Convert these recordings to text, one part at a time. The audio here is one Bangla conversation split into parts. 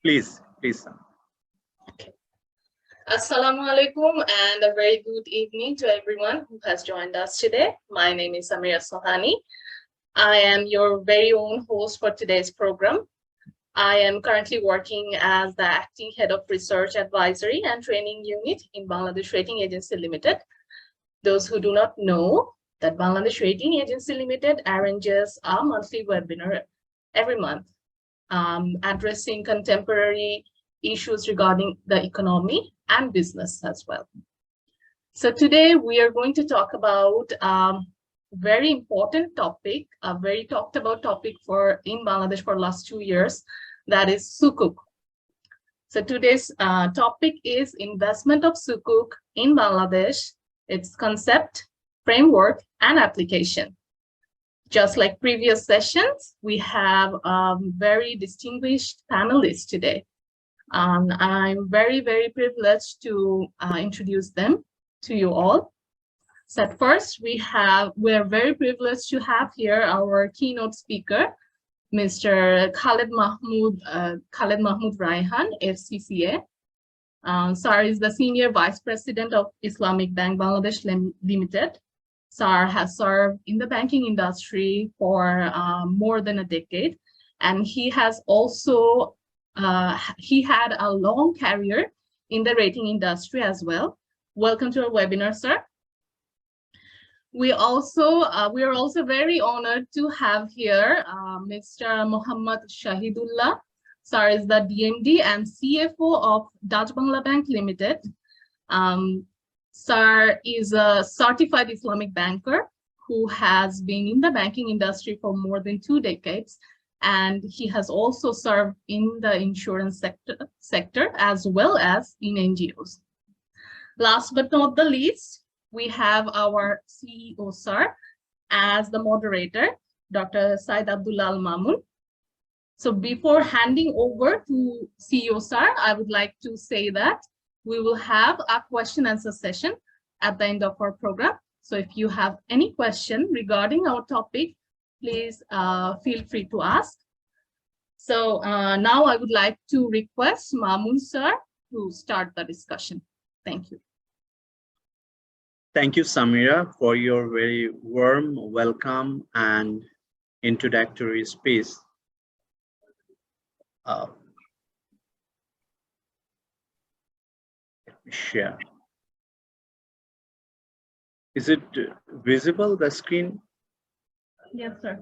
Please. Assalamu alaikum and a very good evening to everyone who has joined us today. My name is Samira Sohani. I am your very own host for today's program. I am currently working as the Acting Head of Research Advisory and Training Unit in Bangladesh Rating Agency Limited. Those who do not know that Bangladesh Rating Agency Limited arranges a monthly webinar every month addressing contemporary issues regarding the economy and business as well. So today we are going to talk about a very important topic, a very talked about topic in Bangladesh for last 2 years, that is Sukuk. So today's topic is investment of Sukuk in Bangladesh, its concept, framework, and application. Just like previous sessions, we have very distinguished panelists today. I'm very, very privileged to introduce them to you all. So at first, we're very privileged to have here our keynote speaker, Mr. Khaled Mahmoud Raihan, FCCA. Sir is the Senior Vice President of Islamic Bank Bangladesh Limited. Sir has served in the banking industry for more than a decade, and he has also he had a long career in the rating industry as well. Welcome to our webinar, sir. We are also very honored to have here Mr. Mohammad Shahidullah. Sir is the DMD and CFO of Dutch Bangla Bank Limited. Sir is a certified Islamic banker who has been in the banking industry for more than 2 decades, and he has also served in the insurance sector as well as in NGOs. Last but not the least, we have our CEO, sir, as the moderator, Dr. Said Abdullah Al Mamun. So before handing over to CEO, sir, I would like to say that we will have a question answer session at the end of our program. So if you have any question regarding our topic, please feel free to ask. So now I would like to request Mamun sir to start the discussion. Thank you. Thank you, Samira, for your very warm welcome and introductory speech. Share. Is it visible, the screen? Yes, sir.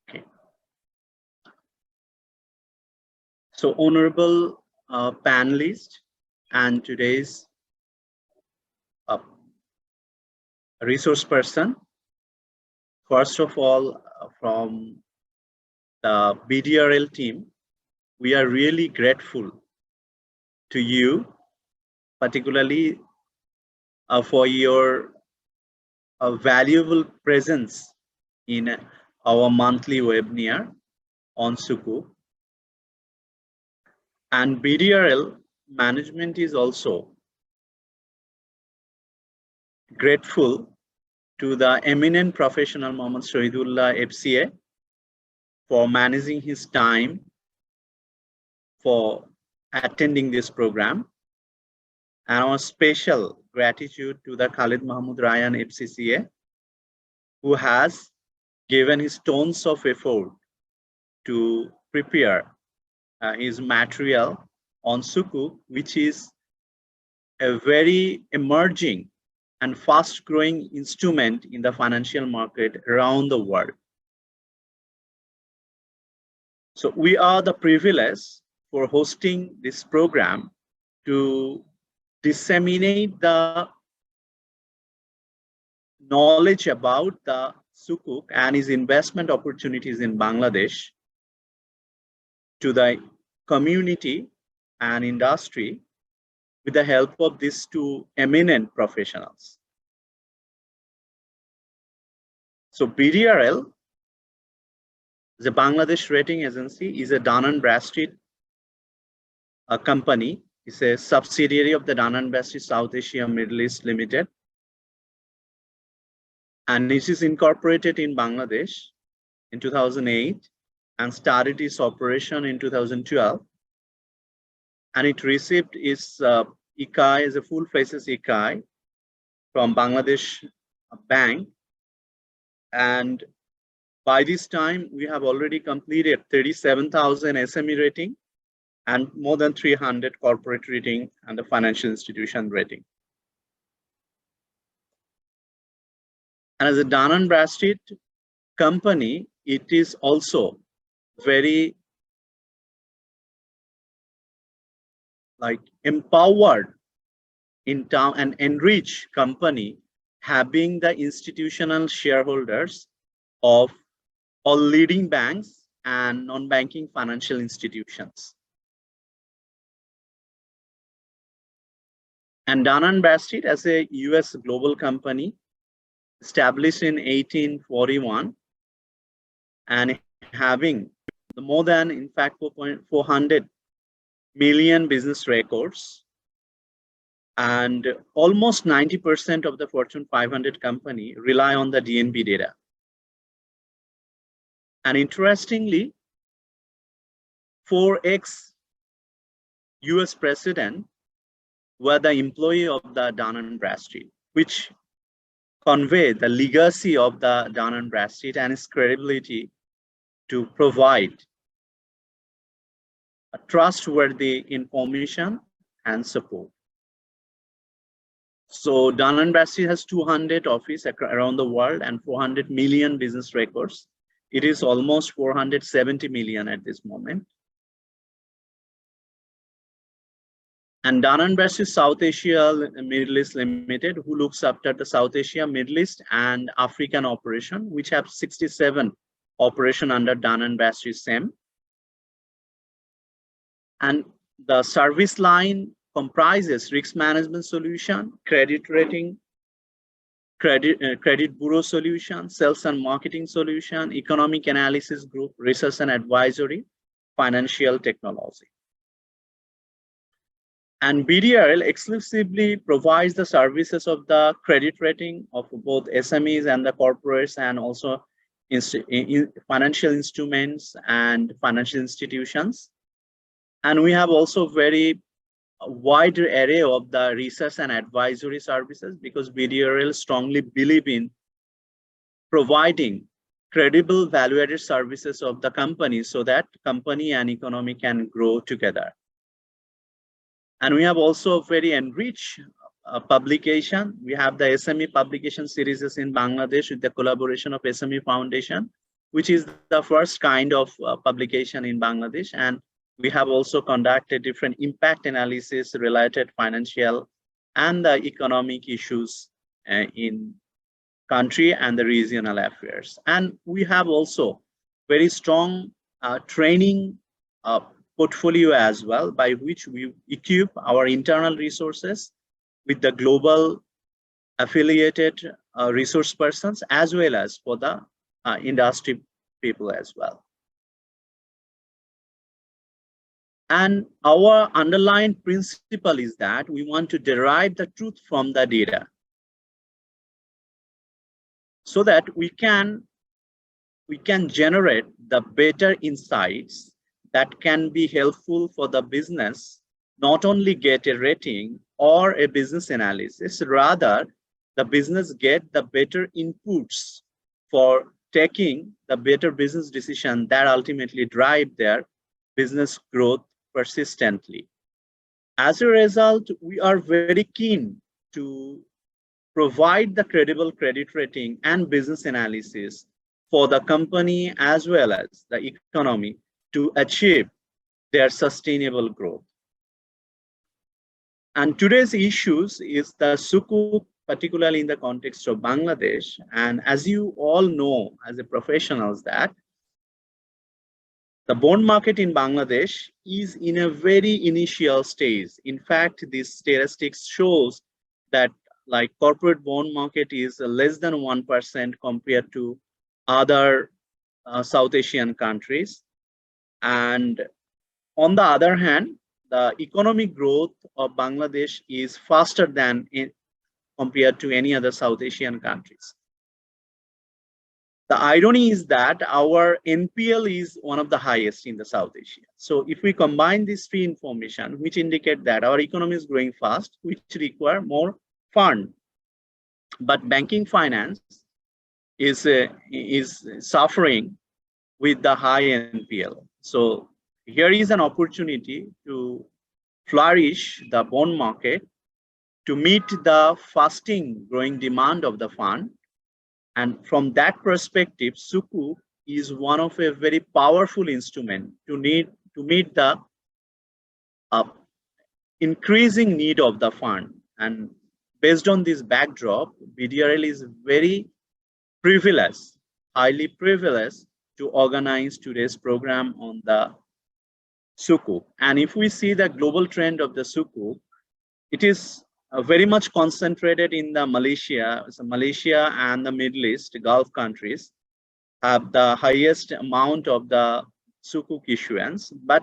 Okay. So, honorable panelists and today's resource person, first of all, from the BDRAL team, we are really grateful to you, particularly for your valuable presence in our monthly webinar on Sukuk. And BDRAL management is also grateful to the eminent professional Mohammad Shahidullah FCA for managing his time for attending this program, and our special gratitude to the Khaled Mahmoud Raihan FCCA, who has given his tons of effort to prepare his material on Sukuk, which is a very emerging and fast-growing instrument in the financial market around the world. So we are the privileged for hosting this program to disseminate the knowledge about the Sukuk and its investment opportunities in Bangladesh to the community and industry with the help of these 2 eminent professionals. So BDRAL, the Bangladesh Rating Agency, is a Dun & Bradstreet company. It's a subsidiary of the Dun & Bradstreet South Asia Middle East Limited. and it is incorporated in Bangladesh in 2008 and started its operation in 2012. And it received its ICAI as a full faces ICAI from Bangladesh Bank. And by this time, we have already completed 37,000 SME rating and more than 300 corporate rating and the financial institution rating. And as a Dun & Bradstreet company, it is also very empowered in town and enriched company, having the institutional shareholders of all leading banks and non-banking financial institutions. And Dun & Bradstreet, as a US global company, established in 1841 and having more than, in fact, 400 million business records, and almost 90% of the Fortune 500 company rely on the DNB data. And interestingly, 4 ex-US president were the employee of the Dun & Bradstreet, which convey the legacy of the Dun & Bradstreet and its credibility to provide a trustworthy information and support. So Dun & Bradstreet has 200 offices around the world and 400 million business records. It is almost 470 million at this moment. And Dun & Bradstreet South Asia Middle East Limited, who looks after the South Asia, Middle East, and African operation, which have 67 operation under Dun & Bradstreet SEM. And the service line comprises risk management solution, credit rating, credit bureau solution, sales and marketing solution, economic analysis group, research and advisory, financial technology. And BDRAL exclusively provides the services of the credit rating of both SMEs and the corporates, and also financial instruments and financial institutions. And we have also very wide array of the research and advisory services, because BDRAL strongly believe in providing credible value-added services of the company so that company and economy can grow together. And we have also very enriched publication. We have the SME publication series in Bangladesh with the collaboration of SME Foundation, which is the first kind of publication in Bangladesh. And we have also conducted different impact analysis related financial and the economic issues in country and the regional affairs. And we have also very strong training portfolio as well, by which we equip our internal resources with the global affiliated resource persons, as well as for the industry people as well. And our underlying principle is that we want to derive the truth from the data, so that we can generate the better insights that can be helpful for the business, not only get a rating or a business analysis, rather the business get the better inputs for taking the better business decision that ultimately drive their business growth persistently. As a result, we are very keen to provide the credible credit rating and business analysis for the company as well as the economy to achieve their sustainable growth. And today's issues is the Sukuk, particularly in the context of Bangladesh. And as you all know, as a professionals, that the bond market in Bangladesh is in a very initial stage. In fact, this statistics shows that like corporate bond market is less than 1% compared to other South Asian countries. And on the other hand, the economic growth of Bangladesh is faster than compared to any other South Asian countries. The irony is that our NPL is one of the highest in the South Asia. So if we combine these three information, which indicate that our economy is growing fast, which require more fund, but banking finance is suffering with the high NPL. So here is an opportunity to flourish the bond market to meet the fasting growing demand of the fund. And from that perspective, Sukuk is one of a very powerful instrument to meet the increasing need of the fund. And based on this backdrop, BDRAL is very privileged, highly privileged to organize today's program on the Sukuk. And if we see the global trend of the Sukuk, it is very much concentrated in the Malaysia. So Malaysia and the Middle East, Gulf countries have the highest amount of the Sukuk issuance. But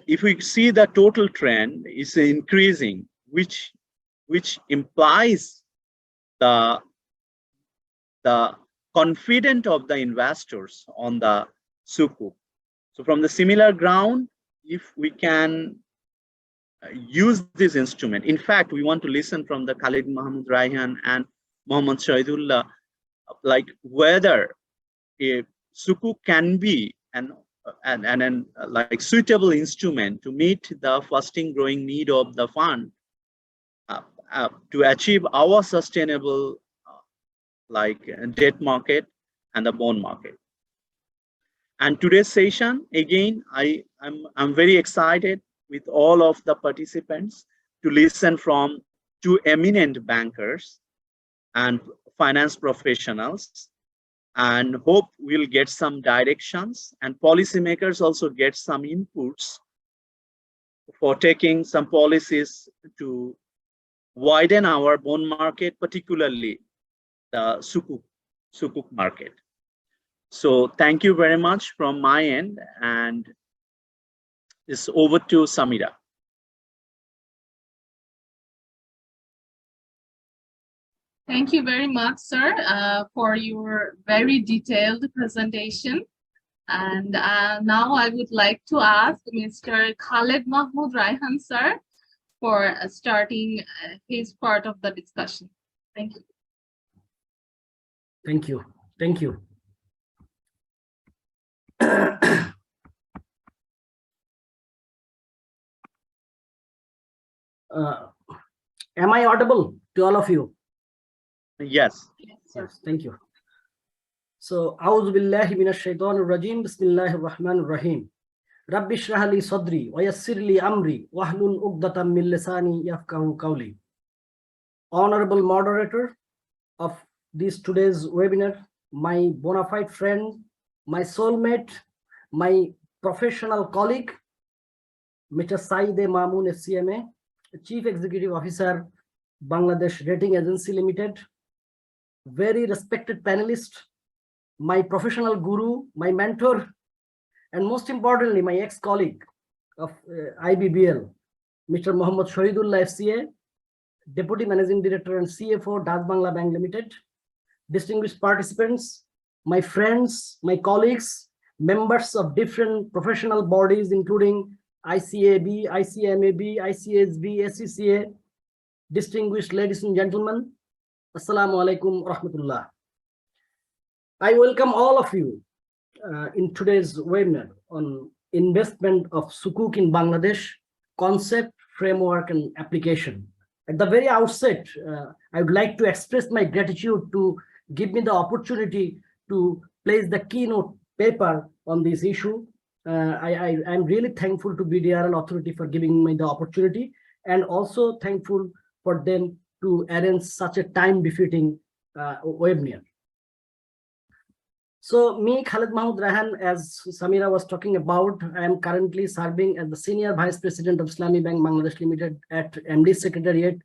if we see the total trend is increasing, which implies the confidence of the investors on the Sukuk. So from the similar ground, if we can use this instrument. In fact, we want to listen from the Khalid Mahmoud Raihan and Mohammad Shahidullah, like whether a Sukuk can be an like suitable instrument to meet the fasting growing need of the fund to achieve our sustainable like debt market and the bond market. And today's session, again, I'm very excited with all of the participants to listen from two eminent bankers and finance professionals, and hope we'll get some directions, and policymakers also get some inputs for taking some policies to widen our bond market, particularly the Sukuk market. So thank you very much from my end, and it's over to Samira. Thank you very much, sir, for your very detailed presentation. And now I would like to ask Mr. Khalid Mahmoud Raihan, sir, for starting his part of the discussion. Thank you. Thank you. Thank you. Am I audible to all of you? Yes. Yes, thank you. So, A'udhu billahi minash shaitanir rajim, bismillahir rahmanir rahim. Rabbi shrah li sadri wa yassir li amri wahlul 'uqdatam min lisani yafqahu qawli. Honorable moderator of this today's webinar, my bona fide friend, my soulmate, my professional colleague, Mr. Saide Mamoon FCMA, Chief Executive Officer, Bangladesh Rating Agency Limited, very respected panelist, my professional guru, my mentor, and most importantly, my ex-colleague of IBBL, Mr. Mohammad Shahidullah FCA, Deputy Managing Director and CFO, Das Bangla Bank Limited, distinguished participants, my friends, my colleagues, members of different professional bodies, including ICAB, ICMAB, ICSB, SCCA, distinguished ladies and gentlemen, Assalamu alaikum rahmatullah. I welcome all of you in today's webinar on investment of Sukuk in Bangladesh, concept, framework, and application. At the very outset, I would like to express my gratitude to give me the opportunity to place the keynote paper on this issue. I'm really thankful to BDRAL Authority for giving me the opportunity, and also thankful for them to arrange such a time-befitting webinar. So me, Khalid Mahmoud Raihan, as Samira was talking about, I am currently serving as the Senior Vice President of Islami Bank Bangladesh Limited at MD Secretariat.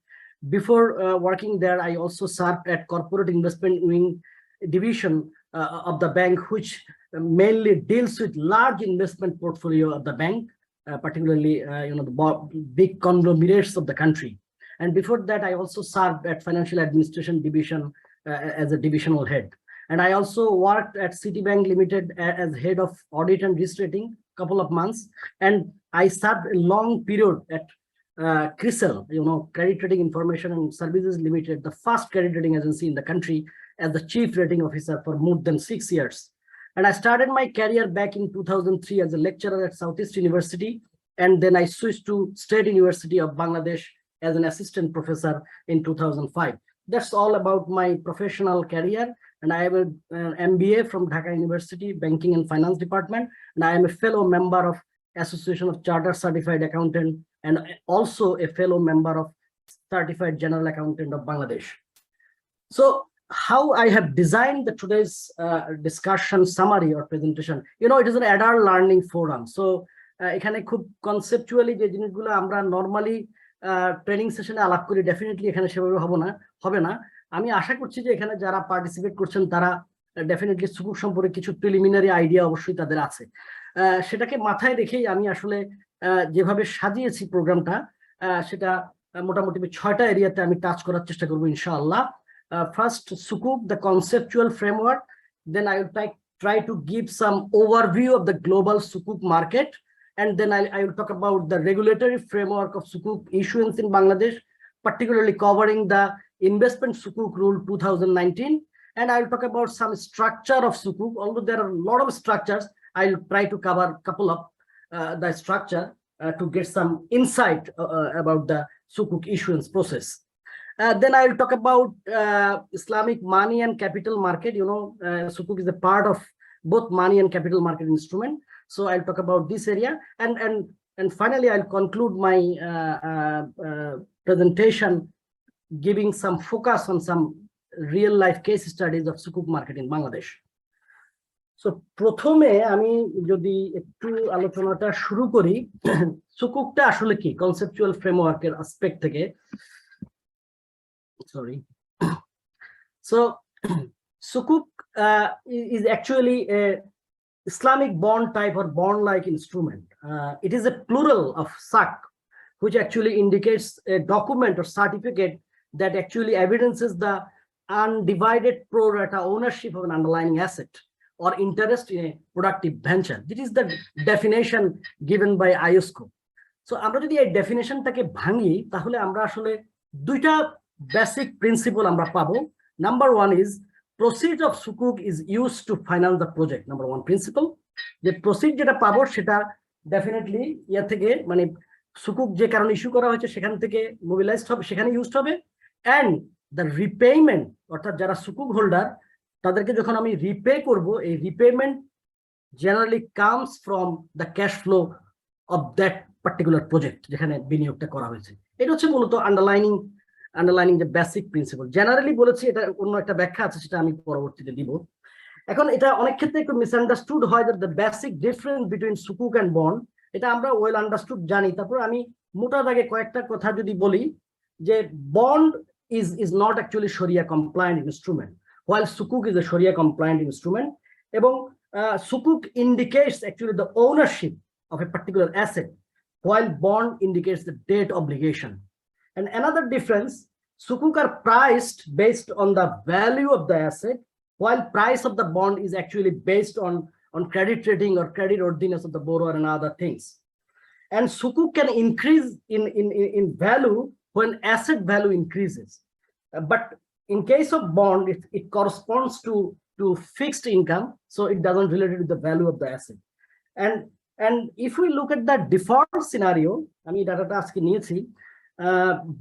Before working there, I also served at Corporate Investment Wing Division of the bank, which mainly deals with large investment portfolio of the bank, particularly the big conglomerates of the country. And before that, I also served at Financial Administration Division as a divisional head. And I also worked at Citibank Limited as head of audit and risk rating couple of months, and I served a long period at CRISIL, Credit Rating Information and Services Limited, the first credit rating agency in the country, as the chief rating officer for more than 6 years. And I started my career back in 2003 as a lecturer at Southeast University, and then I switched to State University of Bangladesh as an assistant professor in 2005. That's all about my professional career. And I have an MBA from Dhaka University, Banking and Finance Department, and I am a fellow member of Association of Chartered Certified Accountant, and also a fellow member of Certified General Accountant of Bangladesh. So how I have designed the today's discussion summary or presentation, it is an adult learning forum. So এখানে খুব কনসেপচুয়ালি যে জিনিসগুলো আমরা নরমালি ট্রেনিং সেশনে আলাপ করি, ডেফিনেটলি এখানে সেভাবে হবে না। আমি আশা করছি যে এখানে যারা পার্টিসিপেট করছেন তারা ডেফিনেটলি সুকুক সম্পর্কে কিছু প্রিলিমিনারি আইডিয়া অবশ্যই তাদের আছে। সেটাকে মাথায় রেখেই আমি আসলে যেভাবে সাজিয়েছি প্রোগ্রামটা, সেটা মোটামুটি 6টা এরিয়াতে আমি টাচ করার চেষ্টা করবো ইনশাআল্লাহ। First, Sukuk, the conceptual framework. Then I will try to give some overview of the global Sukuk market. And then I will talk about the regulatory framework of Sukuk issuance in Bangladesh, particularly covering the investment Sukuk rule 2019. And I will talk about some structure of Sukuk. Although there are a lot of structures, I will try to cover a couple of the structure to get some insight about the Sukuk issuance process. Then I will talk about Islamic money and capital market. Sukuk is a part of both money and capital market instrument. So I'll talk about this area, and finally I'll conclude my presentation giving some focus on some real life case studies of Sukuk market in Bangladesh. So প্রথমে আমি যদি একটু আলোচনাটা শুরু করি, সুকুকটা আসলে কি কনসেপচুয়াল ফ্রেমওয়ার্কের অ্যাসপেক্ট থেকে। Sorry. So Sukuk is actually a Islamic bond type or bond-like instrument. It is a plural of sak, which actually indicates a document or certificate that actually evidences the undivided pro rata ownership of an underlying asset or interest in a productive venture. This is the definition given by IOSCO. So আমরা যদি এই ডেফিনেশনটাকে ভাঙি, তাহলে আমরা আসলে দুইটা basic principle আমরা পাবো। Number one is proceeds of Sukuk is used to finance the project. Number one principle, যে proceed যেটা পাবো সেটা ডেফিনেটলি ইয়া থেকে মানে সুকুক যে কারণে ইস্যু করা হয়েছে সেখান থেকে মোবিলাইজড হবে, সেখানে ইউজড হবে। অ্যান্ড দ্য রিপেমেন্ট, অর্থাৎ যারা সুকুক হোল্ডার তাদেরকে যখন আমি রিপে করব, এই repayment generally comes from the cash flow of that particular project যেখানে বিনিয়োগটা করা হয়েছে। এটা হচ্ছে মূলত আন্ডারলাইনিং যে বেসিক প্রিন্সিপল। জেনারেলি বলেছি, এটা অন্য একটা ব্যাখ্যা আছে সেটা আমি পরবর্তীতে দিব। এখন এটা অনেক ক্ষেত্রে একটু মিসআন্ডারস্টুড হয় that the basic difference between sukuk and bond, এটা আমরা ওয়েল আন্ডারস্টুড জানি। তারপর আমি মোটা দাগে কয়েকটা কথা যদি বলি, যে bond is not actually Sharia compliant instrument, while Sukuk is a Sharia compliant instrument. এবং Sukuk indicates actually the ownership of a particular asset, while bond indicates the debt obligation. And another difference, Sukuk are priced based on the value of the asset, while price of the bond is actually based on credit rating or credit worthiness of the borrower and other things. And Sukuk can increase in value when asset value increases. But in case of bond, it corresponds to fixed income, so it doesn't relate to the value of the asset. And if we look at the default scenario, আমি ডাটাটা আজকে নিয়েছি,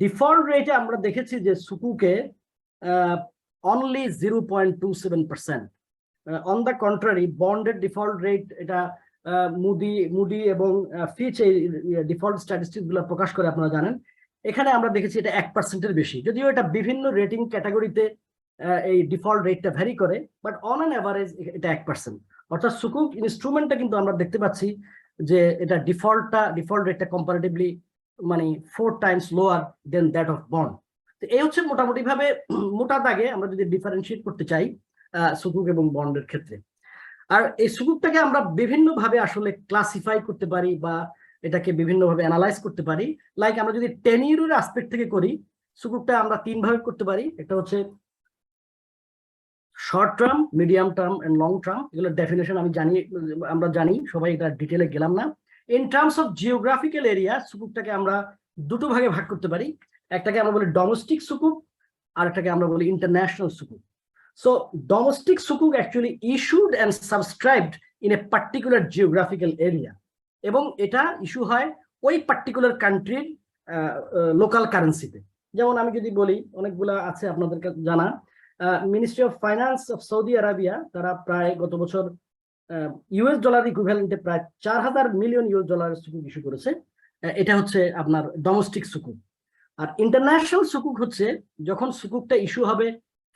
ডিফল্ট রেটে আমরা দেখেছি যে সুকুকে অনলি 0.27%। অন দ্য কন্ট্রারি বন্ডের ডিফল্ট রেট, এটা মুডি এবং ফিচ এই ডিফল্ট স্ট্যাটিস্টিক্স গুলো প্রকাশ করে, আপনারা জানেন। এখানে আমরা দেখেছি এটা 1%-এর বেশি, যদিও এটা বিভিন্ন রেটিং ক্যাটাগরিতে এই ডিফল্ট রেটটা ভ্যারি করে, বাট অন অ্যান অ্যাভারেজ এটা 1%। অর্থাৎ সুকুক ইনস্ট্রুমেন্টটা কিন্তু আমরা দেখতে পাচ্ছি যে এটা ডিফল্ট রেটটা কম্পারেটিভলি মানে 4 times lower than that of bond. তো এই হচ্ছে মোটামুটি ভাবে মোটা দাগে আমরা যদি ডিফারেন্সিয়েট করতে চাই সুকুক এবং বন্ডের ক্ষেত্রে। আর এই সুকুকটাকে আমরা বিভিন্ন ভাবে আসলে ক্লাসিফাই করতে পারি বা এটাকে বিভিন্ন ভাবে অ্যানালাইজ করতে পারি। লাইক আমরা যদি টেনিউরের অ্যাসপেক্ট থেকে করি, সুকুকটা আমরা 3 ভাবে করতে পারি। একটা হচ্ছে short term, medium term and long term, এগুলোর ডেফিনেশন আমরা জানি সবাই, এটা ডিটেলে গেলাম না। In terms of geographical area সুকুকটাকে আমরা দুটো ভাগে ভাগ করতে পারি। একটাকে আমরা বলি ডোমেস্টিক সুকুক, আর একটাকে আমরা বলি international sukuk. So domestic sukuk actually issued and subscribed in a particular geographical area, এবং এটা ইস্যু হয় ওই পার্টিকুলার কান্ট্রির লোকাল কারেন্সিতে। যেমন আমি যদি বলি, অনেকগুলা আছে আপনাদের জানা, ministry of finance of Saudi Arabia, তারা প্রায় গত বছর ইউএস ডলার ইকুইভ্যালেন্টে প্রায় 4,000 মিলিয়ন ইউএস ডলারের সুকুক ইস্যু করেছে। এটা হচ্ছে আপনার ডোমেস্টিক সুকুক। আর ইন্টারন্যাশনাল সুকুক হচ্ছে যখন সুকুকটা ইস্যু হবে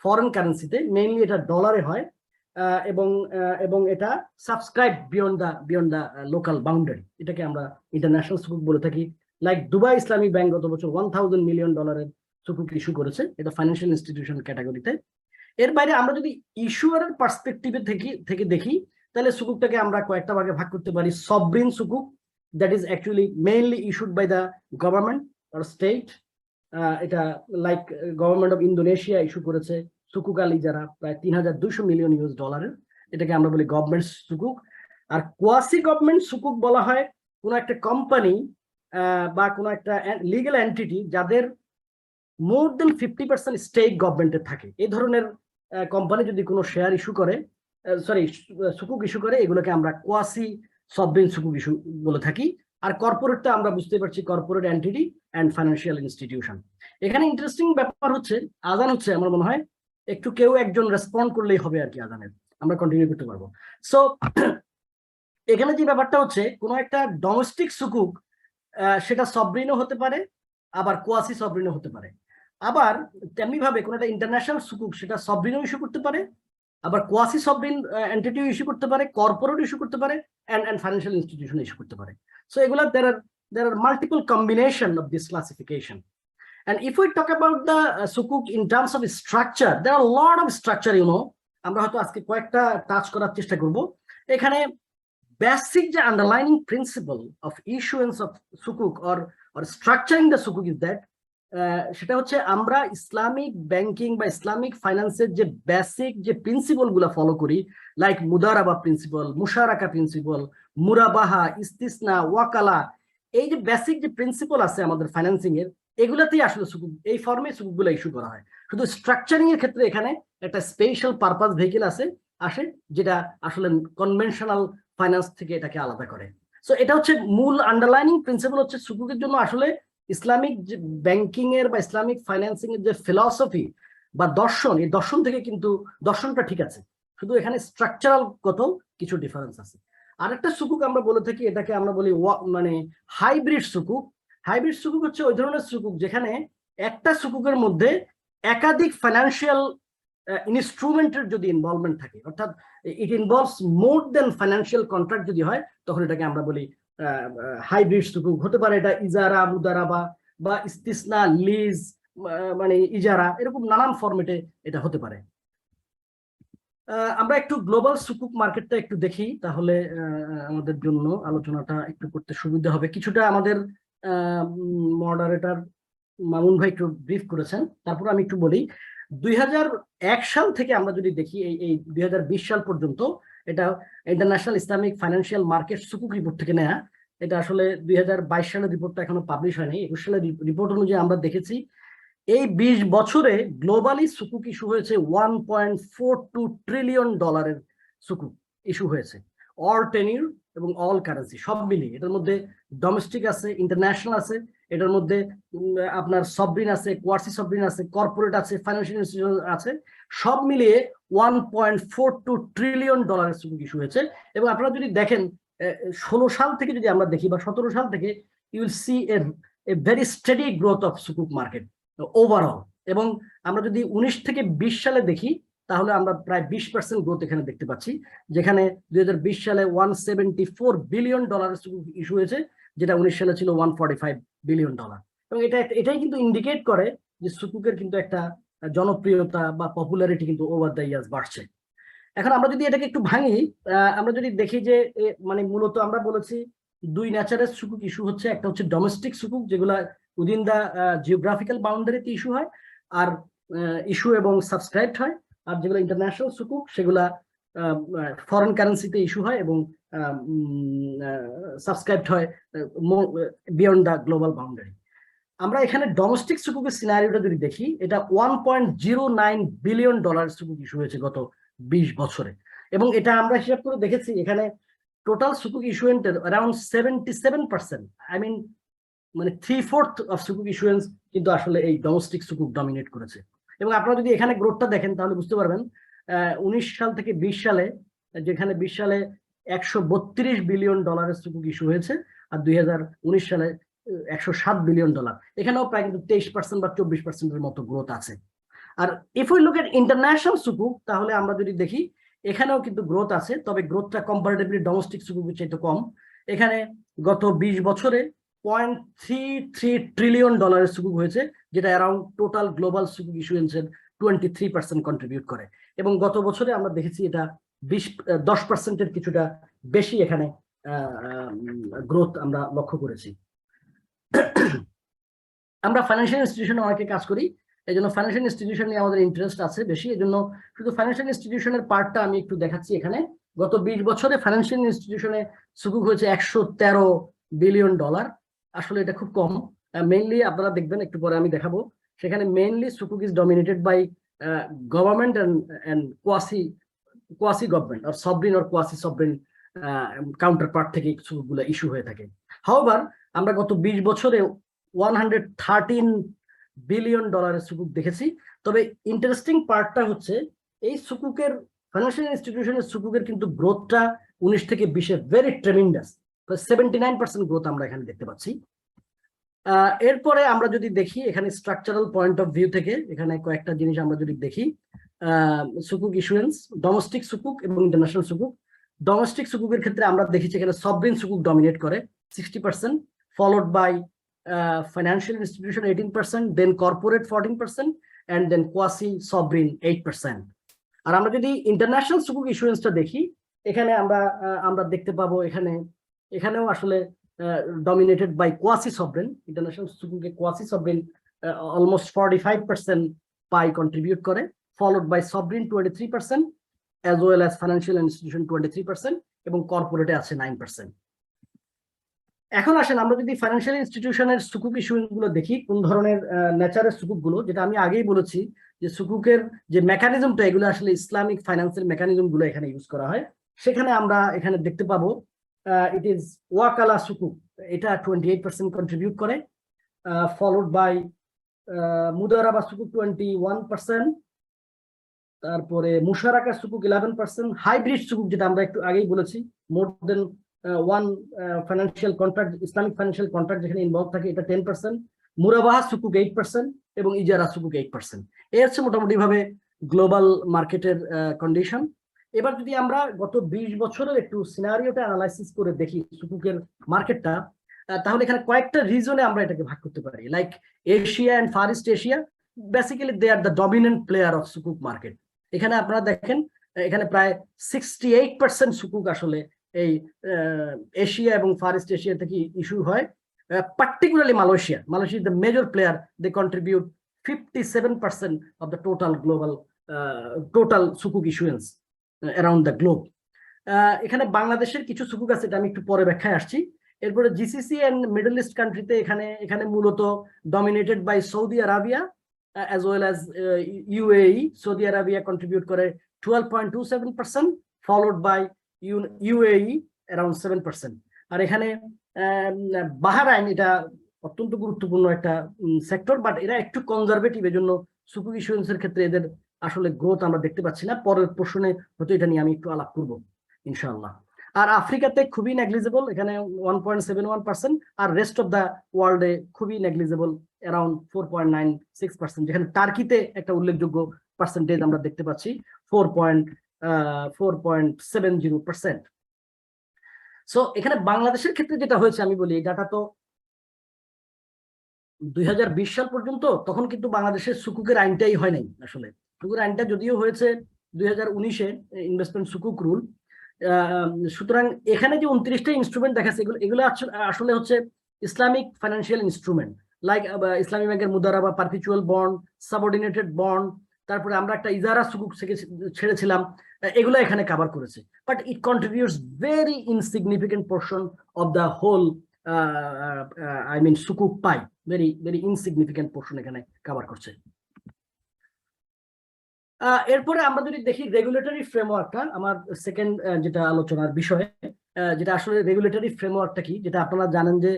ফরেন কারেন্সিতে, মেইনলি এটা ডলারে হয়, এবং এটা subscribe beyond the local boundary, এটাকে আমরা ইন্টারন্যাশনাল সুকুক বলে থাকি। লাইক দুবাই ইসলামিক ব্যাংক গত বছর 1,000 মিলিয়ন ডলারের সুকুক ইস্যু করেছে, এটা ফাইন্যান্সিয়াল ইনস্টিটিউশন ক্যাটাগরিতে। এর বাইরে আমরা যদি ইস্যুয়ারের পার্সপেক্টিভে থেকে দেখি, তাহলে সুকুকটাকে আমরা কয়েকটা ভাগে ভাগ করতে পারি। Sovereign sukuk, that is actually mainly issued by the government or state. এটা like government of Indonesia issue করেছে সুকুক আলী, যারা প্রায় 3,200 মিলিয়ন ইউএস ডলারের, এটাকে আমরা বলি গভর্নমেন্ট সুকুক। আর কোয়াসি গভর্নমেন্ট সুকুক বলা হয় কোনো একটা কোম্পানি বা কোনো একটা লিগ্যাল এন্টিটি যাদের মোর দেন 50% স্টেক গভর্নমেন্টের থাকে, এই ধরনের কোম্পানি যদি কোনো শেয়ার ইস্যু করে, সুকুক ইস্যু করে, এগুলোকে আমরা কোয়াসি সবরিন সুকুক ইস্যু বলে থাকি। আর কর্পোরেটটা আমরা বুঝতে পারছি corporate entity and financial institution. এখানে ইন্টারেস্টিং ব্যাপার হচ্ছে, আজান হচ্ছে, আমার মনে হয় একটু কেউ একজন রেসপন্ড করলেই হবে আর কি, আজানের আমরা কন্টিনিউ করতে পারবো। সো এখানে যে ব্যাপারটা হচ্ছে, কোনো একটা ডোমেস্টিক সুকুক সেটা সবরিনও হতে পারে, আবার কোয়াসি সবরিনও হতে পারে। আবার তেমনি ভাবে কোনো একটা ইন্টারন্যাশনাল সুকুক সেটা সবরিনও ইস্যু করতে পারে, আবার কোয়াসি সবরিন এন্টিটিও ইস্যু করতে পারে, কর্পোরেট ইস্যু করতে পারে, and financial institution ইস্যু করতে পারে। সো এগুলা there are multiple combination of this classification. And if we talk about the sukuk in terms of structure, there are a lot of structure, আমরা হয়তো আজকে কয়েকটা টাচ করার চেষ্টা করব। এখানে বেসিক যে underlining principle of issuance of sukuk or structuring the sukuk is that সেটা হচ্ছে আমরা ইসলামিক ব্যাংকিং বা ইসলামিক ফাইন্যান্সের যে বেসিক যে প্রিন্সিপল গুলা ফলো করি, লাইক মুদারাবা প্রিন্সিপল, মুশারাকা প্রিন্সিপল, মুরাবাহা, ইস্তিসনা, ওয়াকালা, এই যে বেসিক যে প্রিন্সিপল আছে আমাদের ফাইন্যান্সিং এর, এগুলাতেই আসলে সুকুক, এই ফর্মে সুকুক গুলো ইস্যু করা হয়। শুধু স্ট্রাকচারিং এর ক্ষেত্রে এখানে একটা স্পেশাল পারপাস ভেহিকেল আসে যেটা আসলে কনভেনশনাল ফাইন্যান্স থেকে এটাকে আলাদা করে। সো এটা হচ্ছে মূল আন্ডারলাইনিং প্রিন্সিপল হচ্ছে সুকুকের জন্য আসলে ইসলামিক যে ব্যাংকিং এর বা ইসলামিক ফাইন্যান্সিং এর যে ফিলসফি বা দর্শন, এই দর্শন থেকে কিন্তু দর্শনটা ঠিক আছে, শুধু এখানে স্ট্রাকচারাল গত কিছু ডিফারেন্স আছে। আরেকটা সুকুক আমরা বলে থাকি, এটাকে আমরা বলি মানে হাইব্রিড সুকুক। হাইব্রিড সুকুক হচ্ছে ওই ধরনের সুকুক যেখানে একটা সুকুকের মধ্যে একাধিক ফাইন্যান্সিয়াল ইনস্ট্রুমেন্টের যদি ইনভলভমেন্ট থাকে, অর্থাৎ it involves more than financial contract যদি হয়, তখন এটাকে আমরা বলি হাইব্রিড সুকুক। হতে পারে এটা ইজারা, মুদারাবা বা ইস্তিসনা, লিজ, মানে ইজারা, এরকম নানান ফরম্যাটে এটা হতে পারে। আমরা একটু গ্লোবাল সুকুক মার্কেটটা একটু দেখি, তাহলে আমাদের জন্য আলোচনাটা একটু করতে সুবিধা হবে। কিছুটা আমাদের মডারেটর মামুন ভাই একটু ব্রিফ করেছেন, তারপর আমি একটু বলি। 2001 সাল থেকে আমরা যদি দেখি এই 2020 সাল পর্যন্ত, এটা International Islamic Financial Market sukuk report থেকে নেয়া। এটা আসলে 2022 সালের রিপোর্টটা এখনো পাবলিশ হয়নি। 21 সালের রিপোর্ট অনুযায়ী আমরা দেখেছি এই 20 বছরে গ্লোবালি সুকুক ইস্যু হয়েছে 1.42 ট্রিলিয়ন ডলারের সুকুক ইস্যু হয়েছে, অল টেনিউর এবং অল কারেন্সি সব মিলিয়ে। এটার মধ্যে ডোমেস্টিক আছে, ইন্টারন্যাশনাল আছে, এটার মধ্যে আপনার সবরিন আছে, কোয়ার্সি সবরিন আছে, কর্পোরেট আছে, ফাইন্যান্সিয়াল ইনস্টিটিউশন আছে, সব মিলিয়ে 1.42 ট্রিলিয়ন ডলারের সুকুক ইস্যু হয়েছে। এবং আপনারা যদি দেখেন 16 সাল থেকে যদি আমরা দেখি বা 17 সাল থেকে, you will see a very steady growth of sukuk market overall. এবং আমরা যদি 19 থেকে 20 সালে দেখি, তাহলে আমরা প্রায় 20% গ্রোথ এখানে দেখতে পাচ্ছি, যেখানে 2020 সালে 174 বিলিয়ন ডলারের সুকুক ইস্যু হয়েছে, যেটা 19 সালে ছিল 145 বিলিয়ন ডলার। এবং এটাই কিন্তু ইন্ডিকেট করে যে সুকুকের কিন্তু একটা জনপ্রিয়তা বা পপুলারিটি কিন্তু ওভার দ্য ইয়ার্স বাড়ছে। এখন আমরা যদি এটাকে একটু ভাঙি, আমরা যদি দেখি যে মানে মূলত আমরা বলেছি দুই ন্যাচারের সুকুক ইস্যু হচ্ছে, একটা হচ্ছে ডোমেস্টিক সুকুক যেগুলা উইদিন দা জিওগ্রাফিক্যাল বাউন্ডারিতে ইস্যু হয় আর ইস্যু এবং সাবস্ক্রাইবড হয়, আর যেগুলো ইন্টারন্যাশনাল সুকুক সেগুলা ফরেন কারেন্সিতে ইস্যু হয় এবং সাবস্ক্রাইবড হয় বিয়ন্ড দ্য গ্লোবাল বাউন্ডারি। আমরা এখানে ডোমেস্টিক সুকুকের সিনারিওটা যদি দেখি, এটা $1.09 বিলিয়ন সুকুক ইস্যু হয়েছে গত 20 বছরে, এবং এটা আমরা হিসাব করে দেখেছি এখানে টোটাল সুকুক ইস্যুয়েন্টের অ্যারাউন্ড 77%, আই মিন মানে 3/4 অফ সুকুক ইস্যুয়েন্স কিন্তু আসলে এই ডোমেস্টিক সুকুক ডমিনেট করেছে। এবং আপনারা যদি এখানে গ্রোথটা দেখেন তাহলে বুঝতে পারবেন 19 সাল থেকে 20 সালে, যেখানে 20 সালে $132 বিলিয়ন সুকুক ইস্যু হয়েছে, আর 2019 সালে $107 বিলিয়ন, এখানেও প্রায় কিন্তু 23% বা 24%-এর মতো গ্রোথ আছে। আর if we look at international sukuk, তাহলে আমরা যদি দেখি এখানেও কিন্তু গ্রোথ আছে, তবে গ্রোথটা কম্পারেটিভলি ডোমেস্টিক সুকুকের চাইতে কম। এখানে গত 20 বছরে $0.33 ট্রিলিয়ন সুকুক হয়েছে, যেটা অ্যারাউন্ড টোটাল গ্লোবাল সুকুক ইস্যুয়েন্সের 23% কন্ট্রিবিউট করে। এবং গত বছরে আমরা দেখেছি এটা 10%-এর কিছুটা বেশি এখানে গ্রোথ আমরা লক্ষ্য করেছি। আমরা ফাইন্যান্সিয়াল ইনস্টিটিউশনে অনেকে কাজ করি, এই জন্য ফাইন্যান্সিয়াল ইনস্টিটিউশন নিয়ে আমাদের ইন্টারেস্ট আছে বেশি, এই জন্য শুধু ফাইন্যান্সিয়াল ইনস্টিটিউশনের পার্টটা আমি একটু দেখাচ্ছি। এখানে গত 20 বছরে ফাইন্যান্সিয়াল ইনস্টিটিউশনে সুকুক হয়েছে $113 বিলিয়ন। আসলে এটা খুব কম। মেইনলি আপনারা দেখবেন, একটু পরে আমি দেখাবো, সেখানে mainly sukuk is dominated by government and quasi government আর সবরিন আর কোয়াসি সবরিন কাউন্টার পার্ট থেকে সুকুকগুলো ইস্যু হয়ে থাকে। হাওয়ার আমরা গত 20 বছরে $113 বিলিয়ন সুকুক দেখেছি। তবে ইন্টারেস্টিং পার্টটা হচ্ছে এই সুকুকের, ফাইন্যান্সিয়াল ইনস্টিটিউশনের সুকুকের কিন্তু গ্রোথটা 19 থেকে 20-এ ভেরি ট্রেমেন্ডাস, 79% গ্রোথ আমরা এখানে দেখতে পাচ্ছি। এরপরে আমরা যদি দেখি এখানে স্ট্রাকচারাল পয়েন্ট অফ ভিউ থেকে, এখানে কয়েকটা জিনিস আমরা যদি দেখি, সুকুক ইস্যুয়েন্স, ডোমেস্টিক সুকুক এবং ইন্টারন্যাশনাল সুকুক। ডোমেস্টিক সুকুকের ক্ষেত্রে আমরা দেখেছি এখানে সবরিন সুকুক ডমিনেট করে 60%, followed by financial institution 18%, then corporate 14%, and then quasi sovereign 8%. আর আমরা যদি ইন্টারন্যাশনাল সুকুক ইস্যুয়েন্সটা দেখি, এখানে আমরা দেখতে পাবো এখানেও আসলে dominated by quasi sovereign. International সুকুকে quasi sovereign almost 45% pie contribute করে, followed by sovereign 23%, as well as financial institution 23%, এবং কর্পোরেটে আছে 9%। এখন আসেন আমরা যদি ফাইন্যান্সিয়াল ইনস্টিটিউশনের সুকুক ইস্যুয়েন্স গুলো দেখি, কোন ধরনের নেচারের সুকুক গুলো, যেটা আমি আগেই বলেছি যে সুকুকের যে মেকানিজমটা, এগুলো আসলে ইসলামিক ফাইন্যান্সের মেকানিজম গুলো এখানে ইউজ করা হয়। সেখানে আমরা এখানে দেখতে পাবো ইট ইজ ওয়াকালা সুকুক, এটা 28% কন্ট্রিবিউট করে, ফলোড বাই মুদারাবা সুকুক 21%, তারপরে মুশারাকা সুকুক 11%, হাইব্রিড সুকুক যেটা আমরা একটু আগেই বলেছি, more than one financial contract, Islamic financial contract যেখানে ইনভলভ থাকে, এটা 10%, মুরাবাহা সুকুক 8%, এবং ইজারা সুকুক 8%। এই হচ্ছে মোটামুটি ভাবে গ্লোবাল মার্কেটের কন্ডিশন। এবার যদি আমরা গত 20 বছরের একটু সিনারিওটা অ্যানালাইসিস করে দেখি সুকুকের মার্কেটটা, তাহলে এখানে কয়েকটা রিজনে আমরা এটাকে ভাগ করতে পারি। Like Asia and Far East Asia, basically they are the dominant player of sukuk market. এখানে আপনারা দেখেন এখানে প্রায় 68% সুকুক আসলে এই এশিয়া এবং ফার ইস্ট এশিয়া থেকে ইস্যু হয়। Particularly Malaysia is the major player, they contribute 57% of the total sukuk issuance around the globe. এখানে বাংলাদেশের কিছু সুকুক আছে, এটা আমি একটু পরে ব্যাখ্যায় আসছি। এরপরে জিসিসি এন্ড মিডল ইস্ট কান্ট্রিতে এখানে মূলত dominated by Saudi Arabia as well as UAE. Saudi Arabia contribute করে 12.27%, followed by UAE around 7%. আর এখানে বাহরাইন, এটা অত্যন্ত গুরুত্বপূর্ণ একটা সেক্টর, বাট এরা একটু কনজারভেটিভ, এজন্য সুকুক ইস্যুয়েন্সের ক্ষেত্রে এদের আসলে গ্রোথ আমরা দেখতে পাচ্ছি না। পরের প্রশ্নে হয়তো এটা নিয়ে আমি একটু আলাপ করবো ইনশাআল্লাহ। আর আফ্রিকাতে খুবই নেগলিজেবল, এখানে 1.71%, আর রেস্ট অফ দ্য ওয়ার্ল্ডে খুবই নেগলিজেবল, অ্যারাউন্ড 4.96%, যেখানে টার্কিতে একটা উল্লেখযোগ্য পার্সেন্টেজ আমরা দেখতে পাচ্ছি 4.70%। সো এখানে বাংলাদেশের ক্ষেত্রে যেটা হয়েছে আমি বলি, এই ডাটা তো 2020 সাল পর্যন্ত, তখন কিন্তু বাংলাদেশের সুকুকের আইনটাই হয় নাই। আসলে সুকুকের আইনটা যদিও হয়েছে 2019-এ, ইনভেস্টমেন্ট সুকুক রুল। সুতরাং এখানে যে 29টা ইনস্ট্রুমেন্ট দেখাচ্ছে, এগুলো আসলে হচ্ছে ইসলামিক ফাইন্যান্সিয়াল ইনস্ট্রুমেন্ট, লাইক ইসলামী ব্যাংকের Mudaraba, perpetual bond, subordinated bond, তারপরে আমরা একটা ইজারা সুকুক ছেড়েছিলাম, এগুলো এখানে কভার করেছে, but it contributes very insignificant portion of the whole I mean sukuk pie, very very insignificant portion এখানে কভার করছে। এরপরে আমরা যদি দেখি রেগুলেটরি ফ্রেমওয়ার্কটা, আমার সেকেন্ড যেটা আলোচনার বিষয়, যেটা আসলে রেগুলেটরি ফ্রেমওয়ার্কটা কি, যেটা আপনারা জানেন যে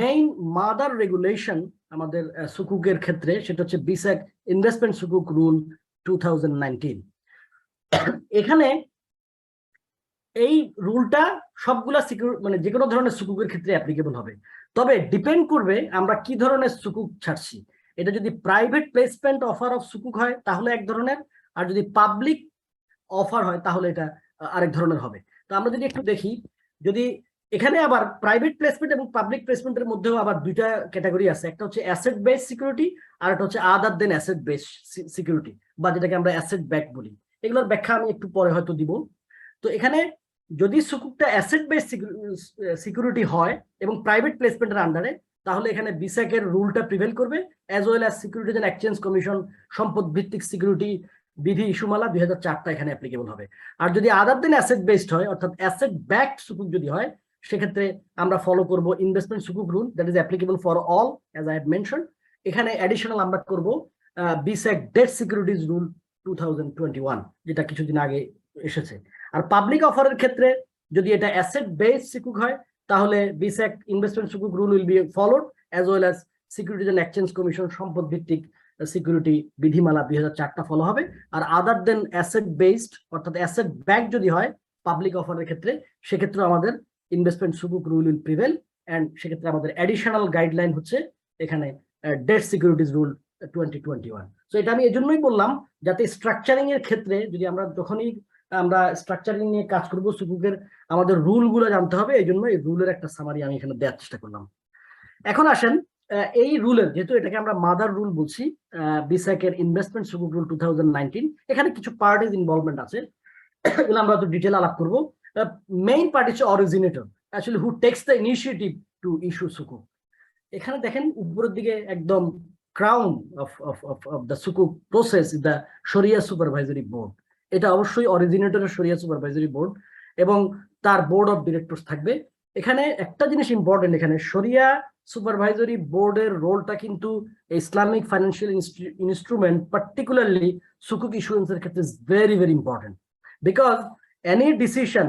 মেইন মাদার রেগুলেশন আমাদের সুকুকের ক্ষেত্রে সেটা হচ্ছে বিসেক ইনভেস্টমেন্ট সুকুক রুল 2019। এখানে এই রুলটা সবগুলা মানে যে কোনো ধরনের সুকুকের ক্ষেত্রে অ্যাপ্লিকেবল হবে, তবে ডিপেন্ড করবে আমরা কি ধরনের সুকুক ছাড়ছি। এটা যদি প্রাইভেট প্লেসমেন্ট অফার অফ সুকুক হয় তাহলে এক ধরনের, আর যদি পাবলিক অফার হয় তাহলে এটা আরেক ধরনের হবে। তো আমরা যদি একটু দেখি, যদি এখানে আবার প্রাইভেট প্লেসমেন্ট এবং পাবলিক প্লেসমেন্টের মধ্যেও আবার দুইটা ক্যাটাগরি আছে, একটা হচ্ছে অ্যাসেট বেস সিকিউরিটি আর একটা হচ্ছে আদার দেন অ্যাসেট বেস সিকিউরিটি, বা যেটাকে আমরা অ্যাসেট ব্যাক বলি। এগুলোর ব্যাখ্যা আমি একটু পরে হয়তো দিব। তো এখানে যদি সুকুকটা অ্যাসেট বেস সিকিউরিটি হয় এবং প্রাইভেট প্লেসমেন্টের আন্ডারে, তাহলে এখানে বিসেকের রুলটা প্রিভেল করবে, as well as securities and exchange commission সম্পদ ভিত্তিক সিকিউরিটি বিধি ইস্যুমালা 2004টা এখানে অ্যাপ্লিকেবল হবে। আর যদি আদার দেন অ্যাসেট বেসড হয়, অর্থাৎ অ্যাসেট ব্যাকড সুকুক যদি হয়, সেক্ষেত্রে আমরা ফলো করব ইনভেস্টমেন্ট সুকুক rule, that is applicable for all as I have mention. এখানে অ্যাডিশনাল আমরা করব বিসেক ডেট সিকিউরিটিজ রুল 2021, যেটা কিছুদিন আগে এসেছে। আর পাবলিক অফারের ক্ষেত্রে যদি এটা অ্যাসেট বেস সুকুক হয়, তাহলে বিসেক ইনভেস্টমেন্ট সুকুক rule will be followed, as well as securities and exchange commission সম্পদ ভিত্তিক সিকিউরিটি বিধিমালা 2004টা ফলো হবে। আর আদার দেন অ্যাসেট বেসড অর্থাৎ অ্যাসেট ব্যাক যদি হয় পাবলিক অফারের ক্ষেত্রে, সেক্ষেত্রে আমাদের ইনভেস্টমেন্ট সুকুক রুল উইল প্রিভেল, এন্ড সেক্ষেত্রে আমাদের অ্যাডিশনাল গাইডলাইন হচ্ছে এখানে ডেট সিকিউরিটিজ রুল 2021। সো এটা আমি এজন্যই বললাম, যাতে স্ট্রাকচারিং এর ক্ষেত্রে যদি আমরা যখনই আমরা স্ট্রাকচারিং নিয়ে কাজ করবো সুকুকের, আমাদের রুলগুলো জানতে হবে। এই জন্য এই রুলের একটা সামারি আমি এখানে দেওয়ার চেষ্টা করলাম। এখন আসেন এই রুলের, যেহেতু এটাকে আমরা মাদার রুল বলছি, বিসেকের ইনভেস্টমেন্ট সুকুক রুল 2019, এখানে কিছু পার্টিজ ইনভলভমেন্ট আছে, এগুলো আমরা তো ডিটেল আলাপ করবো। মেইন পার্টি হচ্ছে originator, actually who takes the initiative to issue সুকুক। এখানে দেখেন উপরের দিকে একদম ক্রাউন অফ দ্য সুকুক প্রসেস দ্য শরিয়া সুপারভাইজারি বোর্ড। এটা অবশ্যই অরিজিনেটরের শরিয়া সুপারভাইজারি বোর্ড এবং তার বোর্ড অফ ডিরেক্টরস থাকবে। এখানে একটা জিনিস ইম্পর্টেন্ট, এখানে শরিয়া সুপারভাইজারি বোর্ডের রোলটা কিন্তু ইসলামিক ফাইন্যান্সিয়াল ইনস্ট্রুমেন্ট পার্টিকুলারলি সুকুক ইস্যুয়েন্সের ক্ষেত্রে is very very important, because any decision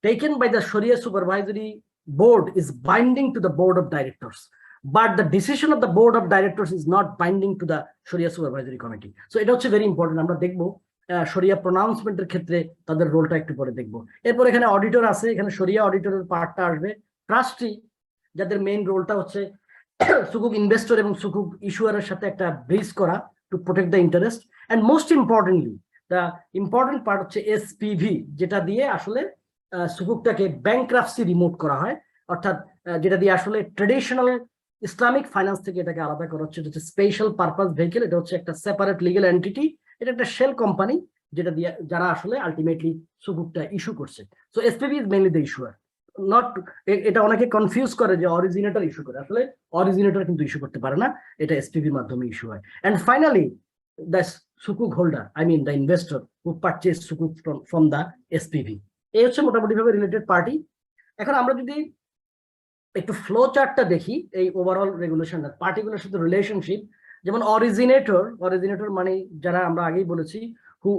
taken by the Sharia supervisory board is binding to the board of directors, but the decision of the board of directors is not binding to the Sharia supervisory committee. So এটা হচ্ছে ভেরি ইম্পর্টেন্ট। আমরা দেখবো শরিয়া প্রনাউন্সমেন্টের ক্ষেত্রে তাদের রোলটা একটু পরে দেখবো। এরপর এখানে অডিটর আছে, এখানে শরিয়া অডিটরের পার্টটা আসবে। ট্রাস্টি, যাদের মেইন রোলটা হচ্ছে সুকুক ইনভেস্টর এবং সুকুক ইস্যুয়ারের সাথে একটা ব্রিজ করা to protect the interest. And most importantly the important part হচ্ছে এসপিভি, যেটা দিয়ে আসলে সুকুকটাকে ব্যাংক্রাপসি রিমুভ করা হয়, অর্থাৎ যেটা দিয়ে আসলে ট্রেডিশনাল ইসলামিক ফাইন্যান্স থেকে এটাকে আলাদা করা হচ্ছে। এটা হচ্ছে স্পেশাল পারপাস ভেহিকেল, এটা হচ্ছে একটা সেপারেট লিগ্যাল এন্টিটি, এটা একটা শেল কোম্পানি যেটা দিয়ে যারা আসলে আলটিমেটলি সুকুকটা ইস্যু করছে। So SPV is mainly the ইস্যুয়ার, not, এটা অনেকে কনফিউজ করে যে অরিজিনেটর ইস্যু করে, আসলে অরিজিনেটর কিন্তু ইস্যু করতে পারে না, এটা এসপিভির মাধ্যমে ইস্যু হয়। এন্ড ফাইনালি দ্য সুকুক holder, I mean the investor who purchase সুকুক ফ্রম দ্য এসপিভি। এই হচ্ছে মোটামুটি ভাবে রিলেটেড পার্টি। এখন আমরা যদি একটু ফ্লো চার্টটা দেখি এই ওভারঅল রেগুলেশনটা পার্টিগুলোর সাথে রিলেশনশিপ, যেমন অরিজিনেটর মানে যারা আমরা আগেই বলেছি who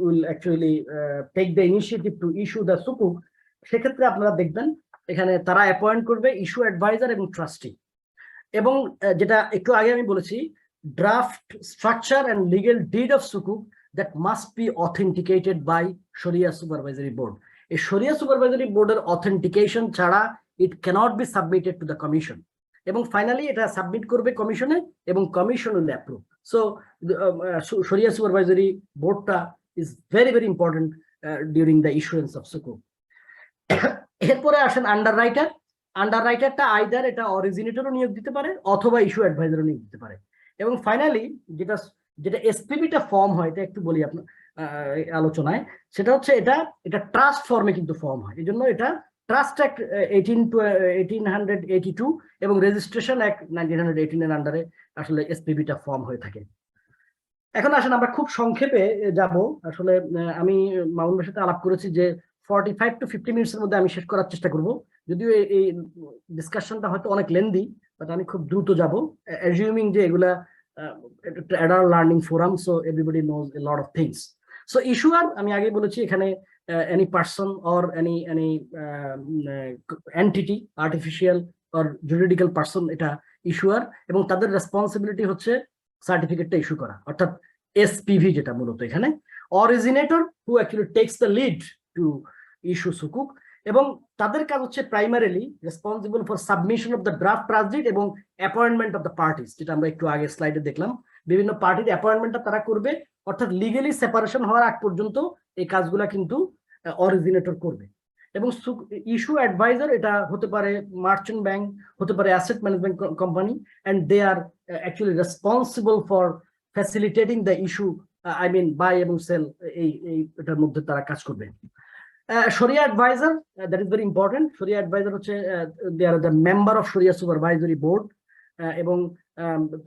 will actually take the initiative to issue the sukuk, সেক্ষেত্রে আপনারা দেখবেন এখানে তারা অ্যাপয়েন্ট করবে ইস্যু অ্যাডভাইজার এবং ট্রাস্টি, এবং যেটা একটু আগে আমি বলেছি draft structure and legal deed of সুকুক that must be authenticated by শরিয়া সুপারভাইজারি বোর্ড। এই শরিয়া সুপারভাইজারি বোর্ডের অথেন্টিকেশন ছাড়া it cannot be submitted to the commission, এবং ফাইনালি এটা সাবমিট করবে কমিশনে এবং কমিশন উইল অ্যাপ্রুভ। সো শরিয়া সুপারভাইজারি বোর্ডটা is very very important during the issuance of সুকুক। এরপরে আসেন আন্ডার রাইটারটা আইদার এটা অরিজিনেটরও নিয়োগ দিতে পারে অথবা ইস্যু অ্যাডভাইজারও নিয়োগ দিতে পারে। এবং ফাইনালি যেটা এসপিবিটা ফর্ম হয়, এটা একটু বলি আপনার আলোচনায়, সেটা হচ্ছে এটা ট্রাস্ট ফর্মে কিন্তু ফর্ম হয়, এই জন্য এটা ট্রাস্ট অ্যাক্ট 1882 এবং রেজিস্ট্রেশন অ্যাক্ট 1918 এর আন্ডারে আসলে এসপিবিটা ফর্ম হয়ে থাকে। এখন আসেন আমরা খুব সংক্ষেপে যাব। আসলে আমি মামুন ভাইয়ের সাথে আলাপ করেছি যে 45 to 50 মিনিটসের মধ্যে আমি শেষ করার চেষ্টা করব, যদিও এই ডিসকাশনটা হয়তো অনেক লেন্দি, বাট আমি খুব দ্রুত যাব, অ্যাজিউমিং যে এগুলা adult learning forum, so everybody knows A lot of things. So ইস্যুয়ার আমি আগে বলেছি এখানে any person or any entity, artificial or juridical person, এটা ইস্যুয়ার, এবং তাদের রেসপন্সিবিলিটি হচ্ছে সার্টিফিকেটটা ইস্যু করা, অর্থাৎ এসপিভি যেটা মূলত এখানে originator who actually takes the lead to issue সুকুক, এবং তাদের কাজ হচ্ছে primarily responsible for submission of the draft transit এবং অ্যাপয়েন্টমেন্ট অফ দ্য পার্টিস, যেটা আমরা একটু আগে স্লাইডে দেখলাম। বিভিন্ন পার্টির অ্যাপয়েন্টমেন্টটা তারা করবে, অর্থাৎ লিগেলি সেপারেশন হওয়ার আগ পর্যন্ত এই কাজগুলা কিন্তু অরিজিনেটর করবে। এবং ইস্যু অ্যাডভাইজার এটা হতে পারে মার্চেন্ট ব্যাংক, হতে পারে asset management company, and they are actually responsible for facilitating the issue, I mean buy এবং সেল, এই এটার মধ্যে তারা কাজ করবে। শরিয়া adviser, that is very important. শরিয়া অ্যাডভাইজার হচ্ছে they are the member of শরিয়া সুপারভাইজরি বোর্ড, এবং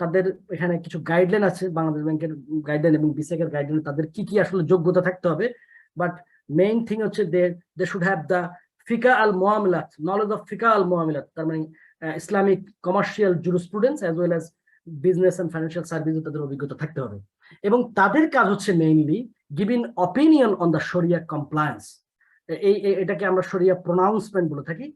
তাদের এখানে কিছু গাইডলাইন আছে, বাংলাদেশ ব্যাংকের গাইডলাইন এবং বিসেকের গাইডলাইন, তাদের কি কি আসলে যোগ্যতা থাকতে হবে। বাট মেইন থিং হচ্ছে দে শুড হ্যাভ দ্য ফিকা আল মুআমালাত, নলেজ অফ ফিকা আল মুআমালাত, তার মানে Islamic commercial jurisprudence as well as business and financial সার্ভিসে তাদের অভিজ্ঞতা থাকতে হবে। এবং তাদের কাজ হচ্ছে mainly giving opinion on the শরিয়া কমপ্লায়েন্স, এটাকে আমরা শরিয়া প্রোনাউন্সমেন্ট বলে থাকি।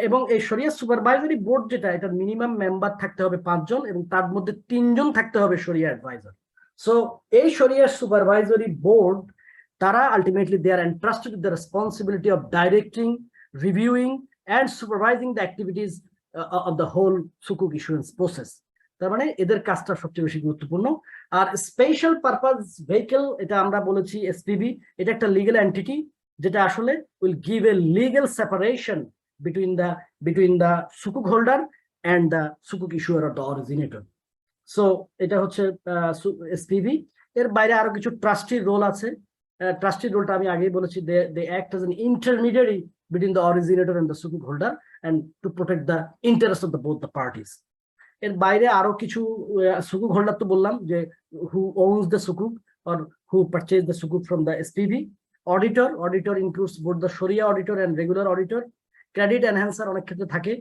এবং এই শরিয়া সুপারভাইজারি বোর্ড যেটা, এটার মিনিমাম মেম্বার থাকতে হবে 5 জন, এবং তার মধ্যে 3 জন থাকতে হবে শরিয়া অ্যাডভাইজার। সো এই শরিয়া সুপারভাইজারি বোর্ড, তারা ultimately they are entrusted with the responsibility of directing, reviewing and supervising the activities of the whole সুকুক ইস্যুয়েন্স প্রসেস। তার মানে এদের কাজটা সবচেয়ে বেশি গুরুত্বপূর্ণ। আর স্পেশাল পারপাস ভেহিকল, এটা আমরা বলেছি এসপিবি, এটা একটা লিগ্যাল এন্টিটি যেটা আসলে will give a legal separation between the sukuk holder and the sukuk issuer or the originator. So এটা হচ্ছে এসপিভি। এর বাইরে আরো কিছু ট্রাস্টির রোল আছে। ট্রাস্টি রোলটা আমি আগেই বলেছি, they act as an intermediary between the originator and the sukuk holder and to protect the interest of both the parties. এর বাইরে আরো কিছু সুকুক হোল্ডার তো বললাম, যে who owns the sukuk or who purchased the sukuk from the SPV. Auditor includes both the Sharia auditor and regular auditor. Credit enhancer অনেক ক্ষেত্রে থাকে,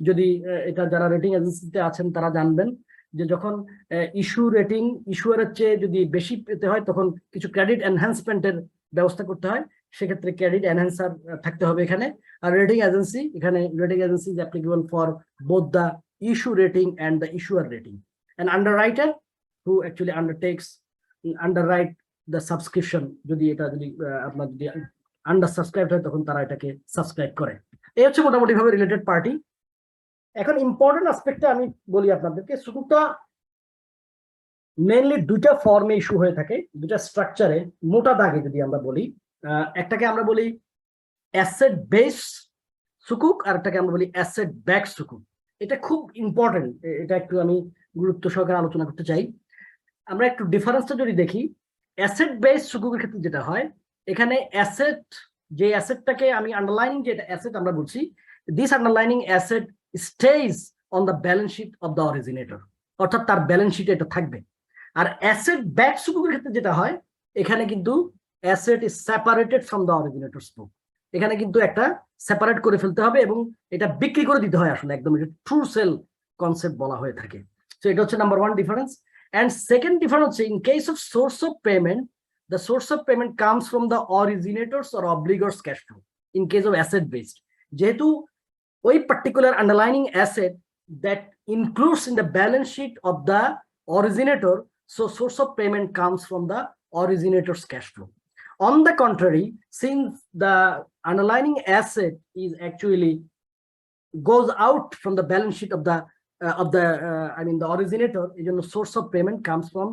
যদি এটা যারা রেটিং এজেন্সিতে আছেন তারা জানবেন যে যখন ইস্যুয়ারের চেয়ে যদি বেশি পেতে হয় তখন কিছু ক্রেডিট এনহ্যান্সমেন্টের ব্যবস্থা করতে হয়, সেক্ষেত্রে ক্রেডিট এনহ্যান্সার থাকতে হবে এখানে। আর রেটিং এজেন্সি, এখানে rating agency is applicable for both the issue rating and the issuer rating. And underwriter who actually underwrite the subscription, যদি আপনার যদি আন্ডার সাবস্ক্রাইব হয় তখন তারা এটাকে সাবস্ক্রাইব করে। এই হচ্ছে মোটামুটি ভাবে রিলেটেড পার্টি। এখন ইম্পর্টেন্ট অ্যাসপেক্টটা আমি বলি আপনাদেরকে। সুকুকটা মেইনলি দুইটা ফর্মে ইস্যু হয়ে থাকে, দুটা স্ট্রাকচারে, মোটা দাগে যদি আমরা বলি। একটাকে আমরা বলি অ্যাসেট বেস সুকুক, আর একটাকে আমরা বলি অ্যাসেট ব্যাক সুকুক। এটা খুব ইম্পর্টেন্ট, এটা একটু আমি গুরুত্ব সহকারে আলোচনা করতে চাই। আমরা একটু ডিফারেন্সটা যদি দেখি, অ্যাসেট বেস সুকুকের ক্ষেত্রে যেটা হয়, এখানে অ্যাসেট, যে অ্যাসেটটাকে আমি আন্ডারলাইনিং যে অ্যাসেট আমরা বলছি, this underlining asset stays on the balance sheet of the originator, অর্থাৎ তার ব্যালেন্স শিটে এটা থাকবে। আর অ্যাসেট ব্যাক সুকুকের ক্ষেত্রে যেটা হয়, এখানে কিন্তু asset is separated from the originator's book, এখানে কিন্তু একটা সেপারেট করে ফেলতে হবে এবং এটা বিক্রি করে দিতে হয়, আসলে একদম এটা ট্রু সেল কনসেপ্ট বলা হয়ে থাকে। তো এটা হচ্ছে number 1 difference. And second difference হচ্ছে, in case of source of payment, the source of payment comes from the originators or obligors cash flow in case of asset based. যেহেতু ওই particular underlying asset that includes in the balance sheet of the originator, so source of payment comes from the originator's cash flow. On the contrary, since the underlying asset is actually goes out from the balance sheet of the originator, the source of payment comes from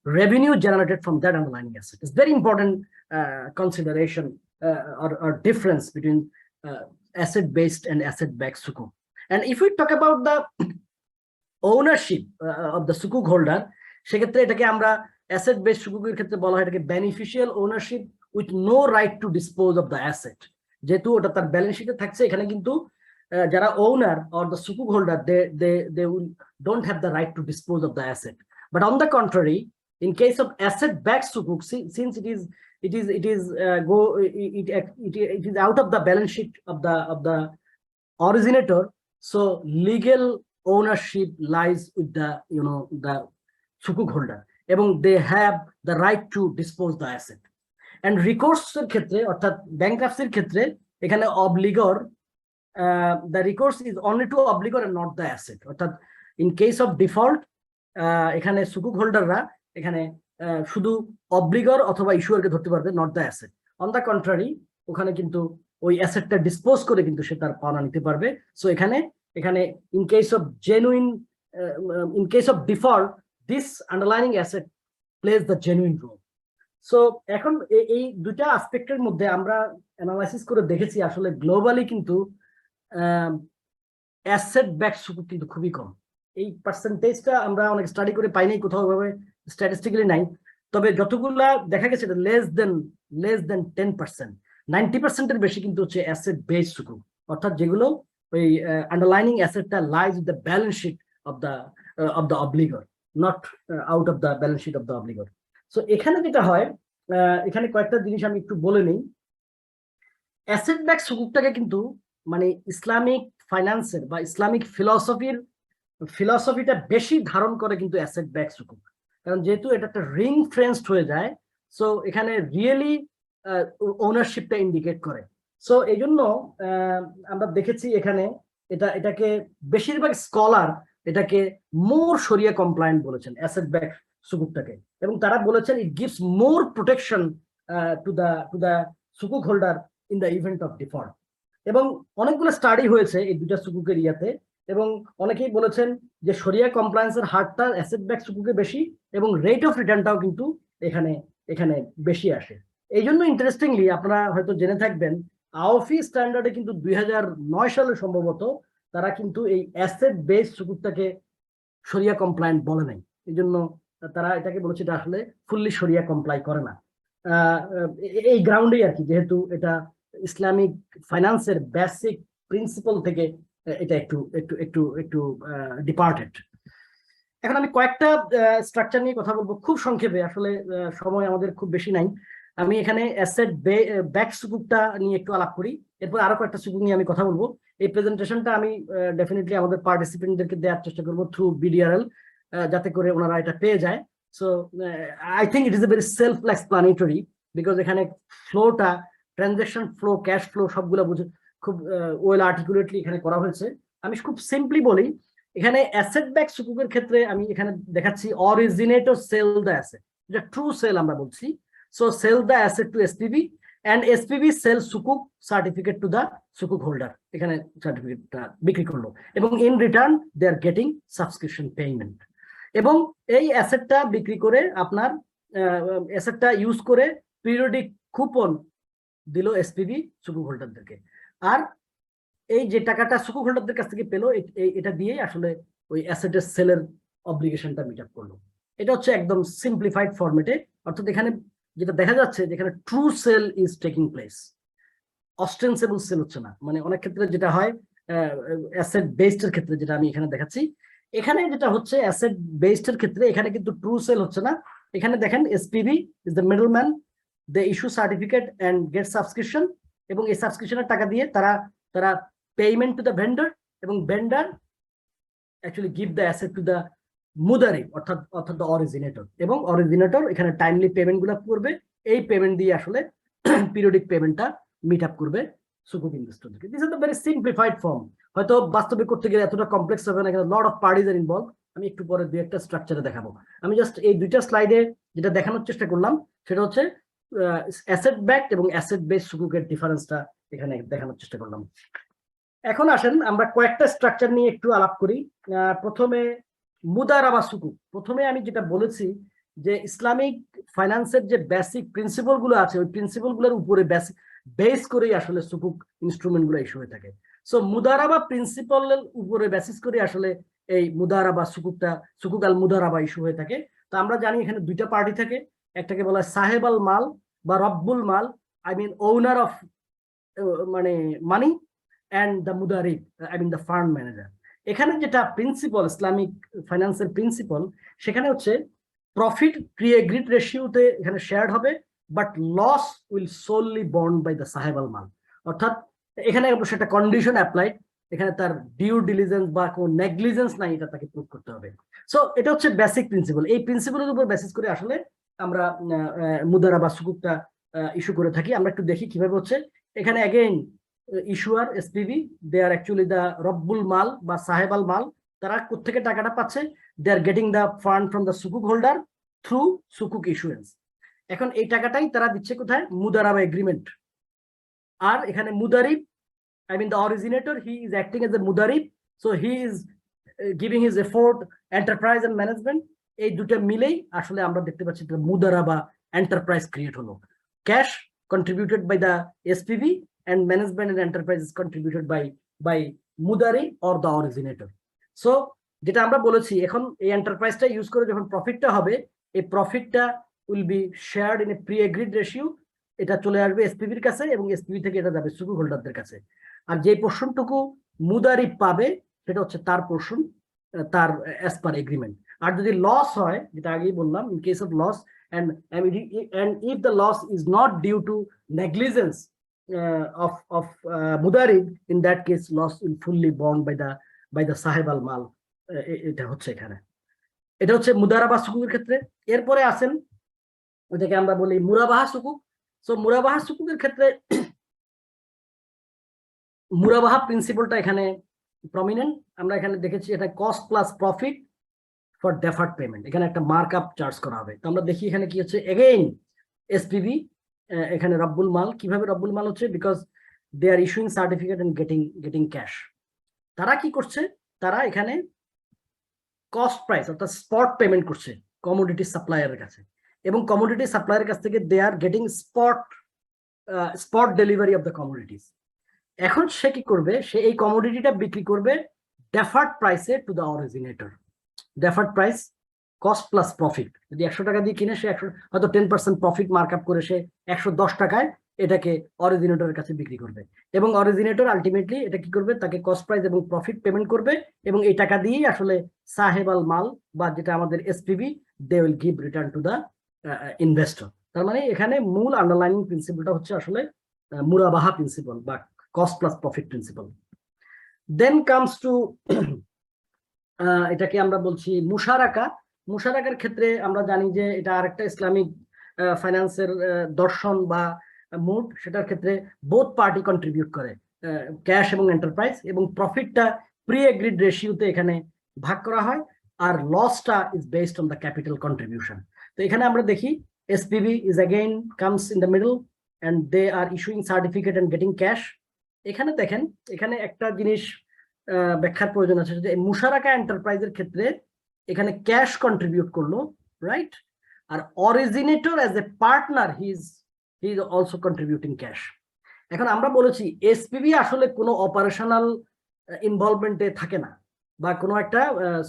revenue generated from that underlying asset. It's very important consideration or difference between asset-based and asset-backed sukuk. And if we talk about the ownership of the sukuk holder, সেক্ষেত্রে এটাকে আমরা asset-based সুকুকের ক্ষেত্রে বলা হয় এটাকে beneficial ownership with no right to dispose of the asset. যেহেতু ওটা তার ব্যালেন্স শিটে থাকছে, এখানে কিন্তু যারা owner or the sukuk holder, they don't have the right to dispose of the asset. But on the contrary, In case of asset-backed sukuk, since it is out of the balance sheet of the originator, so legal ownership lies with the the sukuk holder, এবং they have the right to dispose the asset. And recourse-এর ক্ষেত্রে অর্থাৎ bankruptcy-র ক্ষেত্রে এখানে obligor, the recourse is only to obligor and not the asset. অর্থাৎ in case of default এখানে sukuk holderরা এখানে শুধু obligor অথবা issuer-কে ধরতে পারবে, not the asset. On the contrary, ওখানে কিন্তু ওই অ্যাসেটটা ডিসপোজ করে কিন্তু সে তার পাওনা নিতে পারবে। সো এখানে in case of default, this underlying asset plays the genuine role. So এখন এই দুটা অ্যাসপেক্টের মধ্যে আমরা অ্যানালাইসিস করে দেখেছি আসলে গ্লোবালি কিন্তু অ্যাসেট ব্যাক সুকুক কিন্তু খুবই কম। এই পার্সেন্টেজটা আমরা অনেক স্টাডি করে পাই নাই, কোথাও ভাবে স্ট্যাটিস্টিক্যালি নাই, তবে যতগুলা দেখা গেছে লেস দেন 10%, 90%-এর বেশি কিন্তু হচ্ছে অ্যাসেট বেস সুকুক, অর্থাৎ যেগুলো ওই আন্ডারলাইনিং অ্যাসেটটা lies with the balance sheet of the obligor, not out of the balance sheet of the obligor. So এখানে যেটা হয়, এখানে কয়েকটা জিনিস আমি একটু বলে নিই। অ্যাসেট ব্যাক সুকুকটাকে কিন্তু মানে ইসলামিক ফাইন্যান্সের বা ইসলামিক ফিলসফিটা বেশি ধারণ করে কিন্তু অ্যাসেট ব্যাক সুকুক, কারণ যেহেতু এটা একটা রিং ফেন্সড হয়ে যায়, সো এখানে রিয়েলি ওনারশিপটা ইন্ডিকেট করে। সো এই জন্য আমরা দেখেছি এখানে এটাকে বেশিরভাগ স্কলার এটাকে মোর শরিয়া কমপ্লায়েন্ট বলেছেন অ্যাসেট ব্যাক সুকুকটাকে, এবং তারা বলেছেন it gives more protection to the সুকুক holder in the event of default. এবং অনেকগুলো স্টাডি হয়েছে এই দুটা সুকুকের ইয়াতে, এবং অনেকেই বলেছেন যে শরিয়া কমপ্লায়েন্সের হারটা অ্যাসেট ব্যাক সুকুকে বেশি, এবং রেট অফ রিটার্নটাও কিন্তু এখানে বেশি আসে। এই জন্য ইন্টারেস্টিংলি আপনারা হয়তো জেনে থাকবেন আওফি স্ট্যান্ডার্ডে কিন্তু 2009 সালে সম্ভবত তারা কিন্তু এই অ্যাসেট বেস সুকুকটাকে শরিয়া কমপ্লায়েন্ট বলে নাই, এই জন্য তারা এটাকে বলেছে এটা আসলে ফুললি শরিয়া কমপ্লাই করে না। এই গ্রাউন্ডেই আর কি, যেহেতু এটা ইসলামিক ফাইন্যান্সের বেসিক প্রিন্সিপাল থেকে এটা একটু একটু একটু একটু ডিপার্টেড। এখন আমি কয়েকটা স্ট্রাকচার নিয়ে কথা বলবো খুব সংক্ষেপে, আসলে সময় আমাদের খুব বেশি নাই। আমি এখানে অ্যাসেট ব্যাক সুকুকটা নিয়ে একটু আলাপ করি, এরপর আরো কয়েকটা সুকুক নিয়ে আমি কথা বলবো। এই প্রেজেন্টেশনটা আমি ডেফিনেটলি আমাদের পার্টিসিপেন্টদেরকে দেওয়ার চেষ্টা করবো থ্রু BDRAL, যাতে করে ওনারা এটা পেয়ে যায়। So I think it is a very self explanatory, because এখানে ফ্লোটা, ট্রানজাকশন ফ্লো, ক্যাশ ফ্লো সবগুলো বুঝে খুব ওয়েল আর্টিকুলেটলি এখানে করা হয়েছে। আমি খুব সিম্পলি বলি, এখানে অ্যাসেট ব্যাক সুকুকের ক্ষেত্রে আমি এখানে দেখাচ্ছি অরিজিনেটর সেল দ্য অ্যাসেট, যেটা ট্রু সেল আমরা বলছি। So sell the asset to SPV and SPV sell সুকুক সার্টিফিকেট টু দ্য সুকুক হোল্ডার, এখানে সার্টিফিকেটটা বিক্রি করলো, এবং in return they are getting subscription payment. এবং এই অ্যাসেটটা বিক্রি করে আপনার অ্যাসেটটা ইউজ করে পিরিয়ডিক কুপন দিল SPV সুকুক হোল্ডারদেরকে, আর এই যে টাকাটা সুকুক হোল্ডারদের কাছ থেকে পেলো এটা দিয়ে আসলে ওই অ্যাসেটের সেলের অব্লিগেশনটা মিট আপ করলো। এটা হচ্ছে একদম সিম্পলিফাইড ফরম্যাটে, অর্থাৎ এখানে যেটা দেখা যাচ্ছে যেখানে true sale is taking place, ostensible sale হচ্ছে না। মানে অনেক ক্ষেত্রে যেটা হয় অ্যাসেট বেসড এর ক্ষেত্রে, যেটা আমি এখানে দেখাচ্ছি, এখানে যেটা হচ্ছে অ্যাসেট বেসড এর ক্ষেত্রে এখানে কিন্তু ট্রু সেল হচ্ছে না। এখানে দেখেন SPV is the middleman, they issue certificate and get subscription, এবং এই সাবস্ক্রিপশনের টাকা দিয়ে তারা পেমেন্ট টু দ্য ভেন্ডর, এবং vendor actually give the asset to the মুদারিব, অর্থাৎ দ্য অরিজিনেটর, এবং অরিজিনেটর এখানে টাইমলি পেমেন্ট গুলো করবে। এই পেমেন্ট দিয়ে আসলে পিরিয়ডিক পেমেন্টটা মিট আপ করবে সুকুক ইনভেস্টরদেরকে। This is the very simplified form. হয়তো বাস্তবে করতে গেলে এতটা কমপ্লেক্স হবে না, এখানে lot of parties are involve. আমি একটু পরে দুই একটা স্ট্রাকচারে দেখাবো। আমি জাস্ট এই দুইটা স্লাইডে যেটা দেখানোর চেষ্টা করলাম সেটা হচ্ছে অ্যাসেট ব্যাকড এবং অ্যাসেট বেস সুকুকের ডিফারেন্সটা এখানে দেখানোর চেষ্টা করলাম। এখন আসেন আমরা কয়েকটা স্ট্রাকচার নিয়ে একটু আলাপ করি। প্রথমে মুদারাবা সুকুক। প্রথমে আমি যেটা বলেছি যে ইসলামিক ফাইন্যান্সের যে বেসিক প্রিন্সিপাল গুলো আছে, ওই প্রিন্সিপাল গুলোর উপরে বেস করেই আসলে সুকুক ইনস্ট্রুমেন্ট গুলো ইস্যু হয়ে থাকে। সো মুদারাবা প্রিন্সিপালের উপরে বেসিস করে আসলে এই মুদারাবা সুকুক আল মুদারাবা ইস্যু হয়ে থাকে। তো আমরা জানি এখানে দুইটা পার্টি থাকে, একটাকে বলা হয় সাহেব আল মাল বা রব্বুল মাল, আই মিন ওনার অফ মানে মানি, and the mudarib, I mean the fund manager. এখানে যেটা প্রিন্সিপাল ইসলামিক ফাইন্যান্সের প্রিন্সিপাল, সেখানে হচ্ছে প্রফিট প্রি এগ্রিড রেশিওতে এখানে শেয়ার হবে, but loss will solely borne by the সাহেবাল মাল। অর্থাৎ এখানে সেটা কন্ডিশন অ্যাপ্লাইড, এখানে তার ডিউ ডিলিজেন্স বা কোনো নেগলিজেন্স নাই, এটা তাকে প্রুভ করতে হবে। সো এটা হচ্ছে বেসিক প্রিন্সিপাল। এই প্রিন্সিপালের উপর বেসিস করে আসলে আমরা মুদারা বা সুকুকটা ইস্যু করে থাকি। আমরা একটু দেখি কিভাবে হচ্ছে। এখানে again issuer SPV, they are actually the রব্বুল মাল বা সাহেবাল মাল। তারা কোত্থেকে টাকাটা পাচ্ছে? They are getting the fund from the সুকুক হোল্ডার থ্রু সুকুক ইস্যুয়েন্স। এখন এই টাকাটাই তারা দিচ্ছে কোথায়? মুদারাবা এগ্রিমেন্ট। আর এখানে মুদারিব, I mean the originator, he is acting as a mudarib, so he is giving his effort, enterprise and management. এই দুটো মিলেই আসলে আমরা দেখতে পাচ্ছি মুদারাবা এন্টারপ্রাইজ ক্রিয়েট হলো। Cash contributed by the SPV and management and enterprise is contributed by মুদারি or the originator. সো যেটা আমরা বলেছি, এখন এই এন্টারপ্রাইজটা ইউজ করে যখন প্রফিটটা হবে, এই প্রফিটটা will be shared in a pre agreed ratio. এটা চলে আসবে এসপিভির কাছে এবং এসপিভি থেকে এটা যাবে সুকুক হোল্ডারদের কাছে। আর যে পোর্শনটুকু মুদারিব পাবে সেটা হচ্ছে তার পোর্শন, তার অ্যাজ পার এগ্রিমেন্ট। আর যদি লস হয়, যেটা আগেই বললাম, in case of loss and if the loss is not due to negligence of mudarib, in that case loss will fully borne by the sahib al mal. এটা হচ্ছে এখানে, এটা হচ্ছে মুদারাবা সুকুকের ক্ষেত্রে। এরপরে আসেন ওটাকে আমরা বলি মুরাবাহা সুকুক। সো মুরাবাহা সুকুকের ক্ষেত্রে মুরাবাহা প্রিন্সিপালটা এখানে প্রমিনেন্ট। আমরা এখানে দেখেছি এটা cost plus profit for deferred payment. এখানে একটা মার্কআপ চার্জ করা হবে। তো আমরা দেখি এখানে কি হচ্ছে। এগেইন এসপিভি এখানে রব্বুল মাল। কিভাবে রব্বুল মাল হচ্ছে? Because they are issuing certificate and getting cash. তারা কি করছে? তারা এখানে কস্ট প্রাইস অর্থাৎ স্পট পেমেন্ট করছে কমোডিটি সাপ্লায়ারের কাছে, এবং কমোডিটি সাপ্লায়ারের কাছ থেকে they are getting spot delivery of the commodities. এখন সে কি করবে? সে এই কমোডিটিটা বিক্রি করবে ডেফার্ড প্রাইসে to the originator. Deferred price cost plus profit. যদি 100 টাকা দিয়ে কিনে, সে 100 হয়তো 10% প্রফিট মার্কআপ করে সে 110 টাকায় এটাকে অরিজিনেটরের কাছে বিক্রি করবে, এবং অরিজিনেটর আলটিমেটলি এটা কি করবে? তাকে কস্ট প্রাইস এবং প্রফিট পেমেন্ট করবে, এবং এই টাকা দিয়েই আসলে সাহেবাল মাল বা যেটা আমাদের SPV, they will give return to the investor. তার মানে এখানে মূল আন্ডারলাইনিং প্রিন্সিপালটা হচ্ছে আসলে মুরাবাহা প্রিন্সিপাল বা cost plus profit principle. Then comes to এটাকে আমরা বলছি মুশারাকা। মুশারাকার ক্ষেত্রে আমরা জানি যে এটা আরেকটা ইসলামিক ফাইন্যান্সের দর্শন বা মুড। সেটার ক্ষেত্রে বোথ পার্টি কন্ট্রিবিউট করে, ক্যাশ এবং এন্টারপ্রাইজ, এবং প্রফিটটা প্রি এগ্রিড রেশিওতে এখানে ভাগ করা হয়, আর লসটা is based on the capital contribution. তো এখানে আমরা দেখি SPV is again comes in the middle and they are issuing certificate and getting cash. এখানে দেখেন, এখানে একটা জিনিস ব্যাখ্যার প্রয়োজন আছে, যে মুশারাকা এন্টারপ্রাইজের ক্ষেত্রে এখানে ক্যাশ কন্ট্রিবিউট করলো, রাইট? আর originator as a partner he is also contributing cash. এখন আমরা বলেছি এসপিভি আসলে কোনো অপারেশনাল ইনভলভমেন্টে থাকে না, বা কোনো একটা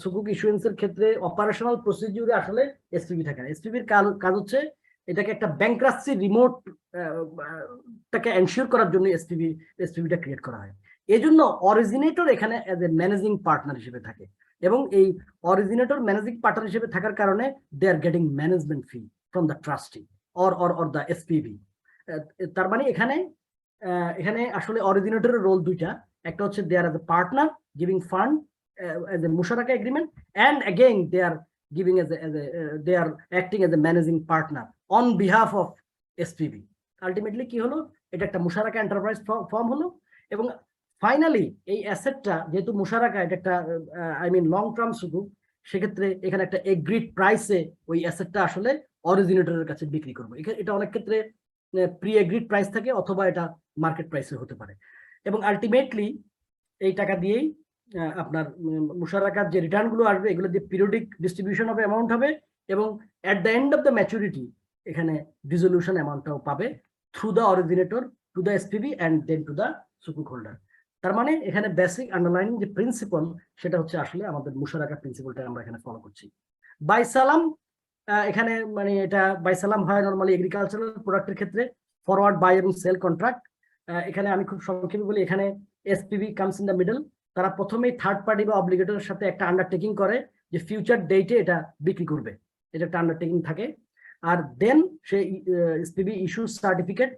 সুকুক ইস্যুয়েন্সের ক্ষেত্রে অপারেশনাল প্রসিডিউরে আসলে এসপিভি থাকে না। এসপিভির কাজ হচ্ছে এটাকে একটা ব্যাংক্রাপসি রিমোট টাকে এনশিওর করার জন্য এসপিভিটা ক্রিয়েট করা হয়। এই জন্য অরিজিনেটর এখানে অ্যাজ এ ম্যানেজিং পার্টনার হিসেবে থাকে, এবং এই অরিজিনেটর ম্যানেজিং পার্টনার হিসেবে থাকার কারণে they are getting management fee from the trustee or the SPV. তার মানে এখানে আসলে অরিজিনেটরের রোল দুইটা। একটা হচ্ছে they are as a partner giving fund as a মুশারাকা agreement, and again they are giving they are acting as a managing partner on behalf of SPV. Ultimately কি হলো? এটা একটা মুশারাকা এন্টারপ্রাইজ ফর্ম হলো, এবং ফাইনালি এই অ্যাসেটটা যেহেতু মুশারাকা, এটা একটা লং টার্ম সুকুক, সেক্ষেত্রে এখানে একটা এগ্রিড প্রাইসে ওই অ্যাসেটটা আসলে অরিজিনেটরের কাছে বিক্রি করবো। এটা অনেক ক্ষেত্রে প্রি এগ্রিড প্রাইস থাকে, অথবা এটা মার্কেট প্রাইসে হতে পারে, এবং আলটিমেটলি এই টাকা দিয়েই আপনার মুশারাকার যে রিটার্ন গুলো আসবে, এগুলো দিয়ে পিরিয়ডিক ডিস্ট্রিবিউশন হবে, অ্যামাউন্ট হবে, এবং at the end of the maturity এখানে ডিসলিউশন অ্যামাউন্টটাও পাবে through the originator to the SPV and then to the সুকুক হোল্ডার। তার মানে এখানে বেসিক আন্ডারলাইনিং যে প্রিন্সিপাল, সেটা হচ্ছে আসলে আমাদের মুশারাকা প্রিন্সিপালটা আমরা এখানে ফলো করছি। বাইসালাম, এখানে মানে এটা বাইসালাম হয় নর্মালি এগ্রিকালচারাল প্রোডাক্টের ক্ষেত্রে, ফরওয়ার্ড বাই এবং সেল কন্ট্রাক্ট। এখানে আমি খুব সংক্ষেপে বলি, এখানে SPV comes in the middle. তারা প্রথমেই থার্ড পার্টি বা অব্লিগেটরের সাথে একটা আন্ডারটেকিং করে যে ফিউচার ডেটে এটা বিক্রি করবে, এটা একটা আন্ডারটেকিং থাকে। আর দেন সে SPB issue certificate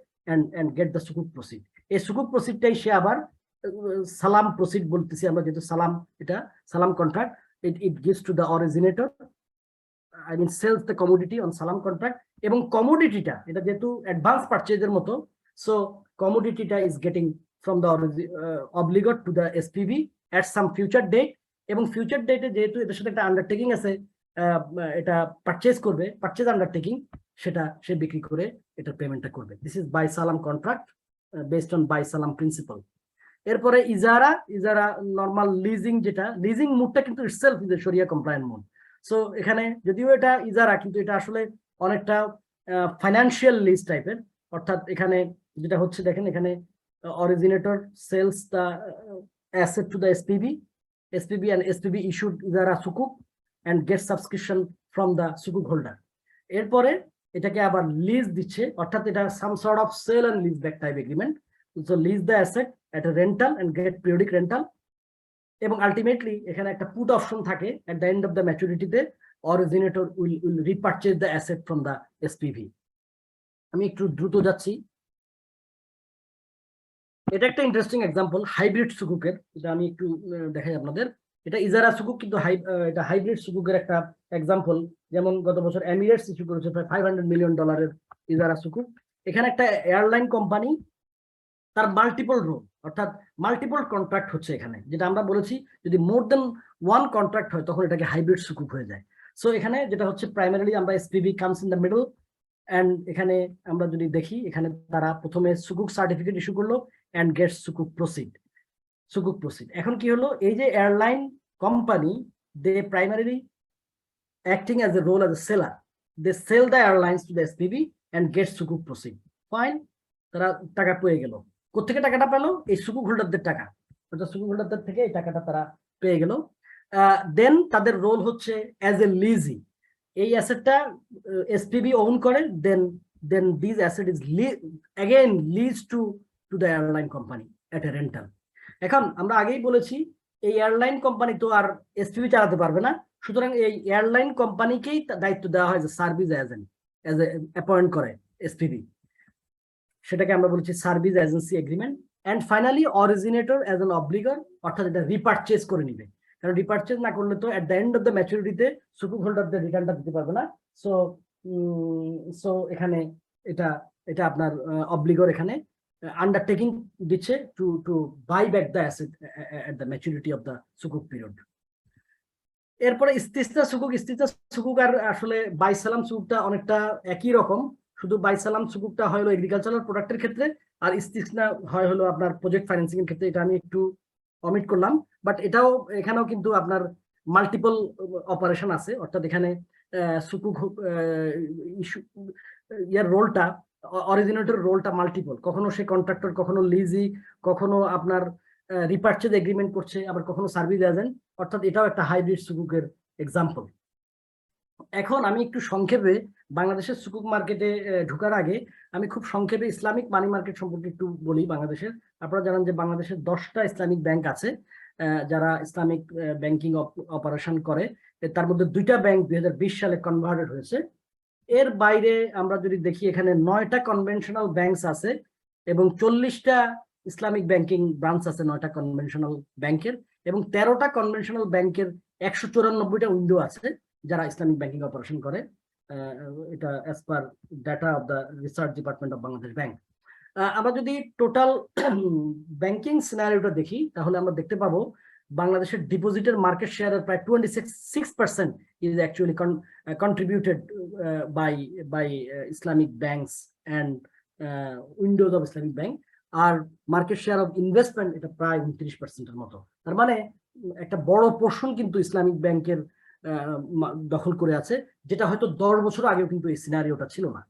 and get the সুকুক প্রসিড। এই সুকুক প্রসিডটাই সে আবার সালাম প্রসিড বলতেছি আমরা, যেহেতু সালাম, এটা সালাম contract, it gives to the originator, I mean sells the commodity on salam contract, এবং কমোডিটিটা এটা যেহেতু অ্যাডভান্স পারচেজের মতো, সো কমোডিটিটা is getting from the obligor to the SPB at some future date, এবং ফিউচার ডেটে যেহেতু এদের সাথে একটা আন্ডারটেকিং আছে, এটা পারচেজ করবে, পারচেজ আন্ডারটেকিং, সেটা সে বিক্রি করে এটার পেমেন্টটা করবে। দিস ইজ বাই সালাম কন্ট্রাক্ট বেসড অন বাই সালাম প্রিন্সিপাল। এরপরে ইজারা, ইজারা নর্মাল লিজিং, যেটা লিজিং মুডটা কিন্তু ইটসেলফ ইজ এ শরিয়া কমপ্লায়েন্ট মুড। সো এখানে যদিও এটা ইজারা, কিন্তু এটা আসলে অনেকটা ফাইন্যান্সিয়াল লিজ টাইপের, অর্থাৎ এখানে যেটা হচ্ছে দেখেন, এখানে originator sells the asset to the SPB, SPB and SPB issued ইজারা সুকুক and get subscription from the সুকুক হোল্ডার। এরপরে এটাকে আবার লিজ দিচ্ছে, অর্থাৎ এটা some sort of sale and lease back type agreement. So lease the asset at a rental and get periodic rental, এবং আলটিমেটলি এখানে একটা পুট অপশন থাকে, at the end of the maturity তে originator will repurchase the asset from the SPV। আমি একটু দ্রুত যাচ্ছি। এটা একটা ইন্টারেস্টিং এক্সাম্পল হাইব্রিড সুকুকের, এটা আমি একটু দেখাই আপনাদের। এটা ইজারা সুকুক, কিন্তু এটা হাইব্রিড সুকুকের একটা এক্সাম্পল। যেমন গত বছর এমিরেটস ইস্যু করেছে প্রায় $500 মিলিয়ন ইজারা সুকুক। এখানে একটা এয়ারলাইন কোম্পানি, তার মাল্টিপল রোল, অর্থাৎ মাল্টিপল কন্ট্রাক্ট হচ্ছে এখানে, যেটা আমরা বলেছি যদি মোর দেন ওয়ান কন্ট্রাক্ট হয় তখন এটাকে হাইব্রিড সুকুক হয়ে যায়। সো এখানে যেটা হচ্ছে প্রাইমারিলি আমরা SPB comes in the middle, and এখানে আমরা যদি দেখি, এখানে তারা প্রথমে সুকুক সার্টিফিকেট ইস্যু করলো এন্ড গেটস সুকুক প্রসিড, সুকুক প্রসিড। এখন কি হলো, এই যে airline company, they primarily acting as a role as a seller, they sell the airlines to the SPB and gets সুকুক প্রসিড। ফাইন, তারা টাকা পেয়ে গেল। কোথেকে টাকাটা পেলো? এই সুকুক হোল্ডারদের টাকা, অর্থাৎ সুকুক হোল্ডারদের থেকে এই টাকাটা তারা পেয়ে গেল। দেন তাদের রোল হচ্ছে অ্যাজ এ লিজি, এই অ্যাসেটটা এসপিবি ওন করে, then this asset is again lease to the airline company at a rental. এখন আমরা আগেই বলেছি এই এয়ারলাইন কোম্পানি তো আর এসপিবি চালাতে পারবে না, সুতরাং এই এয়ারলাইন কোম্পানিকেই দায়িত্ব দেওয়া হয় যে service agent, as a appoint করে এসপিবি, সেটাকে আমরা বলছি service agency agreement. And finally originator as an obligor, অর্থাৎ এটা রিপারচেজ করে নিবে, কারণ রিপারচেজ না করলে তো at the end of the ম্যাচুরিটিতে সুকুক হোল্ডারদের রিটার্নটা দিতে পারবে না। সো এখানে এটা আপনার অব্লিগর এখানে আন্ডারটেকিং দিচ্ছে to buy back the asset at the maturity of the সুকুক পিরিয়ড। এরপরে ইস্তিসনা সুকুক, ইস্তিসনা সুকুক আর আসলে বাইসালাম সুকুকটা অনেকটা একই রকম, শুধু বাইসালাম সুকুকটা হয় হলো এগ্রিকালচারাল প্রোডাক্টের ক্ষেত্রে, আর ইস্তিসনা হয় হলো আপনার প্রজেক্ট ফাইন্যান্সিং এর ক্ষেত্রে। এটা আমি একটু অমিট করলাম, বাট এখানেও কিন্তু আপনার মাল্টিপল অপারেশন আছে, অর্থাৎ এখানে সুকুক ইয়ার রোলটা, অরিজিনেটর রোলটা মাল্টিপল, কখনো সে কন্ট্রাক্টর, কখনো লিজি, কখনো আপনার রিপারচেজ এগ্রিমেন্ট করছে, আবার কখনো সার্ভিস এজেন্ট, অর্থাৎ এটাও একটা হাইব্রিড সুকুকের এক্সাম্পল। এখন আমি একটু সংক্ষেপে বাংলাদেশের সুকুক মার্কেটে ঢোকার আগে আমি খুব সংক্ষেপে ইসলামিক মানি মার্কেট সম্পর্কে একটু বলি। বাংলাদেশের, আপনারা জানেন যে বাংলাদেশের 10টা ইসলামিক ব্যাংক আছে যারা ইসলামিক ব্যাংকিং অপারেশন করে, তার মধ্যে 2টা ব্যাংক 2020 সালে কনভার্টেড হয়েছে। এর বাইরে আমরা যদি দেখি, এখানে 9টা কনভেনশনাল ব্যাংকস আছে এবং 40টা ইসলামিক ব্যাংকিং ব্রাঞ্চ আছে 9টা কনভেনশনাল ব্যাংকের, এবং 13টা কনভেনশনাল ব্যাংকের 194টা উইন্ডো আছে যারা ইসলামিক ব্যাংকিং অপারেশন করে। এটা as per data off the research department of Bangladesh bank. আমরা যদি টোটাল ব্যাংকিং সিনারিওটা দেখি, তাহলে আমরা দেখতে পাবো বাংলাদেশের ডিপোজিটের মার্কেট শেয়ারের প্রায় 26% is actually contributed by Islamic banks and windows of Islamic bank, আর মার্কেট শেয়ার অফ ইনভেস্টমেন্ট এটা প্রায় 29%-এর মতো। তার মানে একটা বড় পোর্শন কিন্তু ইসলামিক ব্যাংকের দখল করে আছে, যেটা হয়তো 10 বছর আগেও কিন্তু এই সিনারিওটা ছিল না।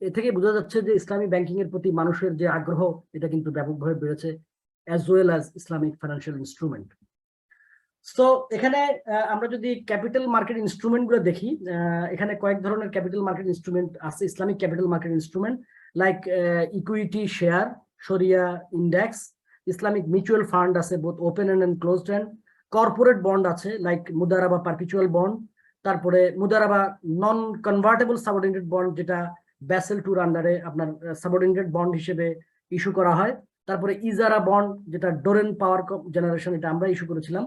এ থেকে বোঝা যাচ্ছে যে ইসলামী ব্যাংকিং এর প্রতি মানুষের যে আগ্রহ, এটা কিন্তু ব্যাপকভাবে বেড়েছে, as well as Islamic financial instrument. তো এখানে আমরা যদি ক্যাপিটাল মার্কেট ইনস্ট্রুমেন্ট গুলো দেখি, এখানে কয়েক ধরনের ক্যাপিটাল মার্কেট ইনস্ট্রুমেন্ট আছে, Islamic capital market instrument like equity share, শরিয়া ইন্ডেক্স, ইসলামিক মিউচুয়াল ফান্ড আছে both open end closed end, corporate bond আছে লাইক মুদারাবা পারপিচুয়াল বন্ড, তারপরে মুদারাবা নন কনভার্টেবল সাবঅর্ডিনেটেড বন্ড, যেটা ব্যাসেল 2 আন্ডারে আপনার সাবঅর্ডিনেটেড বন্ড হিসেবে ইস্যু করা হয়। তারপরে ইজারা বন্ড, যেটা ডোরেন পাওয়ার জেনারেশন, এটা আমরা ইস্যু করেছিলাম।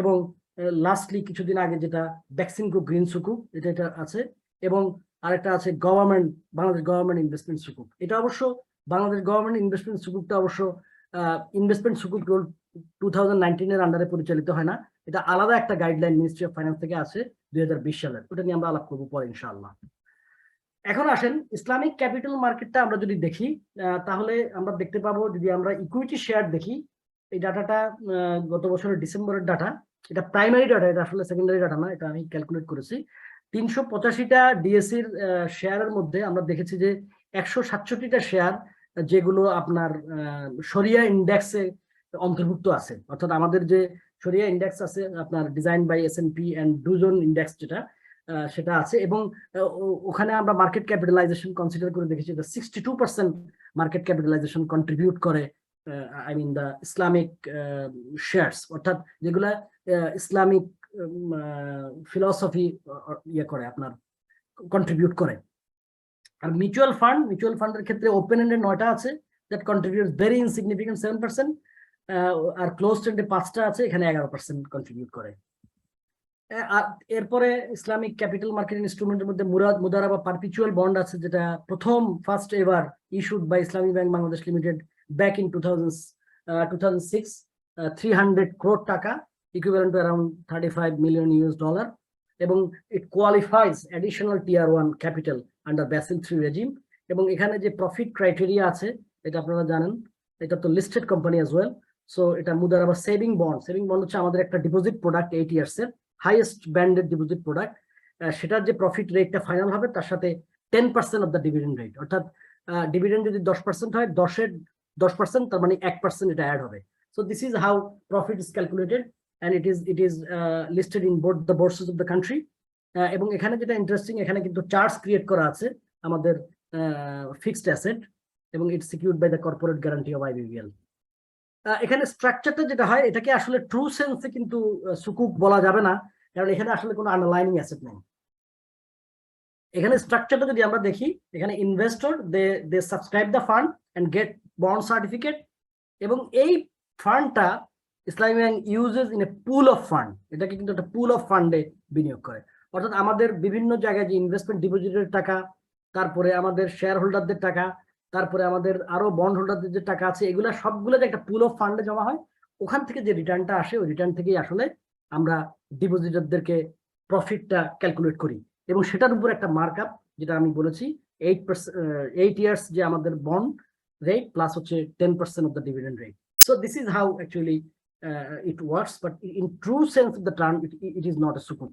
এবং লাস্টলি কিছুদিন আগে যেটা বেক্সিমকো গ্রিন সুকুক, এটা আছে। এবং আরেকটা আছে গভর্নমেন্ট, বাংলাদেশ গভর্নমেন্ট ইনভেস্টমেন্ট সুকুক। এটা অবশ্য বাংলাদেশ গভর্নমেন্ট ইনভেস্টমেন্ট সুকুকটা অবশ্য ইনভেস্টমেন্ট সুকুক রুল 2019 এর আন্ডারে পরিচালিত হয় না, এটা আলাদা একটা গাইডলাইন মিনিস্ট্রি অফ ফাইন্যান্স থেকে আছে 2020 সালের, ওটা নিয়ে আমরা আলাপ করবো পরে ইনশাআল্লাহ। এখন আসেন ইসলামিক ক্যাপিটাল মার্কেটটা আমরা যদি দেখি, তাহলে আমরা দেখতে পাবো, যদি আমরা ইকুইটি শেয়ার দেখি, এই ডাটাটা গত বছরের ডিসেম্বরের ডাটা, এটা প্রাইমারি ডাটা, এটা আসলে সেকেন্ডারি ডাটা না, এটা আমি ক্যালকুলেট করেছি। 385টা ডিএসসির শেয়ারের মধ্যে আমরা দেখেছি যে 167টা শেয়ার যেগুলো আপনার শরিয়া ইন্ডেক্সে অন্তর্ভুক্ত আছে, অর্থাৎ আমাদের যে শরিয়া ইন্ডেক্স আছে আপনার design by S&P and Dow Jones index, যেটা সেটা আছে। এবং ওখানে আমরা মার্কেট ক্যাপিটালাইজেশন কনসিডার করে দেখেছি, 62% মার্কেট ক্যাপিটালাইজেশন কন্ট্রিবিউট করে I mean the Islamic shares, অর্থাৎ যেগুলা ইসলামিক ফিলসফি ইয়ে করে আপনার কন্ট্রিবিউট করে। আর মিউচুয়াল ফান্ডের ক্ষেত্রে ওপেন এন্ডেড 9টা আছে, দ্যাট কন্ট্রিবিউট ভেরি ইনসিগনিফিকেন্ট 7%, আর ক্লোজড এন্ডে 5টা আছে, এখানে 11% কন্ট্রিবিউট করে। আর এরপরে ইসলামিক ক্যাপিটাল মার্কেট ইনস্ট্রুমেন্টের মধ্যে মুদারাবা পারপিচুয়াল বন্ড আছে, যেটা first ever issued by Islami bank Bangladesh limited back in 2006, 300 crore টাকা, equivalent to around $35 million, এবং it qualifies additional tier 1 capital under Basel III regime। এবং এখানে যে প্রফিট ক্রাইটেরিয়া আছে, এটা আপনারা জানেন, এটা তো listed company as well. So এটা মুদারাবা সেভিং বন্ড হচ্ছে আমাদের একটা ডিপোজিট প্রোডাক্ট, 8 years এর হাইয়েস্ট ব্যান্ডেড ডিপোজিট প্রোডাক্ট। সেটার যে প্রফিট রেটটা ফাইনাল হবে, তার সাথে 10% অফ দ্য ডিভিডেন্ড রেট, অর্থাৎ ডিভিডেন্ড যদি 10% হয়, 10%, তার মানে 1% এটা অ্যাড হবে। So this is how profit is calculated, and it is listed in both the bourses of the country। এবং এখানে যেটা ইন্টারেস্টিং, এখানে কিন্তু চার্টস ক্রিয়েট করা আছে আমাদের ফিক্সড অ্যাসেট, এবং it's secured by the corporate guarantee of IBBL। এখানে স্ট্রাকচারটা যেটা হয়, এটাকে আসলে ট্রু সেন্সে কিন্তু সুকুক বলা যাবে না, কারণ এখানে আসলে কোনো আন্ডারলাইনিং অ্যাসেট নেই। এখানে স্ট্রাকচারটা যদি আমরা দেখি, এখানে investor they subscribe the fund and get bond certificate, এবং এই ফান্ডটা Islami bank uses in a pool of fund, এটাকে কিন্তু একটা পুল অফ ফান্ডে বিনিয়োগ করে। অর্থাৎ আমাদের বিভিন্ন জায়গায় যে ইনভেস্টমেন্ট ডিপোজিটের টাকা, তারপরে আমাদের শেয়ার হোল্ডারদের টাকা, তারপরে আমাদের আরো বন্ড হোল্ডারদের যে টাকা আছে, এগুলা সবগুলো যে একটা পুল অফ ফান্ডে জমা হয়, ওখান থেকে যে রিটার্নটা আসে, ওই রিটার্ন থেকেই আসলে আমরা ডিপোজিটারদেরকে প্রফিটটা ক্যালকুলেট করি। এবং সেটার উপর একটা মার্কআপ, যেটা আমি বলেছি, 8 years যে আমাদের বন্ড রেট প্লাস হচ্ছে 10% of the dividend rate. So this is how actually it works, but in true sense of the term, it is not a sukuk.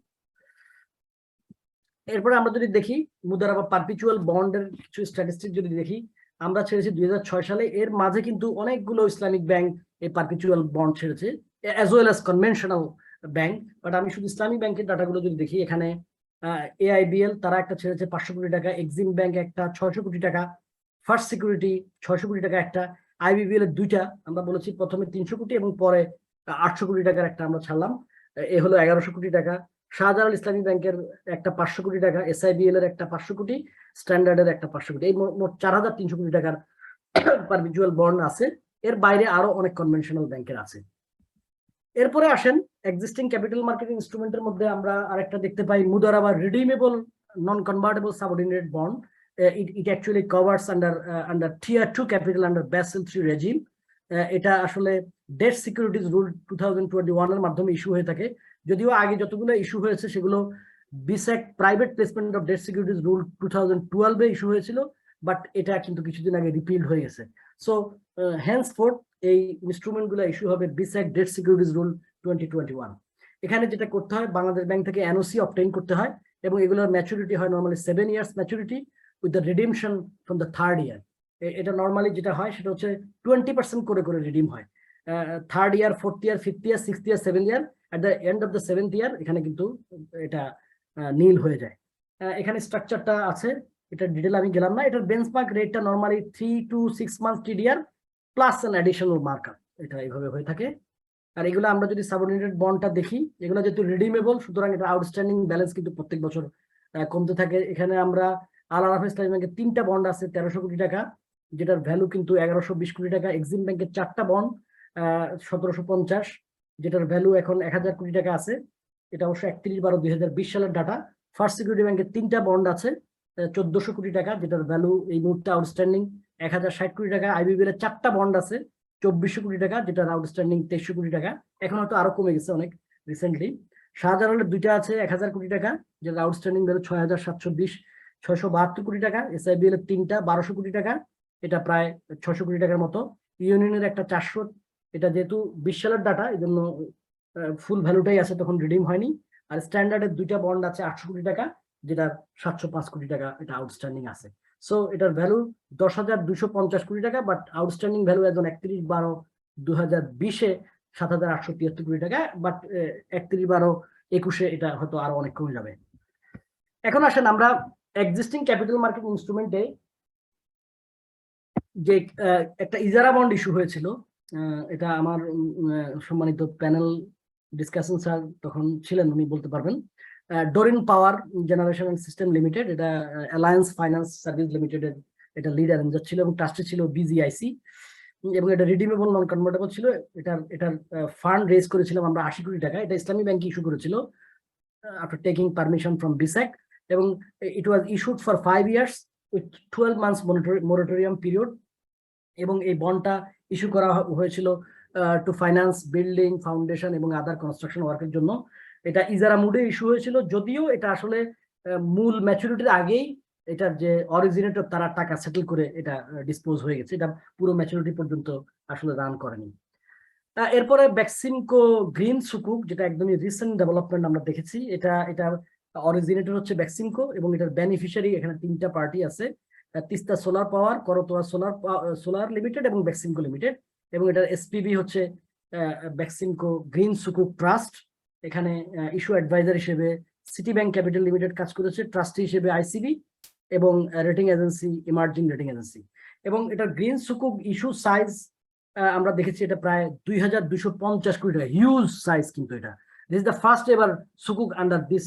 এরপরে আমরা যদি দেখি মুদারাবা পারপিচুয়াল বন্ডের কিছু স্ট্যাটিস্টিক যদি দেখি, আমরা ছেড়েছি 2006 সালে, এর মাঝে কিন্তু অনেকগুলো ইসলামিক ব্যাংক এই পারপিচুয়াল বন্ড ছেড়েছে, as well as conventional bank. But আমি শুধু ইসলামিক ব্যাংকের ডাটাগুলো যদি দেখি, এখানে AIBL তারা একটা ছেড়েছে 500 কোটি টাকা, এক্সিম ব্যাংক একটা 600 কোটি টাকা, ফার্স্ট সিকিউরিটি 600 কোটি টাকা একটা, IBBL এর দুইটা, আমরা বলেছি প্রথমে 300 কোটি এবং পরে 800 কোটি টাকার একটা আমরা ছাড়লাম, এ হলো 1100 কোটি টাকা। শাহজালাল ইসলামী ব্যাংকের একটা 500 কোটি টাকা, SIBL এর একটা 500 কোটি, স্ট্যান্ডার্ডের একটা 500 কোটি, এই মোট 4300 কোটি টাকার পারপিচুয়াল বন্ড আছে। এর বাইরে আরো অনেক কনভেনশনাল ব্যাংকের আছে। এরপরে আসেন এক্সিস্টিং ক্যাপিটাল মার্কেট ইনস্ট্রুমেন্টের মধ্যে আমরা আরেকটা দেখতে পাই, মুদারাবা redeemable non convertible subordinate bond. it actually covers under tier 2 capital under Basel III regime। এটা আসলে ডেট সিকিউরিটিজ রুল 2021 এর মাধ্যমে ইস্যু হয়ে থাকে, যদিও আগে যতগুলো ইস্যু হয়েছে সেগুলো BSEC private placement of debt securities rule 2012 এ ইস্যু হয়েছিল, বাট এটা কিন্তু কিছুদিন আগে রিপিল্ড হয়ে গেছে। সো হেন্সফোর্থ এই ইনস্ট্রুমেন্টগুলো ইস্যু হবে বিসেক ডেট সিকিউরিটিজ রুল 2021। এখানে যেটা করতে হয়, বাংলাদেশ ব্যাংক থেকে NOC অবটেইন করতে হয়, এবং এগুলোর ম্যাচুরিটি হয় normally 7 years maturity with the redemption from the third year। এটা নরমালি যেটা হয় সেটা হচ্ছে 20% করে রিডিম হয়, third year, fourth year, fifth year, sixth year, 7th year, at the end of the 7th ইয়ার এখানে কিন্তু এটা নীল হয়ে যায়। এখানে স্ট্রাকচারটা আছে, এটা ডিটেল আমি গেলাম না। এটার বেঞ্চমার্ক রেটটা normally 3 to 6 months TDR plus an additional markup, এটা এইভাবে হয়ে থাকে। আর এগুলো আমরা যদি সাবঅর্ডিনেটেড বন্ডটা দেখি, এগুলো যেহেতু রিডিমেবল, সুতরাং এটা আউটস্ট্যান্ডিং ব্যালেন্স কিন্তু প্রত্যেক বছর কমতে থাকে। এখানে আমরা আল আরাফাহ ইসলামী ব্যাংকের 3টা বন্ড আছে 1300 কোটি টাকা, যেটার ভ্যালু কিন্তু 1120 কোটি টাকা। এক্সিম ব্যাংকের 4টা বন্ড 1750, যেটার ভ্যালু এখন 1000 কোটি টাকা আছে। এটা অবশ্য 31/12/2020 সালের ডাটা। ফার্স্ট সিকিউরিটি ব্যাংকের 3টা বন্ড আছে 1400 কোটি টাকা, যেটার ভ্যালু এই মুহূর্তে আউটস্ট্যান্ডিং 1060 কোটি টাকা। আইবিবিএল এর 4টা বন্ড আছে 2400 কোটি টাকা, যেটার আউটস্ট্যান্ডিং 2300 কোটি টাকা। এখন হয়তো আরো কমে গেছে অনেক রিসেন্টলি। শাহজালালের 2টা আছে 1000 কোটি টাকা, যেটার আউটস্ট্যান্ডিং ভ্যালু 6720 672 কোটি টাকা। এসআইবিএল এর 3টা 1200 কোটি টাকা, এটা প্রায় 600 কোটি টাকার মতো। ইউনিয়নের একটা 400, এটা যেহেতু 20 সালের ডাটা, এই জন্য ফুল ভ্যালুটাই আছে, তখন রিডিম হয়নি। আর স্ট্যান্ডার্ডের 2টা বন্ড আছে 800 কোটি টাকা, যেটার 705 কোটি টাকা এটা আউটস্ট্যান্ডিং আছে। সো এটার ভ্যালু 10,250 কোটি টাকা, বাট আউটস্ট্যান্ডিং ভ্যালু একজন 31/12/2020-এ 7,873 কোটি টাকা, বাট 31/12/21-এ এটা হয়তো আরো অনেক কমে যাবে। এখন আসেন আমরা এক্সিস্টিং ক্যাপিটাল মার্কেট ইনস্ট্রুমেন্টে যে একটা ইজারা বন্ড ইস্যু হয়েছিল, এটা আমার সম্মানিত প্যানেল ডিসকাশন স্যার তখন ছিলেন, উনি বলতে পারবেন। Doreen power generation and system limited, এটা অ্যালায়েন্স ফাইন্যান্স সার্ভিস লিমিটেডের এটা লিড অ্যারেঞ্জার ছিল এবং ট্রাস্টি ছিল বিজিআইসি, এবং এটা রিডিমেবল নন কনভার্টেবল ছিল। এটার ফান্ড রেজ করেছিলাম আমরা 80 কোটি টাকা। এটা ইসলামী ব্যাংক ইস্যু করেছিল after taking permission from BSEC, এবং it was issued for 5 years with 12 months moratorium period. এবং এই বন্ডটা ইস্যু করা হয়েছিল টু ফাইন্যান্স বিল্ডিং, ফাউন্ডেশন এবং আদার কনস্ট্রাকশন ওয়ার্কের জন্য। এটা ইজারা মুডে ইস্যু হয়েছিল, যদিও এটা আসলে মূল ম্যাচুরিটির আগেই এটার যে অরিজিনেটর তারা টাকা সেটেল করে এটা ডিসপোজ হয়ে গেছে, এটা পুরো ম্যাচুরিটি পর্যন্ত আসলে রান করেনি। এরপরে বেক্সিমকো গ্রিন সুকুক, যেটা একদমই রিসেন্ট ডেভেলপমেন্ট আমরা দেখেছি। এটা অরিজিনেটর হচ্ছে বেক্সিমকো, এবং এটার বেনিফিশিয়ারি এখানে 3টা পার্টি আছে, Teesta solar power, Karatoya solar limited এবং বেক্সিমকো লিমিটেড। এবং এটার এসপিবি হচ্ছে বেক্সিমকো গ্রিন সুকুক ট্রাস্ট। এখানে ইস্যু অ্যাডভাইজার হিসেবে সিটি ব্যাংক ক্যাপিটাল লিমিটেড কাজ করেছে, ট্রাস্টি হিসেবে আইসিবি এবং rating agency emerging rating agency. এবং এটার গ্রিন সুকুক ইস্যু সাইজ আমরা দেখেছি এটা প্রায় 2250 কোটি টাকা, হিউজ সাইজ। কিন্তু এটা this is the first ever সুকুক আন্ডার দিস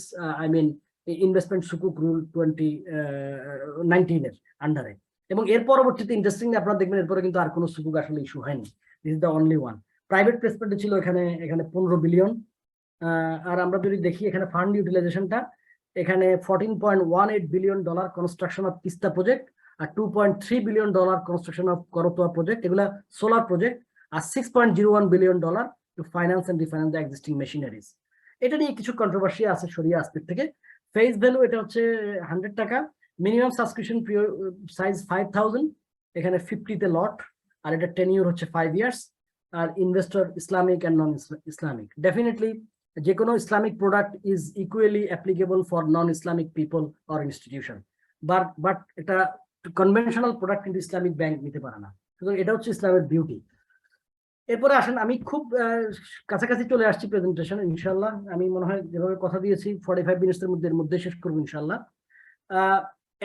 ইনভেস্টমেন্ট সুকুক রুল 2019 এর আন্ডারে। এবং এর পরবর্তীতে ইন্টারেস্টিং আপনারা দেখবেন এরপরে কিন্তু আর কোনো সুকুক আসলে ইস্যু হয়নি। This is the only one. Private placement ছিল এখানে 15 বিলিয়ন। আর আমরা যদি দেখি এখানে ফান্ড ইউটিলাইজেশনটা, এখানে $14.18 billion construction of Teesta project, আর $2.3 billion construction of Karatoya project, এগুলা সোলার প্রজেক্ট, আর $6.01 billion to finance and refinance the existing machineries. এটা নিয়ে কিছু কন্ট্রোভার্সি আছে শরিয়া আসপেক্ট থেকে। ফেস ভ্যালু এটা হচ্ছে 100 টাকা, মিনিমাম সাবস্ক্রিপশন সাইজ 5000, এখানে 50-তে লট, আর এটা টেনিউর হচ্ছে 5 years, আর investor Islamic and non Islamic. Definitely যে কোনো Islamic product is equally applicable for non Islamic people or institution, but এটা কনভেনশনাল প্রোডাক্ট কিন্তু ইসলামিক ব্যাংক নিতে পারে না। সুতরাং এটা হচ্ছে ইসলামের বিউটি। এরপরে আসেন, আমি খুব কাছাকাছি চলে আসছি প্রেজেন্টেশন, ইনশাল্লাহ। আমি মনে হয় যেভাবে কথা দিয়েছি 45 মিনিটের মধ্যে শেষ করবো ইনশাল্লাহ।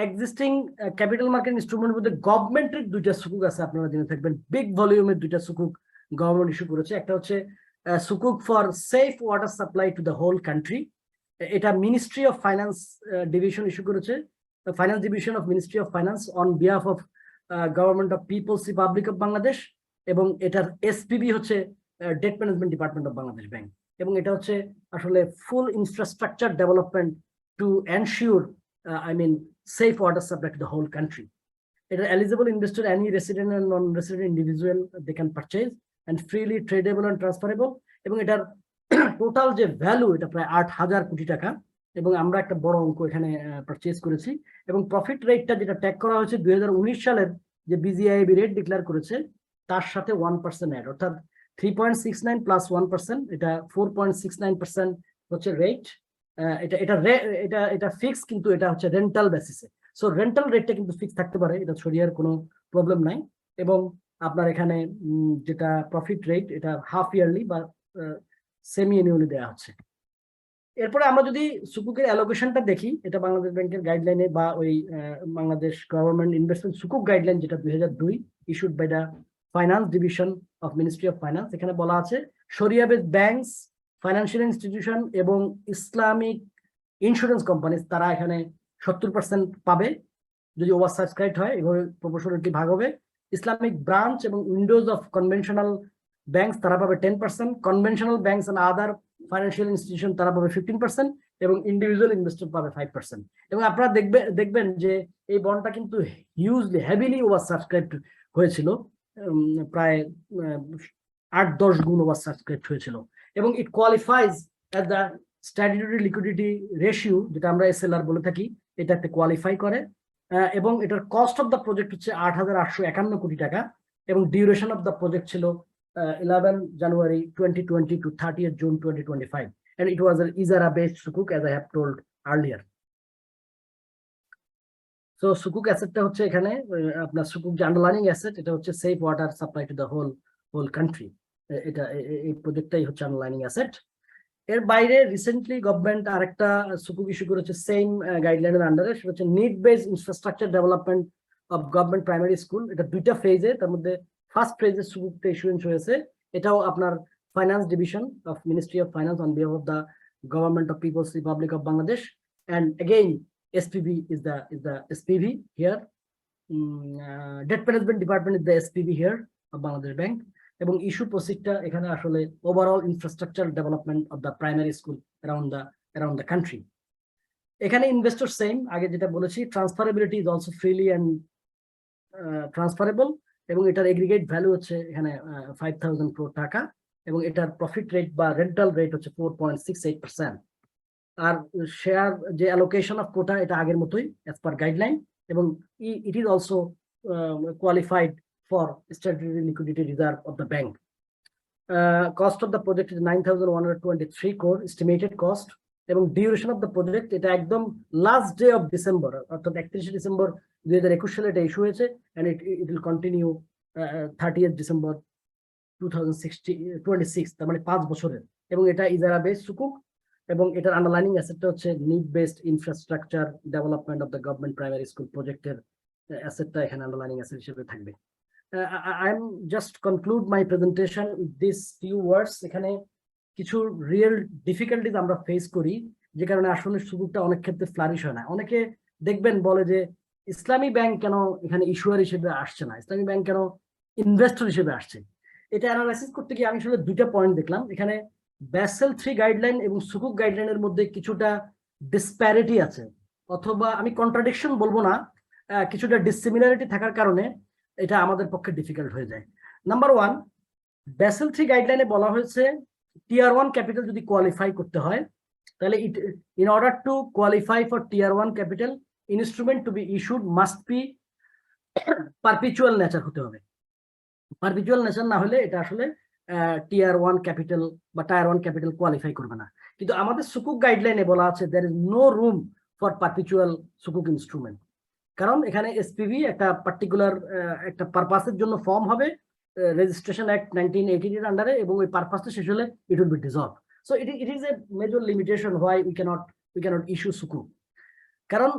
এক্সিস্টিং ক্যাপিটাল মার্কেট ইনস্ট্রুমেন্টের মধ্যে গভর্নমেন্টের 2টা সুকুক আছে, আপনারা জেনে থাকবেন। বিগ ভলিউমের 2টা সুকুক গভর্নমেন্ট ইস্যু করেছে। একটা হচ্ছে সুকুক for safe water supply to the whole country, এটা ministry of finance division issue করেছে, finance division of ministry of finance on behalf of government of people's republic of Bangladesh. এবং এটার এসপিবি হচ্ছে debt management department of Bangladesh bank. এবং এটা হচ্ছে আসলে full infrastructure development to ensure safe water supply to the whole country. এটা eligible investor, any resident and non resident individual, they can purchase and freely tradable and transferable। এবং এটার টোটাল যে ভ্যালু এটা প্রায় 8000 কোটি টাকা, এবং আমরা একটা বড় অঙ্ক এখানে পারচেজ করেছি। এবং প্রফিট রেটটা যেটা ট্যাগ করা হয়েছে 2019 সালের যে বিজিআইবি রেট ডিক্লেয়ার করেছে তার সাথে 1% অ্যাড, অর্থাৎ 3.69 প্লাস 1%, এটা 4.69% হচ্ছে রেট। এটা ফিক্স, কিন্তু এটা হচ্ছে রেন্টাল বেসিসে। সো রেন্টাল রেটটা কিন্তু ফিক্স থাকতে পারে, এটা শরিয়ার কোনো প্রবলেম নাই। এবং আপনার এখানে যেটা প্রফিট রেট এটা হাফ ইয়ারলি বা সেমি অ্যানুয়ালি দেওয়া হচ্ছে। এরপরে আমরা যদি সুকুকের অ্যালোকেশনটা দেখি, এটা বাংলাদেশ ব্যাংকের গাইডলাইনে বা ওই বাংলাদেশ গভর্নমেন্ট ইনভেস্টমেন্ট সুকুক গাইডলাইন, যেটা 2002 issued by the finance division of ministry of finance, এখানে বলা আছে Sharia based banks, financial institution এবং ইসলামিক ইন্স্যুরেন্স কোম্পানি তারা এখানে 70% পাবে যদি ওভার সাবস্ক্রাইব হয়, এভাবে প্রপোর্শনালি ভাগ হবে। ইসলামিক ব্রাঞ্চ এবং উইন্ডোজ অফ কনভেনশনাল ব্যাংকস তারা পাবে 10%, conventional banks and other financial institution তারা পাবে 15% এবং ইন্ডিভিজুয়াল ইনভেস্টর পাবে 5%। এবং আপনারা দেখবেন যে এই বন্ডটা কিন্তু হিউজলি হেভিলি ওভার সাবস্ক্রাইব হয়েছিল, প্রায় 8-10 গুণ ওভার সাবস্ক্রাইব হয়েছিল। এবং it qualifies as the statutory liquidity ratio, যেটা আমরা এসএলআর বলে থাকি, এটাতে কোয়ালিফাই করে। এবং এটার কস্ট অফ দ্য প্রজেক্ট হচ্ছে 8,851 কোটি টাকা এবং ডিউরেশন অফ দ্য প্রজেক্ট ছিল 11 January 2020 to 30th June 2025, and it was an ISARA based Sukuk, as I have told earlier. So Sukuk assetটা হচ্ছে এখানে আপনার Sukuk যে আন্ডারলাইনিং অ্যাসেট, এটা হচ্ছে safe water supply to the whole country. এটা এই প্রজেক্টটাই হচ্ছে আন্ডারলাইনিং অ্যাসেট। এর বাইরে রিসেন্টলি গভর্নমেন্ট আরেকটা Sukuk ইস্যু করেছে সেম গাইডলাইনের আন্ডারে, সেটা হচ্ছে need based infrastructure development of government primary school. এটা দুইটা ফেজে, তার মধ্যে ফার্স্ট ফেজে Sukukটা ইস্যুয়েন্স হয়েছে। এটাও আপনার finance division of ministry of finance on behalf of the government of people's republic of Bangladesh, and again SPV is the SPV here. Debt management department is the SPV here of Bangladesh Bank. এবং ইস্যু প্রসিডটা এখানে আসলে overall infrastructure development of the primary school around the country. এখানে ইনভেস্টর সেম, আগে যেটা বলেছি, ট্রান্সফারেবিলিটি is also freely and transferable, এবং এটার এগ্রিগেট ভ্যালু হচ্ছে এখানে 5,000 crore টাকা, এবং এটার প্রফিট রেট বা রেন্টাল রেট হচ্ছে 4.68%। আর শেয়ার যে অ্যালোকেশন অফ কোটা, এটা আগের মতোই অ্যাজ পার গাইডলাইন, এবং it is also qualified for statutory liquidity reserve of the bank. Cost of the project is 9,123 crore estimated cost, এবং duration of the project এটা একদম last day of December, অর্থাৎ 31 ডিসেম্বর 2021 সালে এটা ইস্যু হয়েছে, and it will continue 30th December 2026, তার মানে 5 বছরের। এবং এটা ইজারা বেসড Sukuk, এবং এটার আন্ডারলাইনিং অ্যাসেটটা হচ্ছে need based infrastructure development of the government primary school প্রজেক্টের অ্যাসেটটা এখানে আন্ডারলাইনিং অ্যাসেট হিসেবে থাকবে। I'm just conclude my presentation with these few words. এখানে কিছু রিয়েল ডিফিকাল্টিজ আমরা ফেস করি, যে কারণে আসলে Sukukটা অনেক ক্ষেত্রে ফ্লারিশ হয় না। অনেকে দেখবেন বলে যে ইসলামী ব্যাংক কেন এখানে ইস্যুয়ার হিসেবে আসছে না, ইসলামী ব্যাংক কেন ইনভেস্টর হিসেবে আসছে। এটা অ্যানালাইসিস করতে গিয়ে আমি আসলে দুইটা পয়েন্ট দেখলাম। এখানে Basel III গাইডলাইন এবং Sukuk গাইডলাইনের মধ্যে কিছুটা ডিসপ্যারিটি আছে, অথবা আমি কন্ট্রাডিকশন বলবো না, কিছুটা ডিসিমিলারিটি থাকার কারণে এটা আমাদের পক্ষে ডিফিকাল্ট হয়ে যায়। নাম্বার ওয়ান, Basel III গাইডলাইনে বলা হয়েছে Tier 1 ক্যাপিটাল যদি কোয়ালিফাই করতে হয়, তাহলে in order to qualify for Tier 1 capital, instrument to be issued must be perpetual nature হতে হবে। পারপিচুয়াল নেচার না হলে এটা আসলে Tier 1 ক্যাপিটাল বা Tier 1 ক্যাপিটাল কোয়ালিফাই করবে না। কিন্তু আমাদের Sukuk গাইডলাইনে বলা আছে there is no room for perpetual Sukuk instrument, কারণ এখানে এসপিভি একটা পার্টিকুলার একটা পারপাসের জন্য ফর্ম হবে, রেজিস্ট্রেশন অ্যাক্ট 1980 এর আন্ডারে, এবং ওই পারপাসটা শেষ হলে it will be dissolve. So it is a major limitation why we can't issue Sukuk। কারণ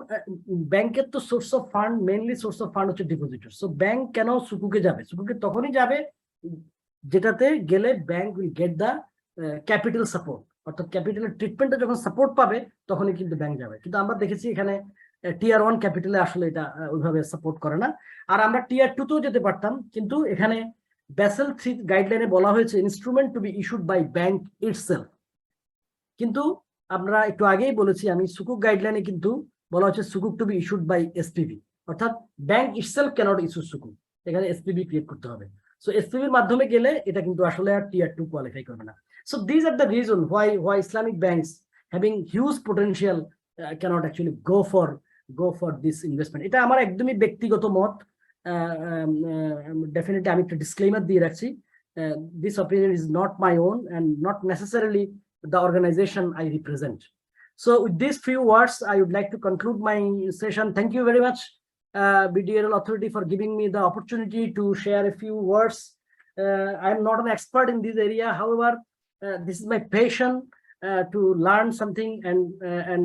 ব্যাংকের তো source of fund, mainly source of fund হচ্ছে ডিপোজিটর। সো ব্যাংক কেন Sukuk'ে যাবে? Sukuk'ে তখনই যাবে যেটাতে গেলে bank will get the capital support, অর্থাৎ ক্যাপিটালের ট্রিটমেন্টটা যখন সাপোর্ট পাবে তখনই কিন্তু ব্যাংক যাবে। কিন্তু আমরা দেখেছি এখানে Tier 1 ক্যাপিটালে আসলে এটা ওইভাবে সাপোর্ট করে না। আর আমরা Tier 2 তেও যেতে পারতাম, কিন্তু এখানে Basel III গাইডলাইনে বলা হয়েছে instrument to be issued by bank itself. কিন্তু আমরা একটু আগেই বলেছি আমি, Sukuk গাইডলাইনে কিন্তু বলা হচ্ছে Sukuk to be issued by SPV, অর্থাৎ bank itself cannot issue Sukuk, এখানে এসপিভি ক্রিয়েট করতে হবে। সো এসপিভির মাধ্যমে গেলে এটা কিন্তু আসলে আর Tier 2 কোয়ালিফাই করবে না। So this are the reason why Islamic banks having huge potential can't actually go for this investment. এটা আমার একদমই ব্যক্তিগত মত, ডেফিনেটলি আমি একটা ডিসক্লেইমার দিয়ে রাখছি, this opinion is not my own and not necessarily the organization I represent. So with these few words I would like to conclude my session. Thank you very much BDRAL authority for giving me the opportunity to share a few words. I am not an expert in this area, however this is my passion to learn something, and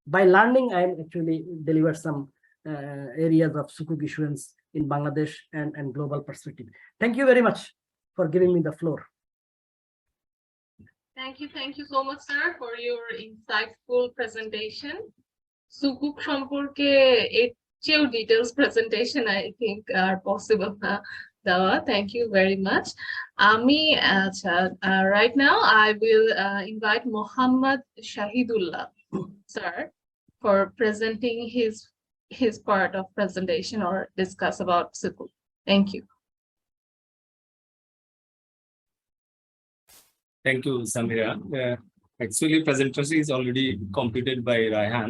by learning I am actually deliver some areas of Sukuk issuance in Bangladesh and global perspective. Thank you very much for giving me the floor. Thank you so much, sir, for your insightful presentation. Sukuk সম্পর্কে এর চেয়েও details presentation I think are possible না দেওয়া. Thank you very much. আমি আচ্ছা right now I will invite Mohammad Shahidullah sir for presenting his part of presentation or discuss about Sukuk. Thank you. Thank you, Samira. Actually, presentation is already completed by Raihan.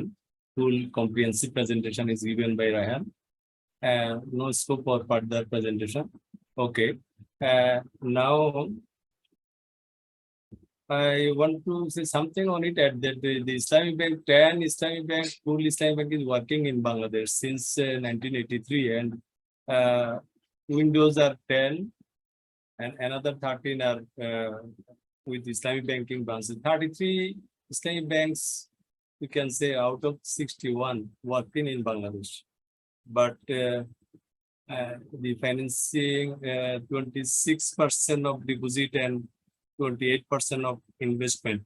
Full comprehensive presentation is given by Raihan. No scope for further presentation. Okay. Now, I want to say something on it that the Islamic Bank, 10 Islamic Bank, full Islamic Bank is working in Bangladesh since 1983, and Windows are 10 and another 13 are with Islamic banking branches. 33 Islamic banks, we can say, out of 61 working in Bangladesh. But the financing, 26% of deposit and 28% of investment.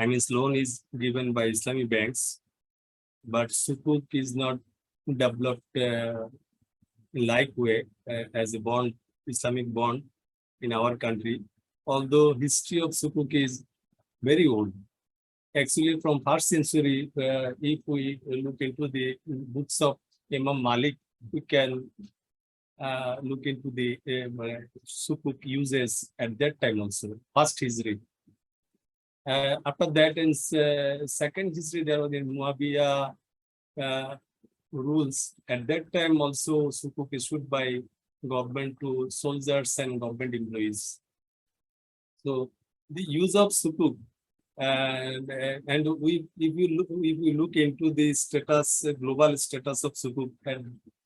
I mean, loan is given by Islamic banks, but Sukuk is not developed like way as a bond, Islamic bond in our country. Although history of Sukuk is very old. Actually, from 1st century, if we look into the books of Imam Malik, we can look into the Sukuk uses at that time also, first history. After that, in second history, there was the Muawiyah rules. At that time also, Sukuk issued by government to soldiers and government employees. So the use of Sukuk, and if we look into the status, global status of Sukuk at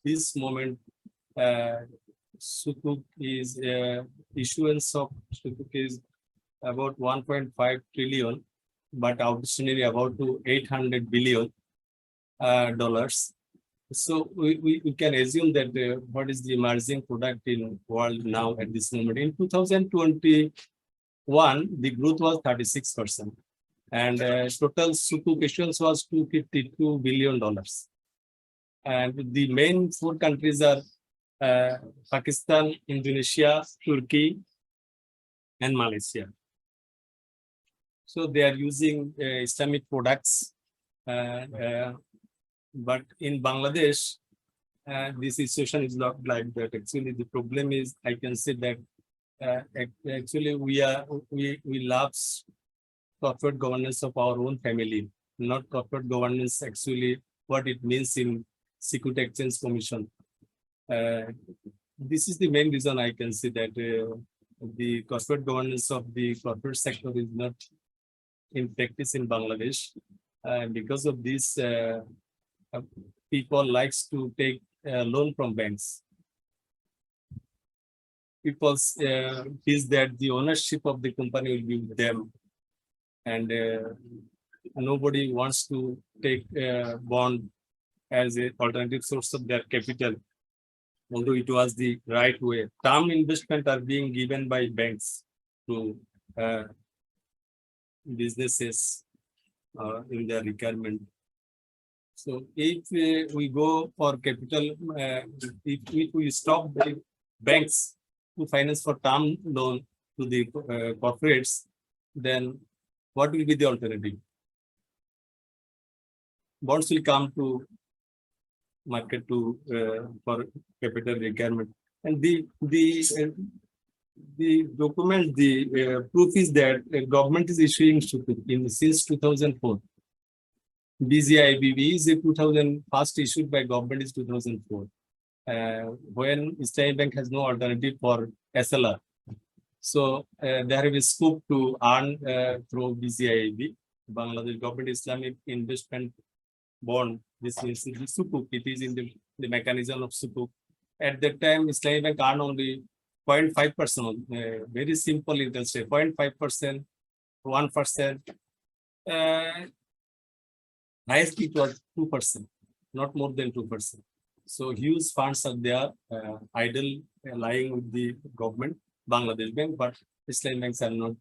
this moment, Sukuk is issuance of Sukuk is about 1.5 trillion, but outstanding about to 800 billion dollars. So we can assume that what is the emerging product in world now at this moment. In 2021, the growth was 36%, and total Sukuk issuance was $252 billion. And the main four countries are Pakistan, Indonesia, Turkey, and Malaysia. So they are using Islamic products, but in Bangladesh, this situation is not like that. Actually, the problem is, I can say that actually we love corporate governance of our own family, not corporate governance actually what it means in Security Exchange Commission. This is the main reason I can say that the corporate governance of the corporate sector is not in practice in Bangladesh. Because of this, people likes to take loan from banks. People feel that the ownership of the company will be with them, and nobody wants to take bond as an alternative source of their capital, although it was the right way. Term investment are being given by banks to businesses in their requirement. So if we go for capital, if we stop the banks to finance for term loan to the corporates, then what will be the alternative? Bonds will come to market to for capital requirement, and the document, the proof is that government is issuing Sukuk since 2004. BGIBB is a 2000 first issued by government is 2004. When Islamic Bank has no alternative for SLR. So there have a scope to earn through BGIB, Bangladesh Government Islamic Investment Bond. This is the Sukuk. It is in the mechanism of Sukuk. At that time, Islamic Bank earned only 0.5%, very simple interest rate, 0.5%, 1%. Highest it was 2%, not more than 2%. So huge funds are there, idle, lying with the government, Bangladesh Bank, but Islamic banks are not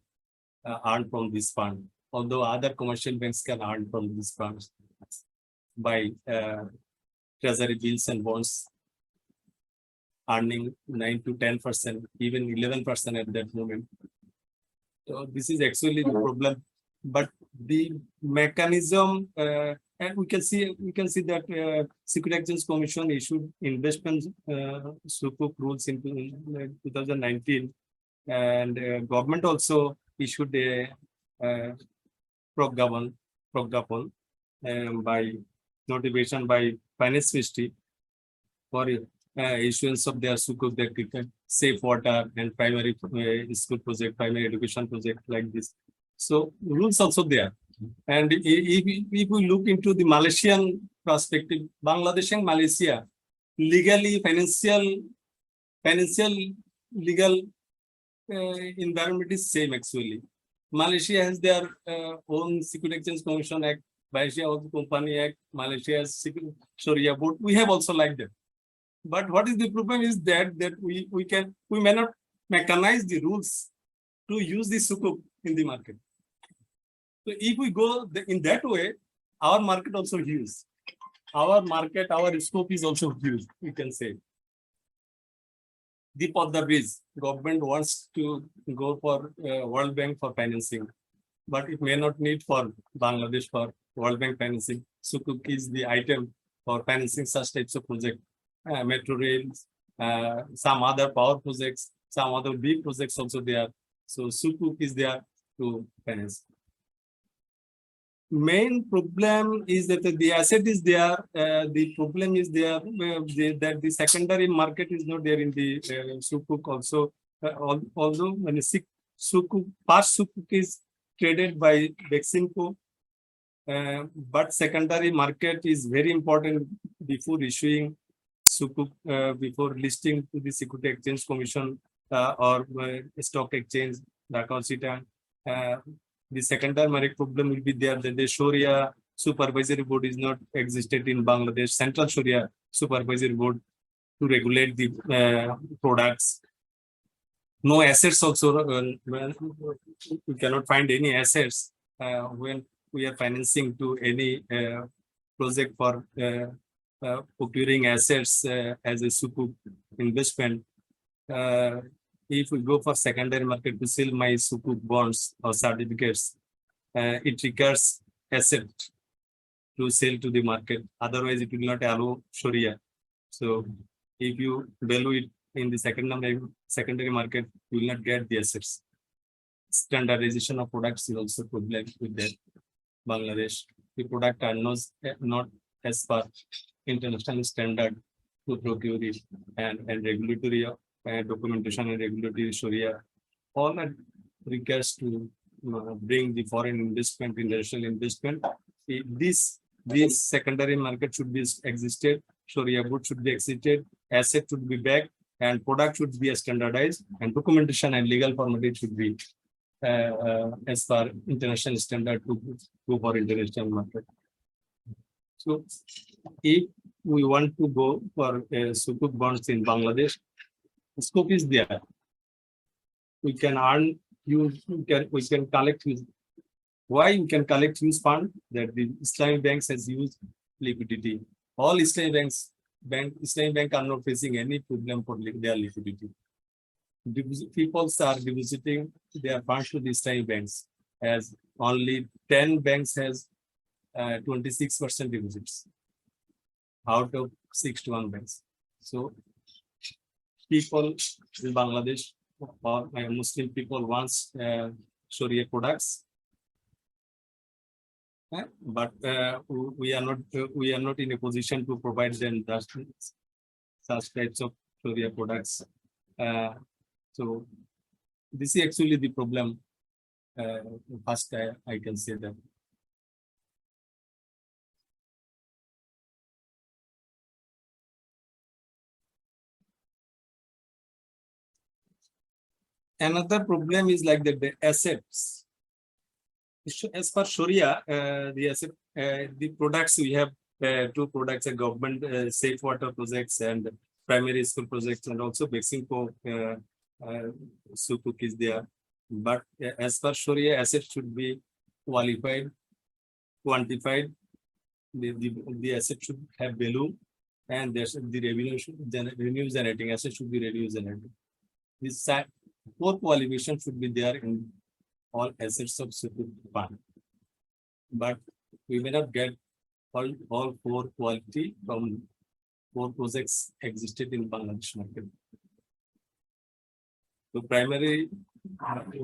earn from this fund, although other commercial banks can earn from these funds by treasury bills and bonds, earning 9 to 10%, even 11% at that moment. So this is actually the problem, but the mechanism, and we can see that Securities Exchange Commission issued investment Sukuk rules in 2019, and government also issued a program by notification by Finance Ministry for issuance of their Sukuk, that safe water and primary school project, primary education project like this. So rules also there. And if we look into the Malaysian perspective, Bangladesh and Malaysia, legally financial legal environment is same actually. Malaysia has their own Securities Exchange Commission Act, Malaysia also Company Act, Malaysia has Sharia Board. We have also like that. But what is the problem is that we may not mechanize the rules to use the Sukuk in the market. So if we go in that way, our market also huge. Our market, our scope is also huge, we can say. The Podda Bridge, government wants to go for World Bank for financing, but it may not need for Bangladesh for World Bank financing. Sukuk is the item for financing such types of projects. Metro rails, some other power projects, some other big projects also there. So Sukuk is there to finance. Main problem is that the asset is there. The problem is there that the secondary market is not there in the Sukuk also. Although when Sukuk, past Sukuk is traded by Beximco, but secondary market is very important before issuing Sukuk, before listing to the Securities Exchange Commission or stock exchange, Dhaka. The secondary market problem will be there that the Sharia supervisory board is not existed in Bangladesh, Central Sharia supervisory board to regulate the products. No assets also, we cannot find any assets when we are financing to any project for procuring assets as a Sukuk investment. If we go for secondary market to sell my Sukuk bonds or certificates, it requires asset to sell to the market. Otherwise, it will not allow Sharia. So, if you value it in the secondary market, you will not get the assets. Standardization of products is also problem with that. Bangladesh, the product are not as per international standard to procure it, and regulatory documentation and regulatory Sharia, all that requires to bring the foreign investment, international investment. This secondary market should be existed, Sharia board should be existed, asset should be backed, and product should be standardized, and documentation and legal formality should be as per international standard to go for international market. So, if we want to go for Sukuk bonds in Bangladesh, scope is there. We can earn huge, we can collect huge. Why we can collect huge fund? That the Islamic banks has used liquidity. All Islamic bank are not facing any problem for their liquidity. People are depositing their funds to the Islamic banks, as only 10 banks has 26% deposits out of 61 banks. So people in Bangladesh or Muslim people wants Sharia products, but we are not in a position to provide them such types of Sharia products. So this is actually the problem. First, I can say that. Another problem is like the assets. As per Sharia, the asset, the products we have two products: a government safe water projects and primary school projects, and also Beximco Sukuk is there. But as per Sharia, assets should be qualified, quantified. The asset should have value, and the revenue generating asset should be revenue generating. This four qualifications should be there in all assets of Sukuk fund. But we may not get all four quality from four projects existed in Bangladesh market. So primary,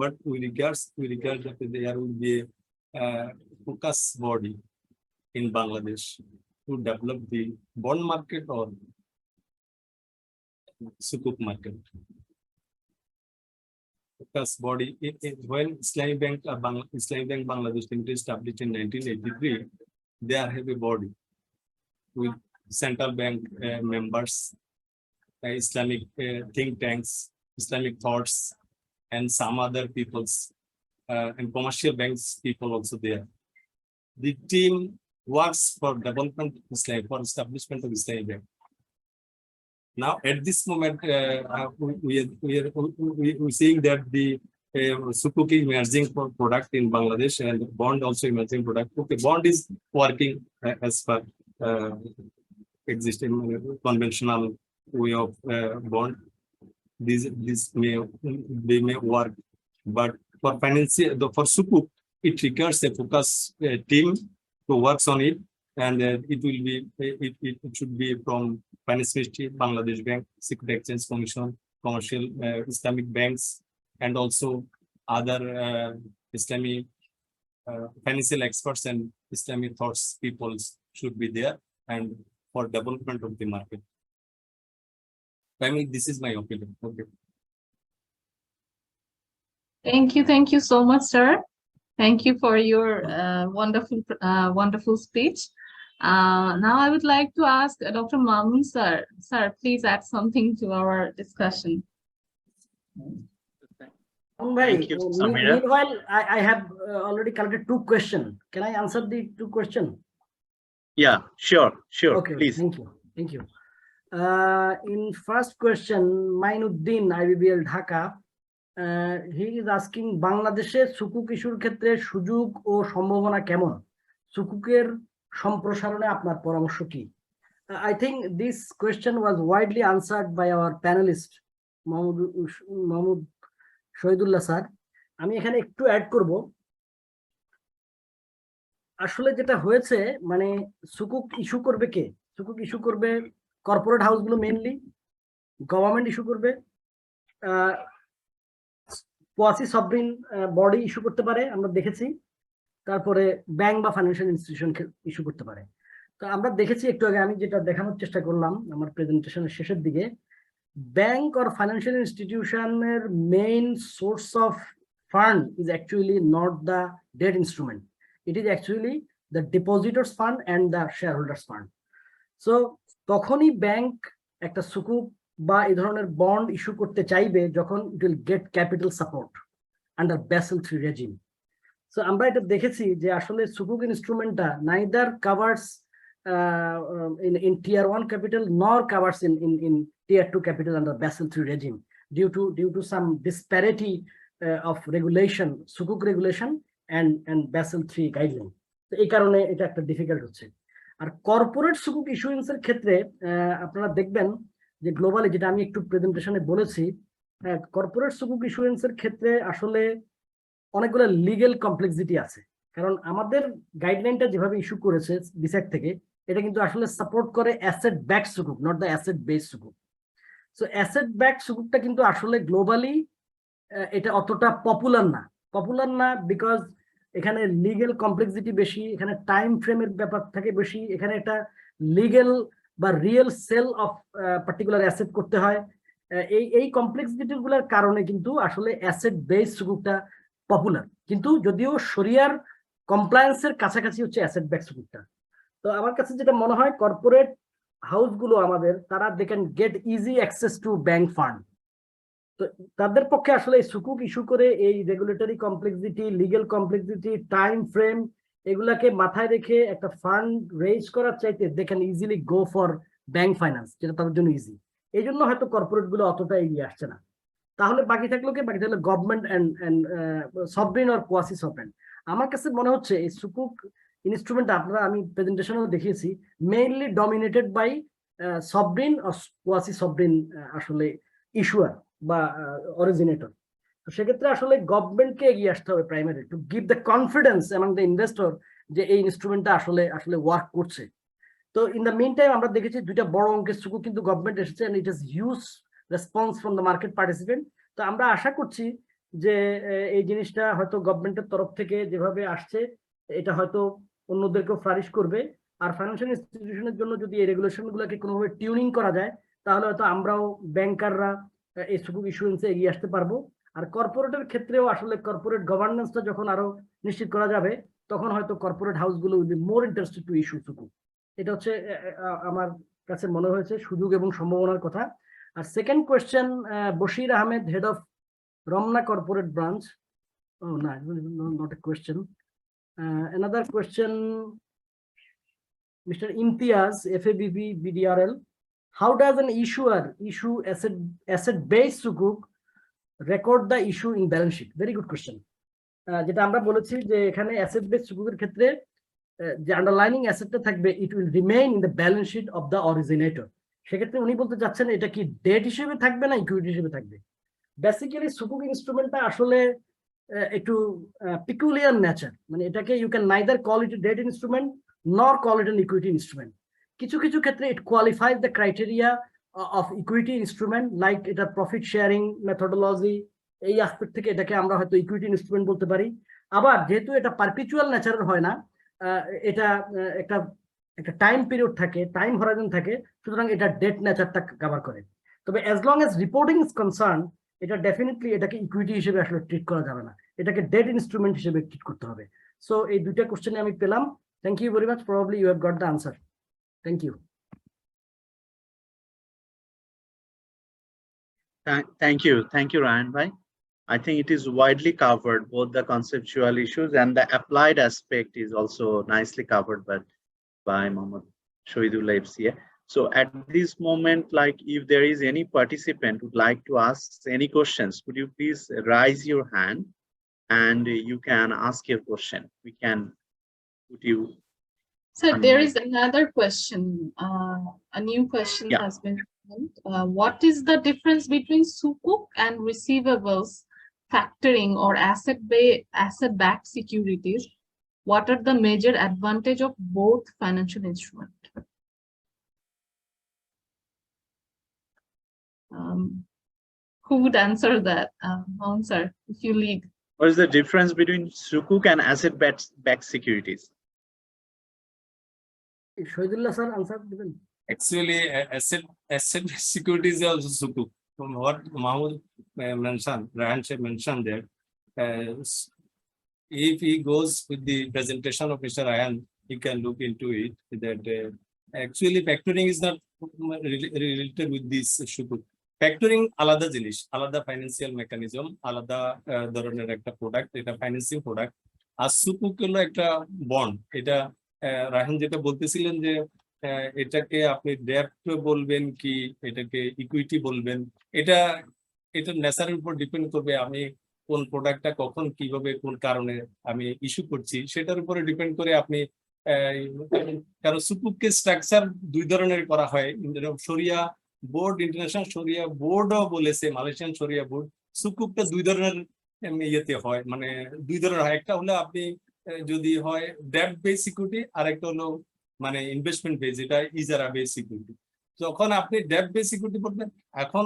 what we regard that there will be a focus body in Bangladesh to develop the bond market or Sukuk market. Focus body, when Islamic Bank Bangladesh Limited established in 1983, they have a body with central bank members, Islamic think tanks, Islamic thoughts, and some other peoples and commercial banks people also there. The team works for development of Islam, for establishment of Islamic Bank. Now, at this moment, we are seeing that the Sukuk is emerging product in Bangladesh, and bond also emerging product. Okay, bond is working as per existing conventional way of bond. They may work, but for financial, for Sukuk, it requires a focus team to work on it, and it should be from Finance Ministry, Bangladesh Bank, Security Exchange Commission, commercial Islamic banks, and also other Islamic financial experts and Islamic thoughts people should be there, and for development of the market. I mean, this is my opinion. Okay. Thank you so much, sir. Thank you for your wonderful speech. Now I would like to ask Dr. Mamun sir. Sir, please add something to our discussion. Thank you, Samira. Meanwhile, I have already collected two questions. Can I answer the two questions? Yeah, sure, Okay, please. Thank you. In first question, Mainuddin, IBBL Dhaka, he is asking Bangladeshe Sukuk issuer ক্ষেত্রে সুযোগ ও সম্ভাবনা কেমন? সুকুকের সম্প্রসারণে আপনার পরামর্শ কি? I think this question was widely answered by our panelist Mahmoud Shahidullah sir. আমি এখানে একটু অ্যাড করব। আসলে যেটা হয়েছে, মানে সুকুক ইস্যু করবে কে? সুকুক ইস্যু করবে কর্পোরেট হাউসগুলো, মেইনলি গভর্নমেন্ট ইস্যু করবে, কোয়াসি সভরিন বডি ইস্যু করতে পারে, আমরা দেখেছি, তারপরে ব্যাংক বা ফাইন্যান্সিয়াল ইনস্টিটিউশন ইস্যু করতে পারে। তো আমরা দেখেছি একটু আগে, আমি যেটা দেখানোর চেষ্টা করলাম আমার প্রেজেন্টেশনের শেষের দিকে, ব্যাংক অর ফাইন্যান্সিয়াল ইনস্টিটিউশনের main source of fund is actually not the debt instrument, it is actually the depositors fund and the share holders fund. So তখনই ব্যাংক একটা সুকুক বা এই ধরনের বন্ড ইস্যু করতে চাইবে যখন it will get capital support under Basel III regime. So আমরা এটা দেখেছি যে আসলে সুকুক ইনস্ট্রুমেন্টটা neither covers in tier 1 capital nor covers in tier 2 capital under Basel III regime due to some disparity of regulation, Sukuk regulation and Basel III guideline. তো এই কারণে এটা একটা ডিফিকাল্ট হচ্ছে। আর কর্পোরেট সুকুক ইস্যুয়েন্সের ক্ষেত্রে আপনারা দেখবেন যে গ্লোবালি, যেটা আমি একটু প্রেজেন্টেশনে বলেছি, কর্পোরেট সুকুক ইস্যুয়েন্সের ক্ষেত্রে আসলে অনেকগুলো লিগেল কমপ্লেক্সিটি আছে। কারণ আমাদের গাইডলাইনটা যেভাবে ইস্যু করেছে বিসেক থেকে, এটা কিন্তু আসলে সাপোর্ট করে অ্যাসেট ব্যাক সুকুক, নট দ্য অ্যাসেট বেস সুকুক। সো অ্যাসেট ব্যাক সুকুকটা কিন্তু আসলে গ্লোবালি এটা অতটা পপুলার না, বিকজ এখানে লিগেল কমপ্লেক্সিটি বেশি, এখানে টাইম ফ্রেমের ব্যাপার থাকে বেশি, এখানে একটা লিগেল বা real sale of particular asset করতে হয়। এই কমপ্লেক্সিটি গুলোর কারণে কিন্তু আসলে অ্যাসেট বেস সুকুকটা পপুলার, কিন্তু যদিও শরিয়ার কমপ্লায়েন্সের কাছাকাছি হচ্ছে অ্যাসেট ব্যাক সুকুকটা। তো আমার কাছে যেটা মনে হয়, কর্পোরেট হাউসগুলো আমাদের, তারা they can get easy access to bank fund. তো তাদের পক্ষে আসলে সুকুক ইস্যু করে এই regulatory complexity, legal complexity, time frame, এগুলাকে মাথায় রেখে একটা ফান্ড রেজ করার চাইতে they can easily go for bank finance, যেটা তাদের জন্য ইজি। এই জন্য হয়তো কর্পোরেট গুলো অতটা এগিয়ে আসছে না। তাহলে বাকি থাকলো government and sovereign or quasi sovereign. আমার কাছে মনে হচ্ছে এই সুকুক ইনস্ট্রুমেন্ট আমি প্রেজেন্টেশনেও দেখিয়েছি, mainly dominated by sovereign or quasi sovereign আসলে ইস্যুয়ার বা অরিজিনেটর। তো সেক্ষেত্রে আসলে গভর্নমেন্টকে এগিয়ে আসতে হবে primary to give the confidence among the investor যে এই ইনস্ট্রুমেন্টটা আসলে ওয়ার্ক করছে। তো ইন দ্য মিন টাইম আমরা দেখেছি দুইটা বড় অঙ্কের সুকুক কিন্তু গভর্নমেন্ট এসেছে, and it is huge response from the market participant. তো আমরা আশা করছি যে এই জিনিসটা হয়তো গভর্নমেন্টের তরফ থেকে যেভাবে আসছে এটা হয়তো অন্যদেরকেও ফ্লারিশ করবে। আর ফাইন্যান্সিয়াল ইনস্টিটিউশনের জন্য যদি এই রেগুলেশন গুলোকে কোনোভাবে টিউনিং করা যায় তাহলে হয়তো আমরাও ব্যাংকাররা এই সুকুক ইস্যুয়েন্সে এগিয়ে আসতে পারবো। আর কর্পোরেটের ক্ষেত্রেও আসলে কর্পোরেট গভর্নেন্সটা যখন আরো নিশ্চিত করা যাবে তখন হয়তো কর্পোরেট হাউসগুলো will be more interested to issue সুকুক। এটা হচ্ছে আমার কাছে মনে হয়েছে সুযোগ এবং সম্ভাবনার কথা। আর second question, Bashir Ahmed, head of Ramna corporate branch. Oh, no, not a question. Another question, Mr. Imtiaz, FABB BDRAL. How does an issuer issue asset-based sukuk record the issue in balance sheet? Very good question. যেটা আমরা বলেছি যে এখানে অ্যাসেট বেসড সুকুকের ক্ষেত্রে যে আন্ডারলাইনিং অ্যাসেটটা থাকবে it will remain in the balance sheet of the originator. সেক্ষেত্রে উনি বলতে চাচ্ছেন এটা কি ডেট হিসেবে থাকবে না ইকুইটি হিসেবে থাকবে। বেসিক্যালি সুকুক ইনস্ট্রুমেন্টটা আসলে একটু পিকুলিয়ার নেচার, মানে এটাকে you can neither call it debt instrument nor call it an equity instrument. কিছু কিছু ক্ষেত্রে it qualifies the criteria of equity instrument, like এটা প্রফিট শেয়ারিং মেথডোলজি, এই অ্যাসপেক্ট থেকে এটাকে আমরা হয়তো ইকুইটি ইনস্ট্রুমেন্ট বলতে পারি। আবার যেহেতু এটা পারপিচুয়াল নেচারের হয় না, এটা একটা একটা টাইম পিরিয়ড থাকে, টাইম হরাইজন থাকে, সুতরাং এটা ডেট নেচারটা কভার করে। তবে as long age reporting is concern এটা ডেফিনেটলি এটাকে ইকুইটি হিসেবে আসলে ট্রিট করা যাবে না, এটাকে ডেট ইনস্ট্রুমেন্ট হিসেবে ট্রিট করতে হবে। সো এই দুইটা কোশ্চেনে আমি পেলাম। Thank you very much, probably you have got the answer. Thank you. Thank you, Ryan bhai. I think it is widely covered, both the conceptual issues and the applied aspect is also nicely covered by Mohammad Shohidullah FCA. So at this moment, like if there is any participant who would like to ask any questions, could you please raise your hand and you can ask your question. We can put you. So there is another question. A new question Yeah. has been sent. What is the difference between sukuk and receivables factoring or asset-backed securities? What are the major advantage of both financial instruments? Who would answer that? Sir, if you lead. What is the difference between sukuk and asset-backed securities? Shahidullah sir answer দিবেন। Actually, asset securities is also sukuk. From what Mahmoud mentioned, Ryan mentioned that if he goes with the presentation of Mr. Ryan, he can look into it. That actually factoring is not related with this sukuk. Factoring আলাদা জিনিস, আলাদা ফাইন্যান্সিয়াল মেকানিজম, আলাদা ধরনের একটা প্রোডাক্ট, এটা ফাইন্যান্সিং প্রোডাক্ট। আর সুকুক হলো একটা বন্ড। এটা রাহিন যেটা বলতেছিলেন যে এটাকে আপনি ডেপ্ট বলবেন কি এটাকে ইকুইটি বলবেন, এটা নেচারের উপর ডিপেন্ড করবে। আমি কোন প্রোডাক্টটা কখন কিভাবে কোন কারণে আমি ইস্যু করছি সেটার উপরে ডিপেন্ড করে আপনি, কারণ সুকুককে স্ট্রাকচার দুই ধরনের করা হয়। শরিয়া বোর্ড, ইন্টারন্যাশনাল শরিয়া বোর্ডও বলেছে, মালয়েশিয়ান শরিয়া বোর্ড, সুকুকটা দুই ধরনের ইয়েতে হয়, মানে দুই ধরনের হয়। একটা হলো আপনি যদি হয় ডেপ্ট বেস সিকিউরিটি, আর একটা হলো মানে ইনভেস্টমেন্ট বেস, এটা ইজারা বেস সিকিউরিটি। যখন আপনি ডেপ্ট বেস সিকিউরিটি বলবেন, এখন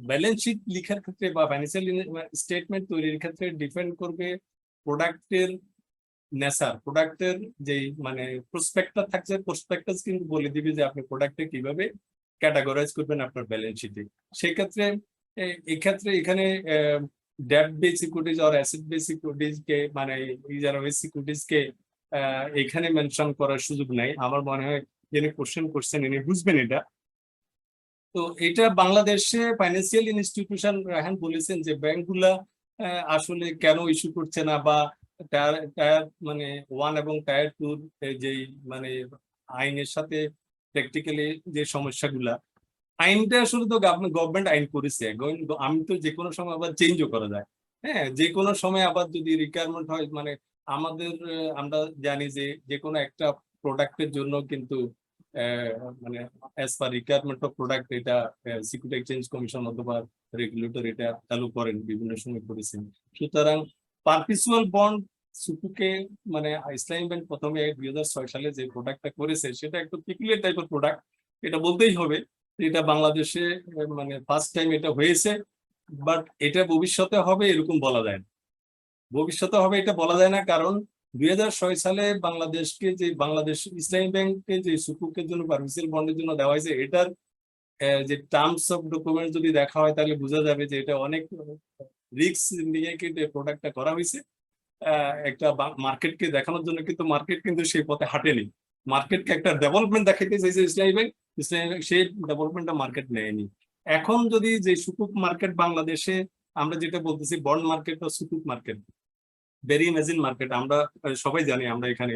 ব্যালেন্স শিট লিখার ক্ষেত্রে বা ফাইন্যান্সিয়াল স্টেটমেন্ট তৈরির ক্ষেত্রে ডিপেন্ড করবে প্রোডাক্টের নেচার, প্রোডাক্টের যে মানে প্রসপেক্টাস থাকছে, প্রসপেক্টাস কিন্তু বলে দিবে যে আপনি প্রোডাক্টে কিভাবে ক্যাটাগরাইজ করবেন আপনার ব্যালেন্স শিটে। সেক্ষেত্রে এখানে ডেপ্ট বেস সিকিউরিটিজ আর অ্যাসেট বেস সিকিউরিটিজ কে মানে ইজারা বেস সিকিউরিটিজ কে এখানে মেনশন করার সুযোগ নাই। আমার মনে হয় যিনি কোশ্চেন করছেন ইনি বুঝবেন এটা। তো এটা বাংলাদেশে ফাইন্যান্সিয়াল ইনস্টিটিউশন রাহান বলেছেন যে ব্যাংকগুলা আসলে কেন ইস্যু করছে না, বা টায়ার মানে 1 এবং টায়ার 2 যেই মানে আইনের সাথে প্র্যাকটিক্যালি যে সমস্যাগুলা, আইনটা আসলে তো গভর্নমেন্ট আইন করেছে, আমি তো যে কোনো সময় আবার চেঞ্জও করা যায়। হ্যাঁ, যে কোনো সময় আবার যদি রিকোয়ারমেন্ট হয়, মানে আমাদের আমরা জানি যে যে কোনো একটা প্রোডাক্টের জন্য কিন্তু মানে as per requirement of product এটা সিকিউরিটি এক্সচেঞ্জ কমিশন অথবা রেগুলেটর এটা চালু করেন, বিভিন্ন সময় করেছেন। সুতরাং পারপিচুয়াল বন্ড সুকুকে মানে ইসলামী ব্যাংক প্রথমে 2006 সালে যে প্রোডাক্টটা করেছে সেটা একটু পিকুলিয়ার টাইপের প্রোডাক্ট, এটা বলতেই হবে। এটা বাংলাদেশে মানে ফার্স্ট টাইম এটা হয়েছে, বাট এটা ভবিষ্যতে হবে এরকম বলা যায় না। ভবিষ্যতে হবে এটা বলা যায় না, কারণ 2006 সালে বাংলাদেশকে যে বাংলাদেশ ইসলামী ব্যাংককে যে সুকুকের জন্য পারমিশনাল বন্ডের জন্য দেওয়া হয়েছে, এটার যে টার্মস অফ ডকুমেন্ট যদি দেখা হয় তাহলে বোঝা যাবে যে এটা অনেক রিস্ক নিয়ে কিন্তু প্রোডাক্টটা করা হয়েছে একটা মার্কেটকে দেখানোর জন্য, কিন্তু মার্কেট কিন্তু সেই পথে হাঁটেনি। মার্কেটকে একটা ডেভেলপমেন্ট দেখাইতে চাইছে ইসলামী ব্যাংক, সেই ডেভেলপমেন্টটা মার্কেট নেয়নি। এখন যদি যে সুকুক মার্কেট বাংলাদেশে আমরা যেটা বলতেছি বন্ড মার্কেট বা সুকুক মার্কেট, ভেরি ইমেজিন মার্কেট, আমরা সবাই জানি, আমরা এখানে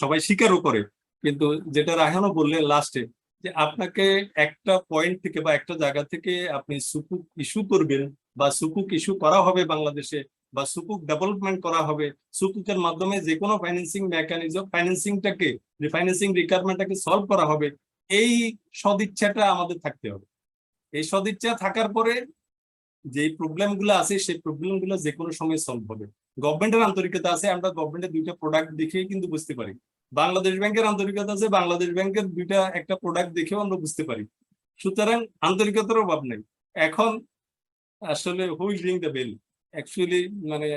সবাই স্বীকারও করে। কিন্তু যেটা রায়হানও বললে লাস্টে, যে আপনাকে একটা পয়েন্ট থেকে বা একটা জায়গা থেকে আপনি সুকুক ইস্যু করবেন বা সুকুক ইস্যু করা হবে বাংলাদেশে, বা সুকুক ডেভেলপমেন্ট করা হবে, সুকুকের মাধ্যমে যে কোনো ফাইন্যান্সিং মেকানিজম ফাইন্যান্সিংটাকে রিফাইন্যান্সিং রিকোয়ারমেন্টটাকে সলভ করা হবে, এই সদিচ্ছাটা আমাদের থাকতে হবে। এই সদিচ্ছা থাকার পরে যে প্রবলেম গুলো আছে সেই প্রবলেম গুলো যে কোনো সময় সলভ হবে। গভর্নমেন্টের আন্তরিকতা আছে, আমরা গভর্নমেন্টের দুইটা প্রোডাক্ট দেখেই কিন্তু বুঝতে পারি। বাংলাদেশ ব্যাংকের আন্তরিকতা আছে, বাংলাদেশ ব্যাংকের একটা প্রোডাক্ট দেখেও আমরা বুঝতে পারি। সুতরাং আন্তরিকতার অভাব নেই। এখন আসলে who is ring the bell actually, মানে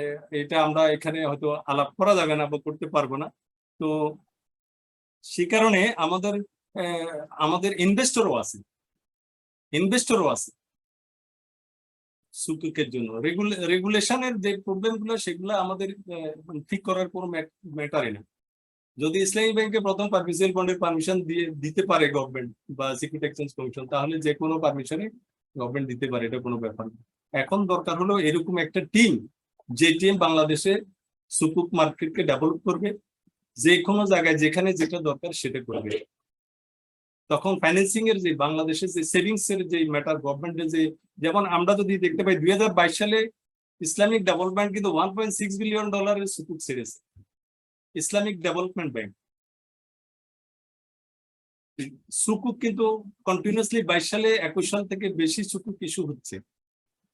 এটা আমরা এখানে হয়তো আলাপ করা যাবে না বা করতে পারবো না। তো সে কারণে আমাদের ইনভেস্টরও আছে সুকুকের জন্য। রেগুলেশনের যে প্রবলেম গুলো সেগুলো আমাদের ঠিক করার কোনো ম্যাটারই না। যদি ইসলামী ব্যাংকে প্রথম পারমিশনাল বন্ডের পারমিশন দিতে পারে গভর্নমেন্ট বা সিকিউরিটি এক্সচেঞ্জ কমিশন, তাহলে যে কোনো পারমিশনে গভর্নমেন্ট দিতে পারে, এটা কোনো ব্যাপার না। এখন দরকার হলো এরকম একটা টিম, যে টিম বাংলাদেশে সুকুক মার্কেটকে ডেভেলপ করবে, যে কোনো জায়গায় যেখানে যেটা দরকার সেটা করবে। তখন ফাইন্যান্সিং এর যে বাংলাদেশের যে সেভিংস এর যে ম্যাটার, গভর্নমেন্টের যে, যেমন আমরা যদি দেখতে পাই 2022 সালে ইসলামিক ডেভেলপমেন্ট কিন্তু $1.6 বিলিয়ন সুকুক ছেড়েছে, ইসলামিক ডেভেলপমেন্ট ব্যাংক। সুকুক কিন্তু কন্টিনিউয়াসলি 22 সালে 21 সাল থেকে বেশি সুকুক ইস্যু হচ্ছে,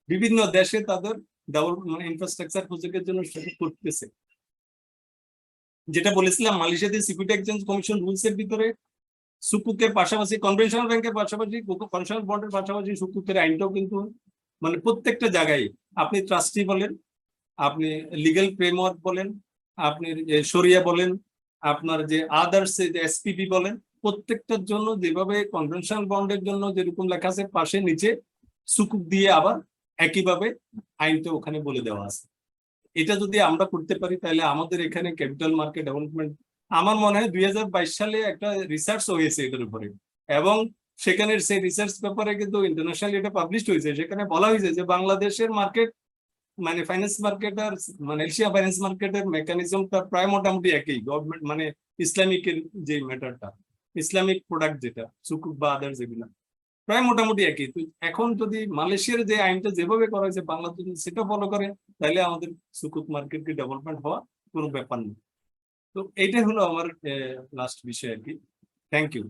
বিভিন্ন দেশে তাদের ডেভেলপমেন্ট ইনফ্রাস্ট্রাকচার প্রজেক্টের জন্য সুকুক করতেছে। যেটা বলেছিলাম মালয়েশিয়াতে সিকিউরিটি এক্সচেঞ্জ কমিশন রুলস এর ভিতরে সুকুকের পাশাপাশি কনভেনশনাল ব্যাংকের পাশাপাশি কনভেনশনাল বন্ডের পাশাপাশি সুকুকের আইনটাও কিন্তু মানে প্রত্যেকটা জায়গায়, আপনি ট্রাস্টি বলেন, আপনি লিগ্যাল ফ্রেমওয়ার্ক বলেন, আপনি শরিয়া বলেন, আপনার যে আদার্স এসপিপি বলেন, প্রত্যেকটার জন্য যেভাবে কনভেনশনাল বন্ডের জন্য যেরকম লেখা আছে পাশে নিচে সুকুক দিয়ে আবার একইভাবে আইনটা ওখানে বলে দেওয়া আছে। এটা যদি আমরা করতে পারি তাহলে আমাদের এখানে ক্যাপিটাল মার্কেট ডেভেলপমেন্ট, আমার মনে হয় 2022 সালে একটা রিসার্চ হয়েছে এটার উপরে, এবং সেখানে সেই রিসার্চ পেপারে কিন্তু ইন্টারন্যাশনালি এটা পাবলিশ হয়েছে। সেখানে বলা হয়েছে যে বাংলাদেশের মার্কেট মানে ফাইন্যান্স মার্কেট আর মানে এশিয়া ফাইন্যান্স মার্কেটের মেকানিজমটা প্রায় মোটামুটি একই। গভর্নমেন্ট মানে ইসলামিকের যে ম্যাটারটা, ইসলামিক প্রোডাক্ট যেটা সুকুক বা আদার্স যেগুলো প্রায় মোটামুটি একই। তো এখন যদি মালয়েশিয়ার যে আইনটা যেভাবে করা হয়েছে বাংলাদেশ সেটা ফলো করে, তাহলে আমাদের সুকুক মার্কেটকে ডেভেলপমেন্ট হওয়া কোনো ব্যাপার নেই। তো এইটাই হলো আমার লাস্ট বিষয় আর কি। Thank you.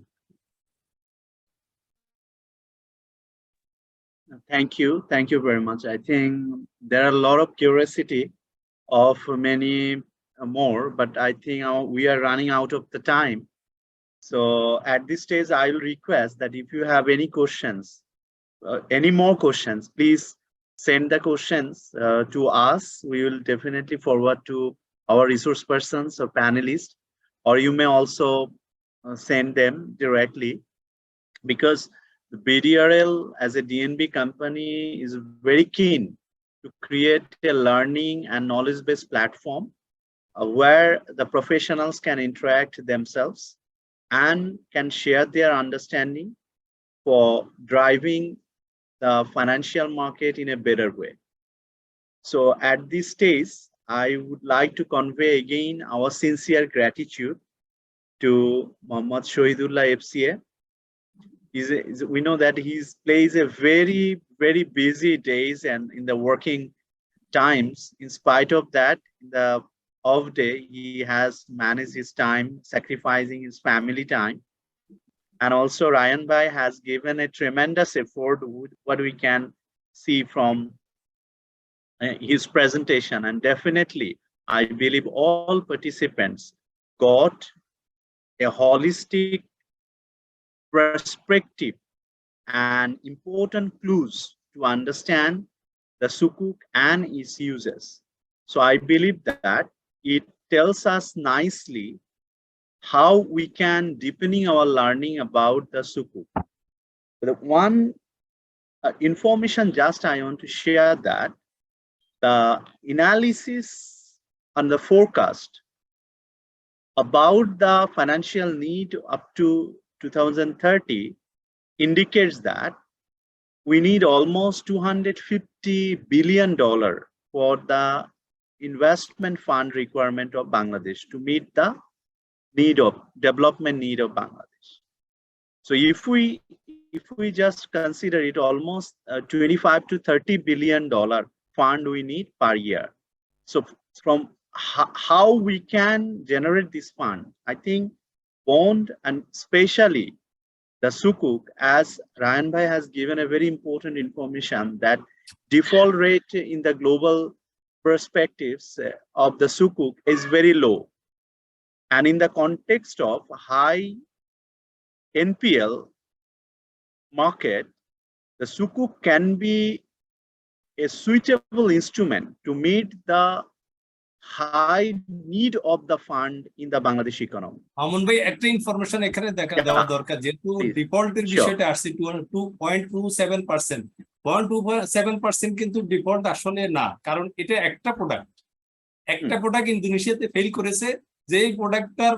Thank you very much. I think there are a lot of curiosity of many more, but I think we are running out of the time. So at this stage, I will request that if you have any questions, any more questions, please send the questions to us. We will definitely forward to our resource persons or panelists, or you may also send them directly, because the BDRAL as a DNB company is very keen to create a learning and knowledge-based platform where the professionals can interact themselves and can share their understanding for driving the financial market in a better way. So at this stage, I would like to convey again our sincere gratitude to Mohammad Shohidullah FCA. we know that he plays a very, very busy days and in the working times. In spite of that, in the off day, he has managed his time, sacrificing his family time. And also Ryan Bhai has given a tremendous effort, what we can see from his presentation. And definitely, I believe all participants got a holistic perspective and important clues to understand the Sukuk and its uses. So I believe that it tells us nicely how we can deepening our learning about the Sukuk. The one information just I want to share that the analysis and the forecast about the financial need up to 2030 indicates that we need almost $250 billion for the investment fund requirement of Bangladesh to meet the development need of Bangladesh. So if we just consider it, almost 25 to $30 billion fund we need per year. So from how we can generate this fund, I think bond and especially the Sukuk, as Ryan Bhai has given a very important information that default rate in the global perspectives of the Sukuk is very low. And in the context of high NPL market, the Sukuk can be a suitable instrument to meet the high need of the fund in the Bangladesh economy. আমন ভাই একটা ইনফরমেশন এখানে দেওয়া দরকার, যেহেতু ডিফল্টের বিষয়টা আসছে 2.27%, 0.27% কিন্তু ডিফল্ট আসলে না, কারণ এটা একটা প্রোডাক্ট ইন্দোনেশিয়াতে ফেল করেছে, যে এই প্রোডাক্টটার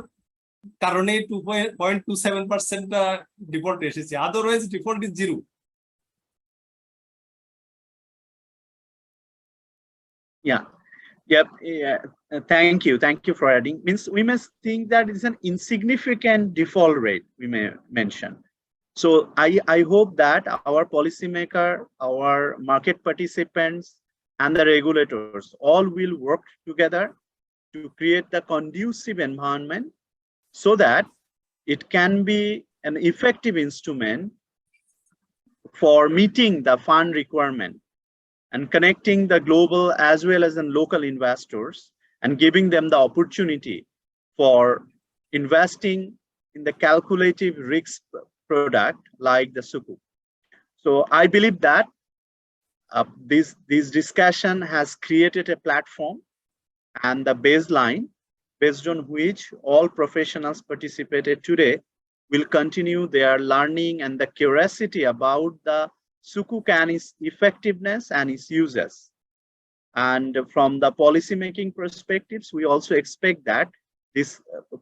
কারণে 2.27% ডিফল্ট এসেছে, otherwise default is zero. Thank you for adding. Means we must think that it's an insignificant default rate, we may mention. So I hope that our policymaker, our market participants, and the regulators all will work together to create the conducive environment so that it can be an effective instrument for meeting the fund requirement and connecting the global as well as the local investors and giving them the opportunity for investing in the calculative risk product like the Sukuk. So I believe that this discussion has created a platform and the baseline based on which all professionals participated today will continue their learning and the curiosity about the Sukuk and its effectiveness and its uses. And from the policymaking perspectives, we also expect that this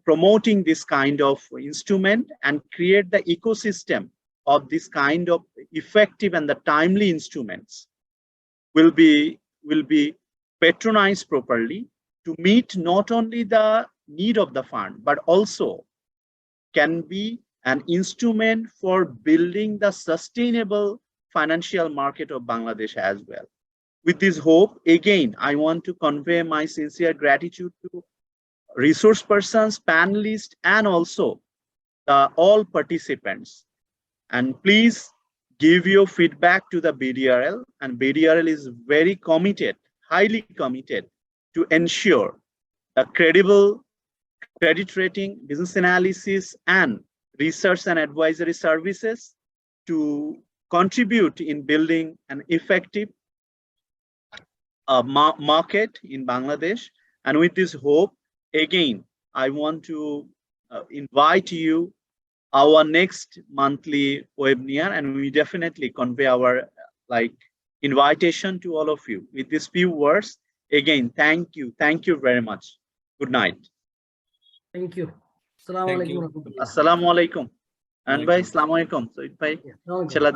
promoting this kind of instrument and create the ecosystem of this kind of effective and the timely instruments will be patronized properly to meet not only the need of the fund, but also can be an instrument for building the sustainable financial market of Bangladesh as well. With this hope, again, I want to convey my sincere gratitude to resource persons, panelists, and also all participants. And please give your feedback to the BDRAL, and BDRAL is very committed, highly committed to ensure a credible credit rating, business analysis, and research and advisory services to contribute in building an effective market in Bangladesh. And with this hope, again, I want to invite you our next monthly webinar, and we definitely convey our invitation to all of you. With these few words, again, thank you very much. Good night. Thank you. Assalamu alaikum. Assalamu alaikum. And bhai, assalamu alaikum. So bhai, chala